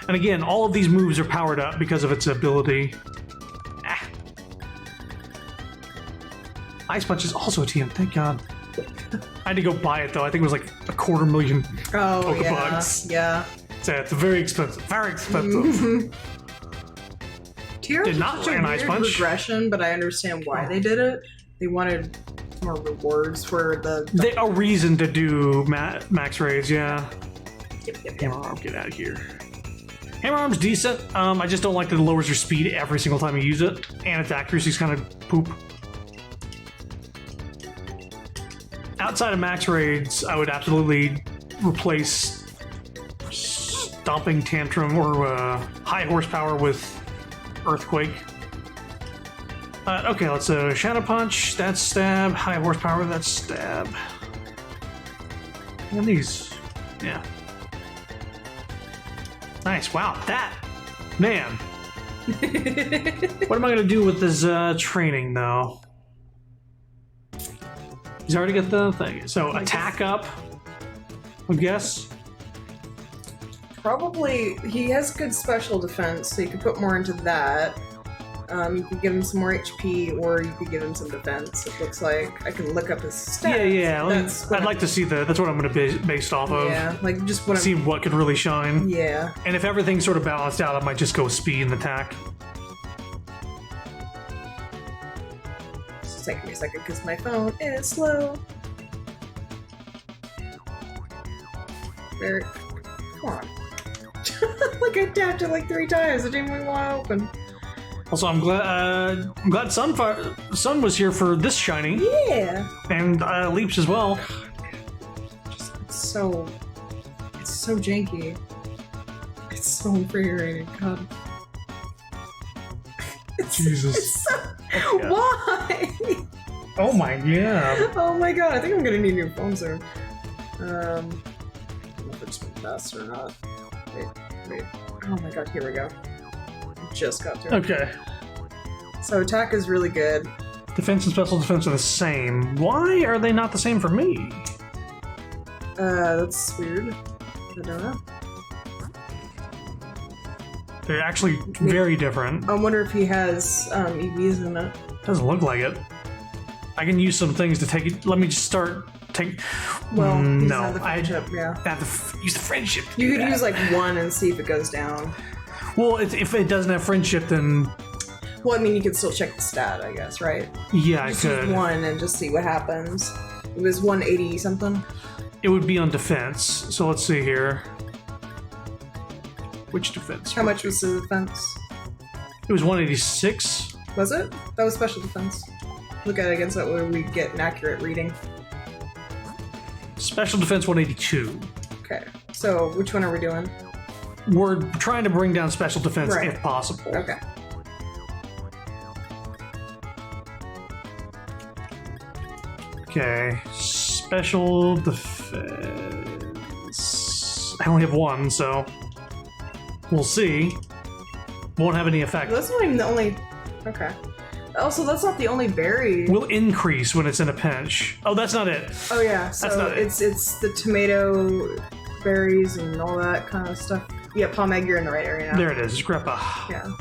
And again, all of these moves are powered up because of its ability. Ah. Ice Punch is also a TM, thank God. I had to go buy it though, I think it was like $250,000 Pokebucks. Yeah. So it's very expensive. Very expensive. Tier Did not a an Ice weird Punch. regression, but I understand why they did it. They wanted more rewards for the A reason to do max raids, yeah. Yep. Hammer Arm, get out of here. Hammer Arm's decent. I just don't like that it lowers your speed every single time you use it, and its accuracy's kind of poop. Outside of max raids, I would absolutely replace Stomping Tantrum or High Horsepower with Earthquake. Okay, let's Shadow Punch, that's stab. High Horsepower, that's stab. And these, yeah. Nice, wow, that, man. What am I gonna do with this training though? He's already got the thing. So attack up, I guess. Probably, he has good special defense, so you could put more into that. You could give him some more HP, or you could give him some defense. It looks like I can look up his stats. Yeah. I'd like to see that's what I'm going to base off of. Yeah, like just what see what could really shine. Yeah. And if everything's sort of balanced out, I might just go speed and attack. It's taking me a second because my phone is slow. There. Come on. Like I tapped it like 3 times. I didn't even want to open. Also, I'm glad Sun was here for this shiny. Yeah. And Leaps as well. It's so janky. It's so infuriating. God. Jesus. It's so, why? Oh my god. Oh my god. I think I'm gonna need a new phone soon. I don't know if it's been fast or not. Wait. Oh my god. Here we go. Just got to it. Okay. So attack is really good. Defense and special defense are the same. Why are they not the same for me? That's weird. I don't know. They're actually very different. I wonder if he has EVs in it. Doesn't look like it. I can use some things to take it. Let me just start take. Well, no, the friendship, yeah. I have to use the friendship. You could use like 1 and see if it goes down. Well, if it doesn't have friendship, then Well, I mean, you can still check the stat, I guess, right? Yeah, I Just use could. one and just see what happens. It was 180 something. It would be on defense. So let's see here. Which defense? How much was the defense? It was 186. Was it? That was special defense. Look at it against that way we get an accurate reading. Special defense 182. Okay. So which one are we doing? We're trying to bring down special defense Right. if possible. Okay. Okay. Special defense. I only have one, so we'll see. Won't have any effect. That's not even the only. Okay. Also, that's not the only berry. Will increase when it's in a pinch. Oh, that's not it. Oh yeah. So not it. it's the tomato berries and all that kind of stuff. Yeah, palm egg, you're in the right area now. There it is. Greppa. Yeah.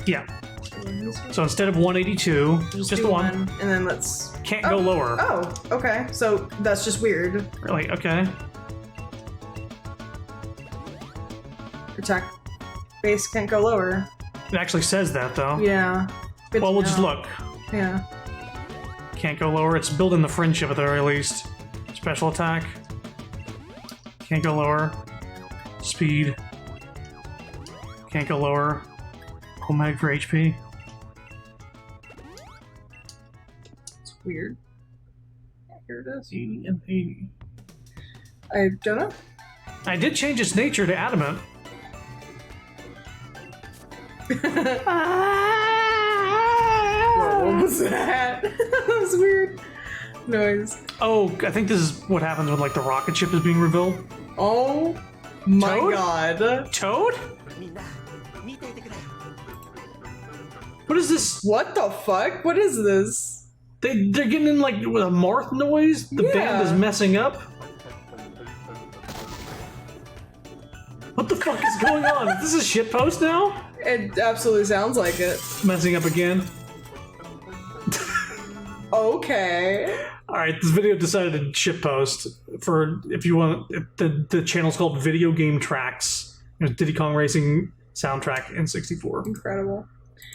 Yeah. So instead of 182, just do the one. and then let's. Can't go lower. Oh, okay. So that's just weird. Really? Okay. Attack base can't go lower. It actually says that though. Yeah. Good Well, to we'll just know. look. Yeah. Can't go lower. It's building the friendship at the very least. Special attack. Can't go lower. Speed. Can't go lower. Omeg for HP. It's weird. Here it is. 80 and 80. I don't know. I did change its nature to adamant. What was that? That was weird. Noise. Oh, I think this is what happens when like the rocket ship is being revealed. Oh my Toad? god. Toad? What is this? What the fuck? What is this? They're getting in like with a Marth noise. The Yeah. band is messing up. What the fuck is going on? Is this a shitpost now? It absolutely sounds like it. Messing up again. Okay. All right, this video decided to shitpost for if you want. The channel's called Video Game Tracks. There's Diddy Kong Racing soundtrack in 64. Incredible.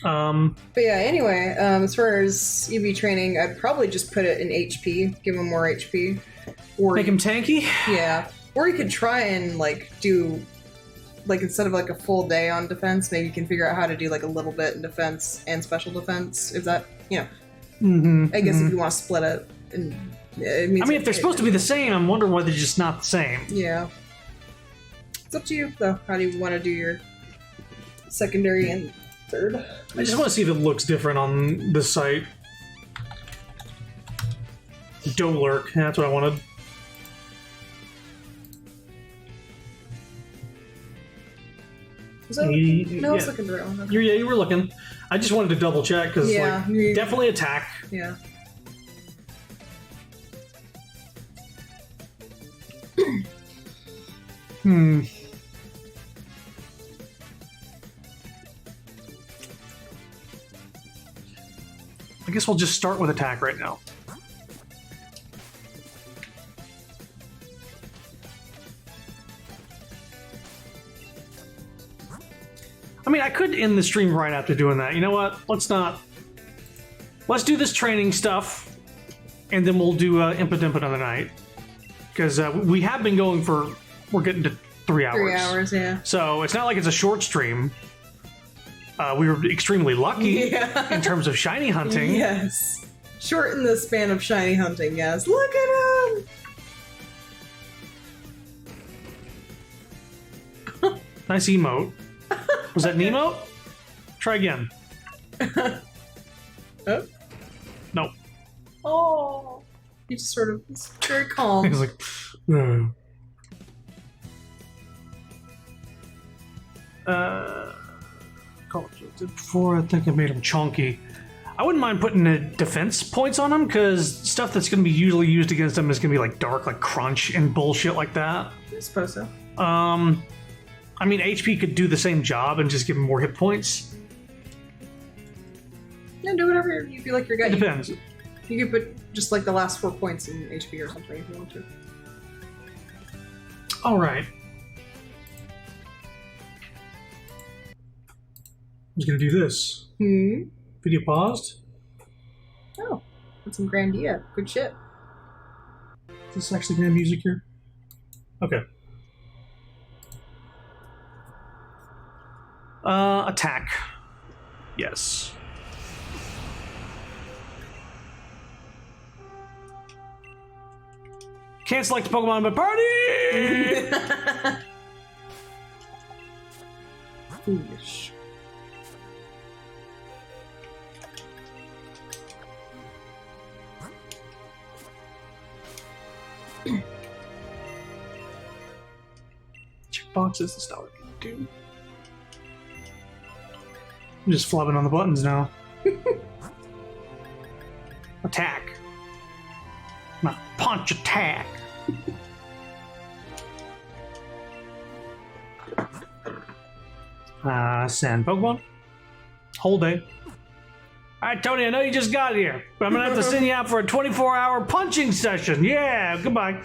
Um, But yeah, anyway, as far as EV training, I'd probably just put it in HP, give him more HP. Or make him tanky. yeah. Or you could try and like do like instead of like a full day on defense, maybe you can figure out how to do like a little bit in defense and special defense. If that, you know, I guess if you want to split it. And it means I mean, if they're supposed to be the same, I'm wondering why they're just not the same. Yeah. It's up to you though. How do you want to do your secondary and third? I just want to see if it looks different on this site. Dolurk, that's what I wanted. Was that no, it's looking the right one. Okay. You were looking. I just wanted to double check because Yeah, like, definitely attack. Yeah. I guess we'll just start with attack right now. I mean, I could end the stream right after doing that. You know what? Let's not. Let's do this training stuff, and then we'll do Impidimp another night. Because we have been going for. We're getting to 3 hours. 3 hours, yeah. So it's not like it's a short stream. We were extremely lucky Yeah. in terms of shiny hunting. Yes. Shorten the span of shiny hunting, yes. Look at him! Nice emote. Was that an emote? Try again. Oh. Nope. Oh. He just sort of is very calm. He's like, "Ugh." Before I think I made him chunky. I wouldn't mind putting the defense points on him because stuff that's going to be usually used against him is going to be like dark, like crunch and bullshit like that. I suppose so. I mean, HP could do the same job and just give him more hit points. Yeah, do whatever you feel like you're It good. depends. You could put just like the last 4 points in HP or something if you want to. All right. was gonna do this. Video paused. Oh, that's some Grandia. Good shit. Is this actually gonna have music here? Okay. Attack. Yes. Can't select Pokemon, but party! Foolish. Check boxes, that's not what we do. I'm just flubbing on the buttons now. Attack. Not punch attack. Send Pokemon. Whole day. Alright, Tony, I know you just got here, but I'm gonna have to send you out for a 24-hour punching session. Yeah, goodbye.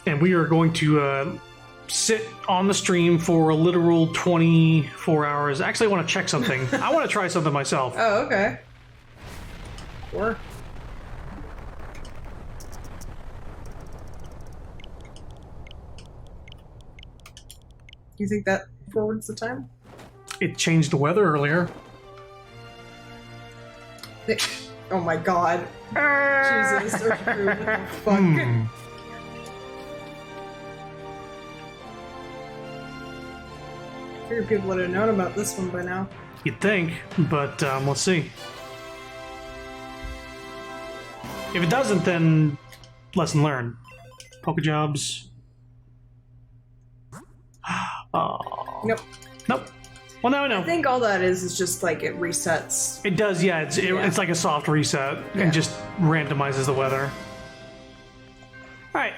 And we are going to sit on the stream for a literal 24 hours. Actually, I want to check something. I want to try something myself. Oh, okay. Sure. You think that forwards the time? It changed the weather earlier. Oh my god. Jesus. What the fuck? I figured people would have known about this one by now. You'd think, but let's see. If it doesn't, then lesson learned. Pokejobs. Oh. Nope. Nope. Well, now I know. I think all that is just like it resets. It does, yeah. It's like a soft reset and just randomizes the weather. Alright.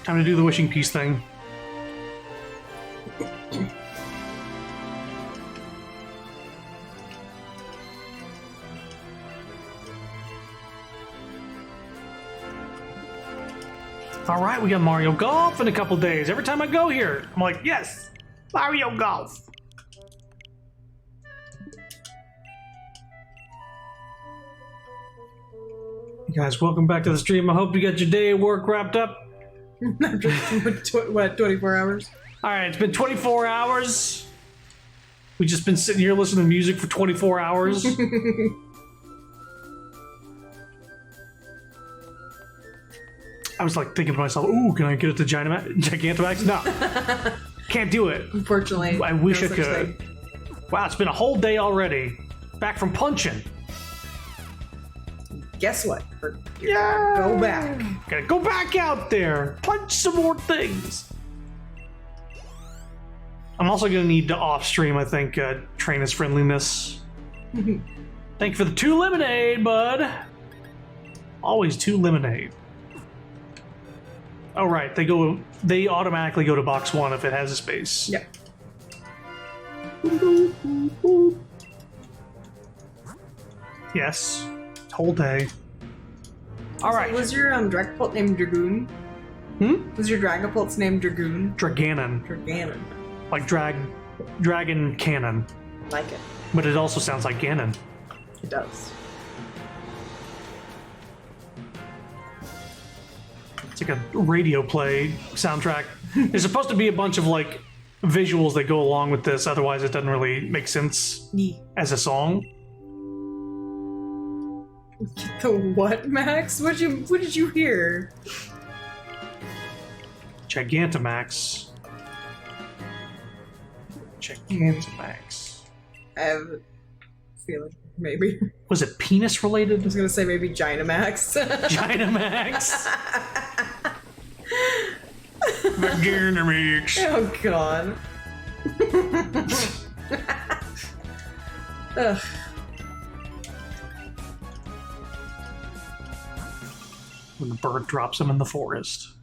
Time to do the wishing piece thing. All right, we got Mario Golf in a couple days. Every time I go here, I'm like, yes, Mario Golf. You guys, welcome back to the stream. I hope you got your day at work wrapped up. What, 24 hours? All right, it's been 24 hours. We've just been sitting here listening to music for 24 hours. I was like thinking to myself, ooh, can I get it to Gigantamax? No. Can't do it. Unfortunately. I wish no I such could. thing. Wow, it's been a whole day already. Back from punching. Guess what? Go back. Gotta go back out there. Punch some more things. I'm also gonna need to off stream, I think, train his friendliness. Thank you for the 2 lemonade, bud. Always 2 lemonade. Oh right, they automatically go to box 1 if it has a space. Yep. Yes. Whole day. Alright. So was your Dragapult named Dragoon? Was your Dragapult's named Dragoon? Draganon. Draganon. Like dragon cannon. Like it. But it also sounds like Ganon. It does. It's like a radio play soundtrack. There's supposed to be a bunch of like visuals that go along with this, otherwise it doesn't really make sense as a song. The what, Max? What did you hear? Gigantamax. Gigantamax. I have a feeling. Maybe. Was it penis related? I was gonna say maybe Gynamax. Gynamax. Gynamax. Oh god. Ugh. When the bird drops him in the forest.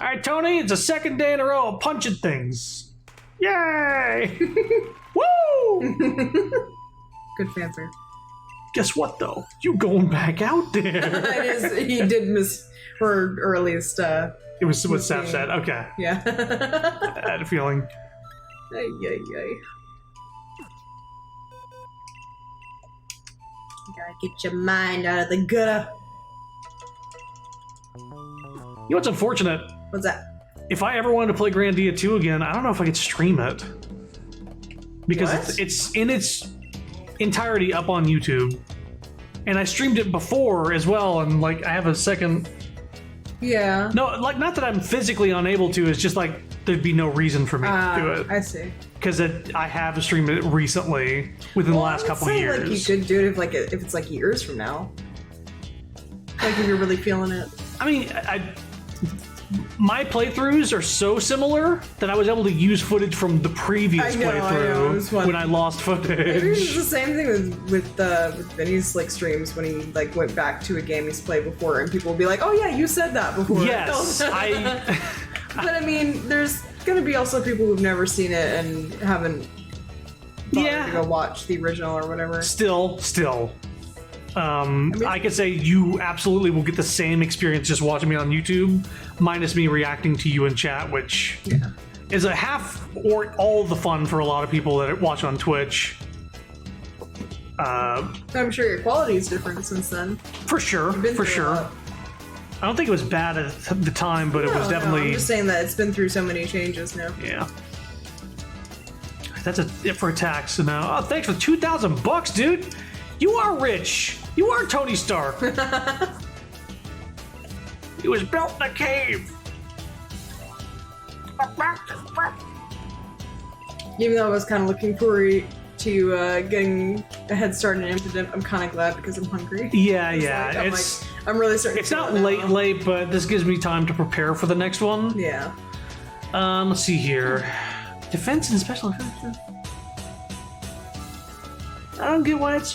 Alright, Tony, it's the 2nd day in a row of punching things. Yay! Woo! Good fanfare. Guess what, though? You going back out there. He did miss her earliest. It It was what Saf said. Okay. Yeah. I had a feeling. Ay, ay, ay. You gotta get your mind out of the gutter. You know what's unfortunate? What's that? If I ever wanted to play Grandia 2 again, I don't know if I could stream it. Because What? it's in its entirety up on YouTube. And I streamed it before as well, and like I have a second. Yeah. No, like not that I'm physically unable to. It's just like there'd be no reason for me to do it I see. because I have streamed it recently within the last couple of years. Like you could do it if it's like years from now. Like if you're really feeling it. I mean, my playthroughs are so similar that I was able to use footage from the previous I know, playthrough it was fun. when I lost Maybe it's footage. the same thing with Vinny's like streams when he like went back to a game he's played before, and people will be like, "Oh yeah, you said that before." Yes, But I mean, there's gonna be also people who've never seen it and haven't bothered to go watch the original or whatever. Still. I could say you absolutely will get the same experience just watching me on YouTube, minus me reacting to you in chat, which is a half or all the fun for a lot of people that watch on Twitch. I'm sure your quality is different since then. For sure, Been for through a sure. lot. I don't think it was bad at the time, but it was No, definitely. I'm just saying that it's been through so many changes now. Yeah. That's it for attacks. So now, oh, thanks for $2,000, dude. You are rich. You are Tony Stark. He was built in a cave. Even though I was kind of looking forward to getting a head start in Impotent, I'm kind of glad because I'm hungry. Yeah, It's yeah. like, I'm really starting. It's to feel not it now. late, but this gives me time to prepare for the next one. Yeah. Let's see here. Defense and special effects. I don't get why it's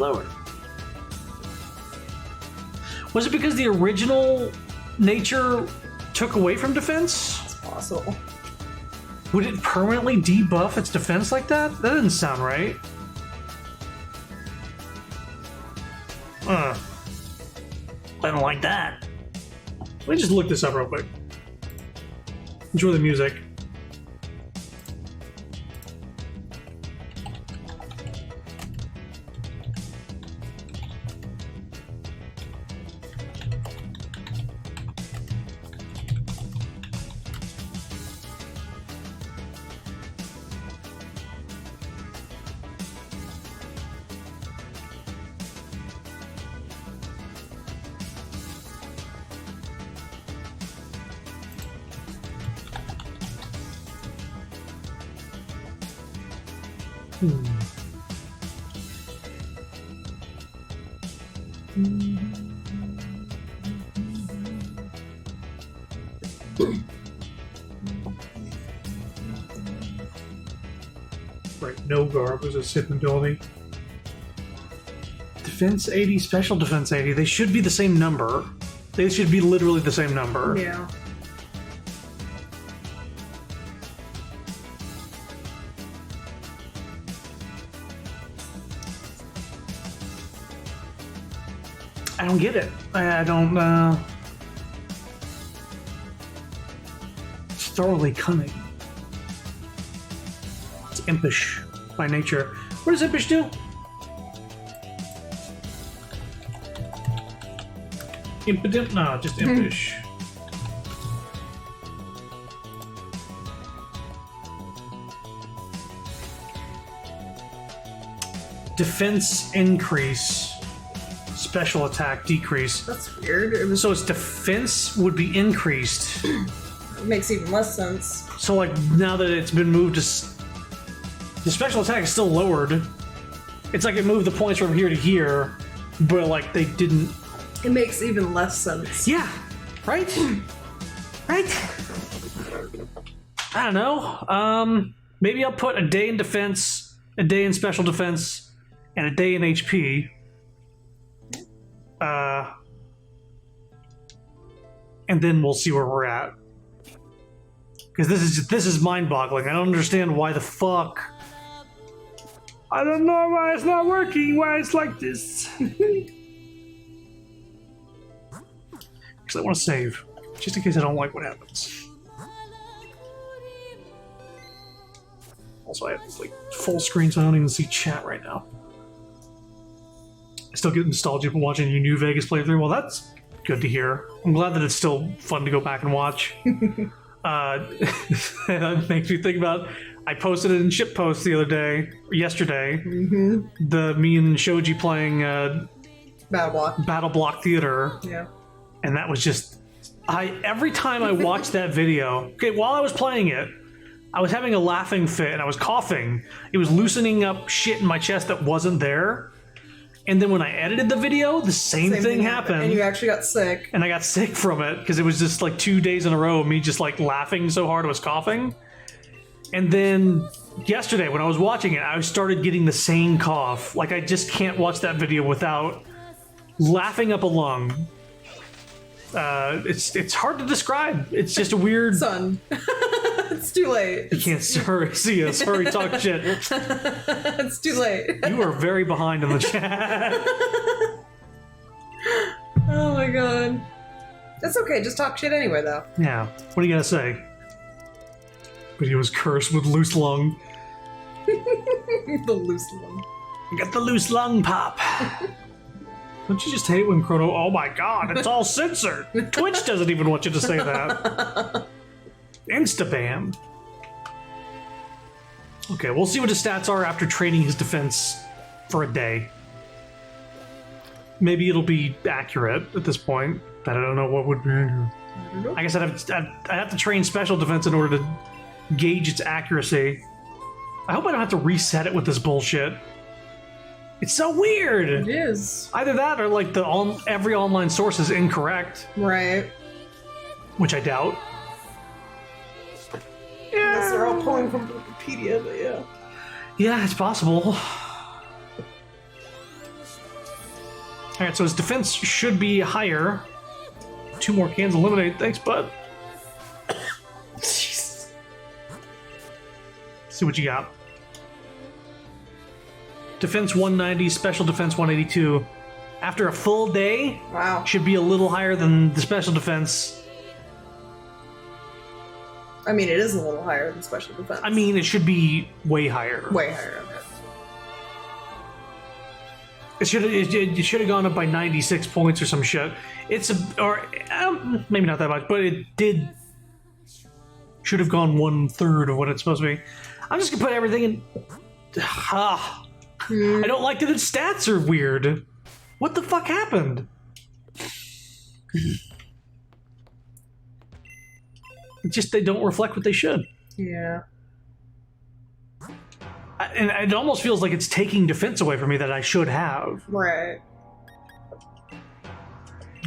lower. Was it because the original nature took away from defense? It's possible. Would it permanently debuff its defense like that? That doesn't sound right. I don't like that. Let me just look this up real quick. Enjoy the music. Right, no garb is a sip ability. Defense 80, special defense 80. They should be the same number. They should be literally the same number. Yeah. I don't get it. I don't, It's thoroughly cunning. It's impish by nature. What does impish do? Impotent? No, just impish. Defense increase. Special attack decrease. That's weird. It So its defense would be increased. makes even less sense. So like now that it's been moved to, the special attack is still lowered. It's like it moved the points from here to here, but like they didn't. It makes even less sense. Yeah, right, right. I don't know. Maybe I'll put a day in defense, a day in special defense, and a day in HP. And then we'll see where we're at. Because this is mind-boggling. I don't understand why the fuck. I don't know why it's not working. Why it's like this. because I want to save, just in case I don't like what happens. Also, I have like full screen, so I don't even see chat right now. I still get nostalgia from watching your New Vegas playthrough. Well, that's good to hear. I'm glad that it's still fun to go back and watch. That makes me think about. I posted it in shitpost the other day, or yesterday. The me and Shoji playing Battle Block Theater. Yeah. And that was just every time I watched that video. Okay, while I was playing it, I was having a laughing fit and I was coughing. It was loosening up shit in my chest that wasn't there. And then when I edited the video, the same thing happened. And you actually got sick. And I got sick from it because it was just like 2 days in a row of me just like laughing so hard I was coughing. And then yesterday when I was watching it, I started getting the same cough. Like I just can't watch that video without laughing up a lung. It's hard to describe. It's just a weird... Son. It's too late. You can't see us. Hurry, talk shit. It's too late. You are very behind in the chat. Oh my god. That's okay, just talk shit anyway, though. Yeah. What are you gonna say? Video was cursed with loose lung. The loose lung. You got the loose lung pop. Don't you just hate when Chrono... Oh my god, it's all censored. Twitch doesn't even want you to say that. Instabam. Okay, we'll see what his stats are after training his defense for a day. Maybe it'll be accurate at this point, but I don't know what would be accurate. I guess I'd have to train special defense in order to gauge its accuracy. I hope I don't have to reset it with this bullshit. It's so weird. It is. Either that or like every online source is incorrect. Right. Which I doubt. Unless they're all pulling from Wikipedia, but yeah. Yeah, it's possible. Alright, so his defense should be higher. 2 more cans eliminated. Thanks, bud. Jeez. See what you got. Defense 190, special defense 182. After a full day, wow, should be a little higher than the special defense. I mean, it is a little higher than special defense. I mean, it should be way higher. Way higher, okay. It should have gone up by 96 points or some shit. Maybe not that much, but it did. Should have gone 1/3 of what it's supposed to be. I'm just gonna put everything in. I don't like that its stats are weird. What the fuck happened? Just they don't reflect what they should. Yeah. And it almost feels like it's taking defense away from me that I should have. Right.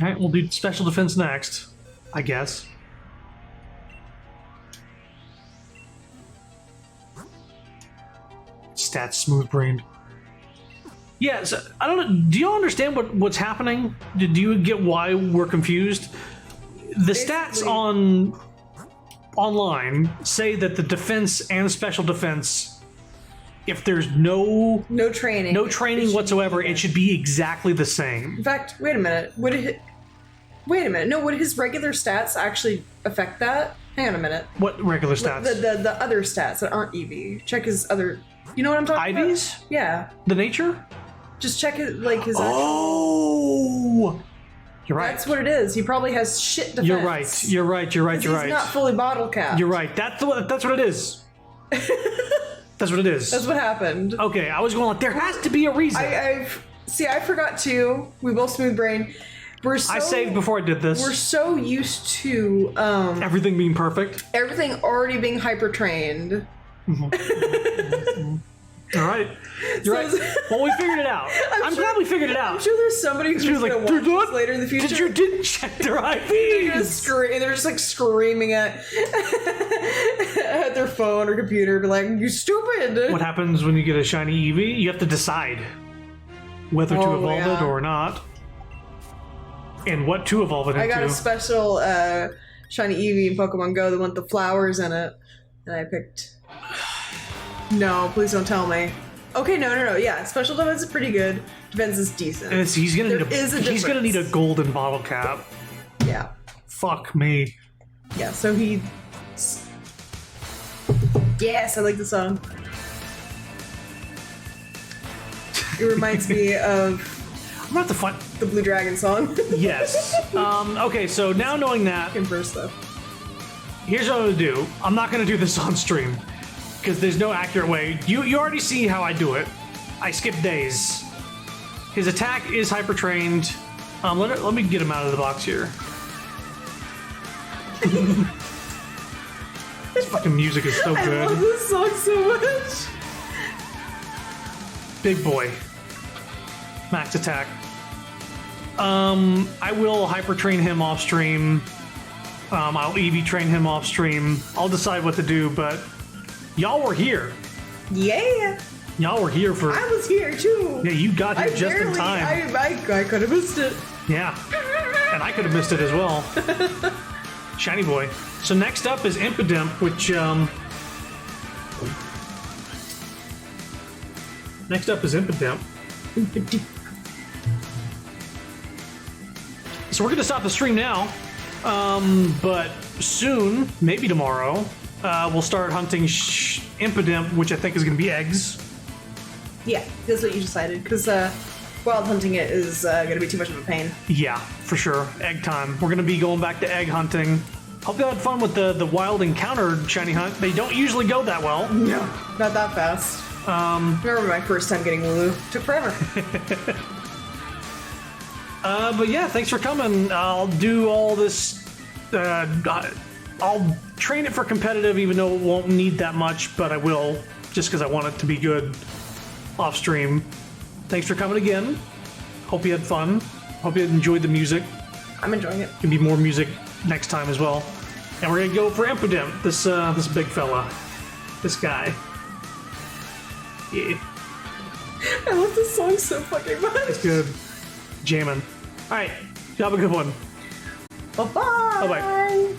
Alright, we'll do special defense next, I guess. Stats smooth-brained. Yeah, so, I don't know, do you understand what's happening? Do you get why we're confused? The stats online say that the defense and special defense, if there's no training whatsoever, it should be exactly the same. In fact, wait a minute. Would his regular stats actually affect that? Hang on a minute. What regular stats? The other stats that aren't EV. Check his other. You know what I'm talking about? IVs? Yeah. The nature? Just check it, like his. Oh. You're right. That's what it is. He probably has shit defense. You're right. You're right. He's not fully bottle capped. You're right. That's what it is. That's what it is. That's what happened. Okay, I was going like, there has to be a reason. I forgot to. We both smooth brain. I saved before I did this. We're so used to everything being perfect. Everything already being hyper trained. All right. You're right. Well, we figured it out. I'm glad we figured it out. I'm sure there's somebody who's like, going to watch this later in the future. Did you didn't check their IVs? They're just like screaming at their phone or computer, be like, "You stupid!" What happens when you get a shiny EV? You have to decide whether to evolve it or not, and what to evolve it into. I got a special shiny Eevee in Pokemon Go, the one with the flowers in it, and I picked. No, please don't tell me. Okay, no. Yeah, special defense is pretty good. Defense is decent. He's gonna need a golden bottle cap. Yeah. Yeah. Fuck me. Yeah, so he... Yes, I like the song. It reminds me of I'm about to find. the Blue Dragon song. Yes. Okay, so now knowing that, In verse, though. here's what I'm gonna do. I'm not gonna do this on stream because there's no accurate way. You already see how I do it. I skip days. His attack is hyper trained. Let me get him out of the box here. This fucking music is so I good. love this song so much. Big boy. Max attack. I will hyper train him off stream. I'll EV train him off stream. I'll decide what to do, but y'all were here. Yeah, Y'all were here for. I was here too. Yeah, you got here I just in time. I could have missed it. Yeah. And I could have missed it as well. Shiny boy. So next up is Impidimp, which next up is Impidimp. So we're gonna stop the stream now. But soon, maybe tomorrow, we'll start hunting Impidimp, which I think is gonna be eggs. Yeah, that's what you decided, because wild hunting it is going to be too much of a pain. Yeah, for sure. Egg time. We're gonna be going back to egg hunting. Hope you had fun with the wild encounter shiny hunt. They don't usually go that well. No, not that fast. Remember my first time getting Lulu. Took forever. But yeah, thanks for coming. I'll do all this. I'll train it for competitive, even though it won't need that much, but I will, just because I want it to be good off stream. Thanks for coming again. Hope you had fun. Hope you enjoyed the music. I'm enjoying it. Can be more music next time as well. And we're gonna go for Impidimp, this big fella, this guy. Yeah, I love this song so fucking much. it's good. Jamming. All right, you have a good one. Bye-bye. Bye-bye.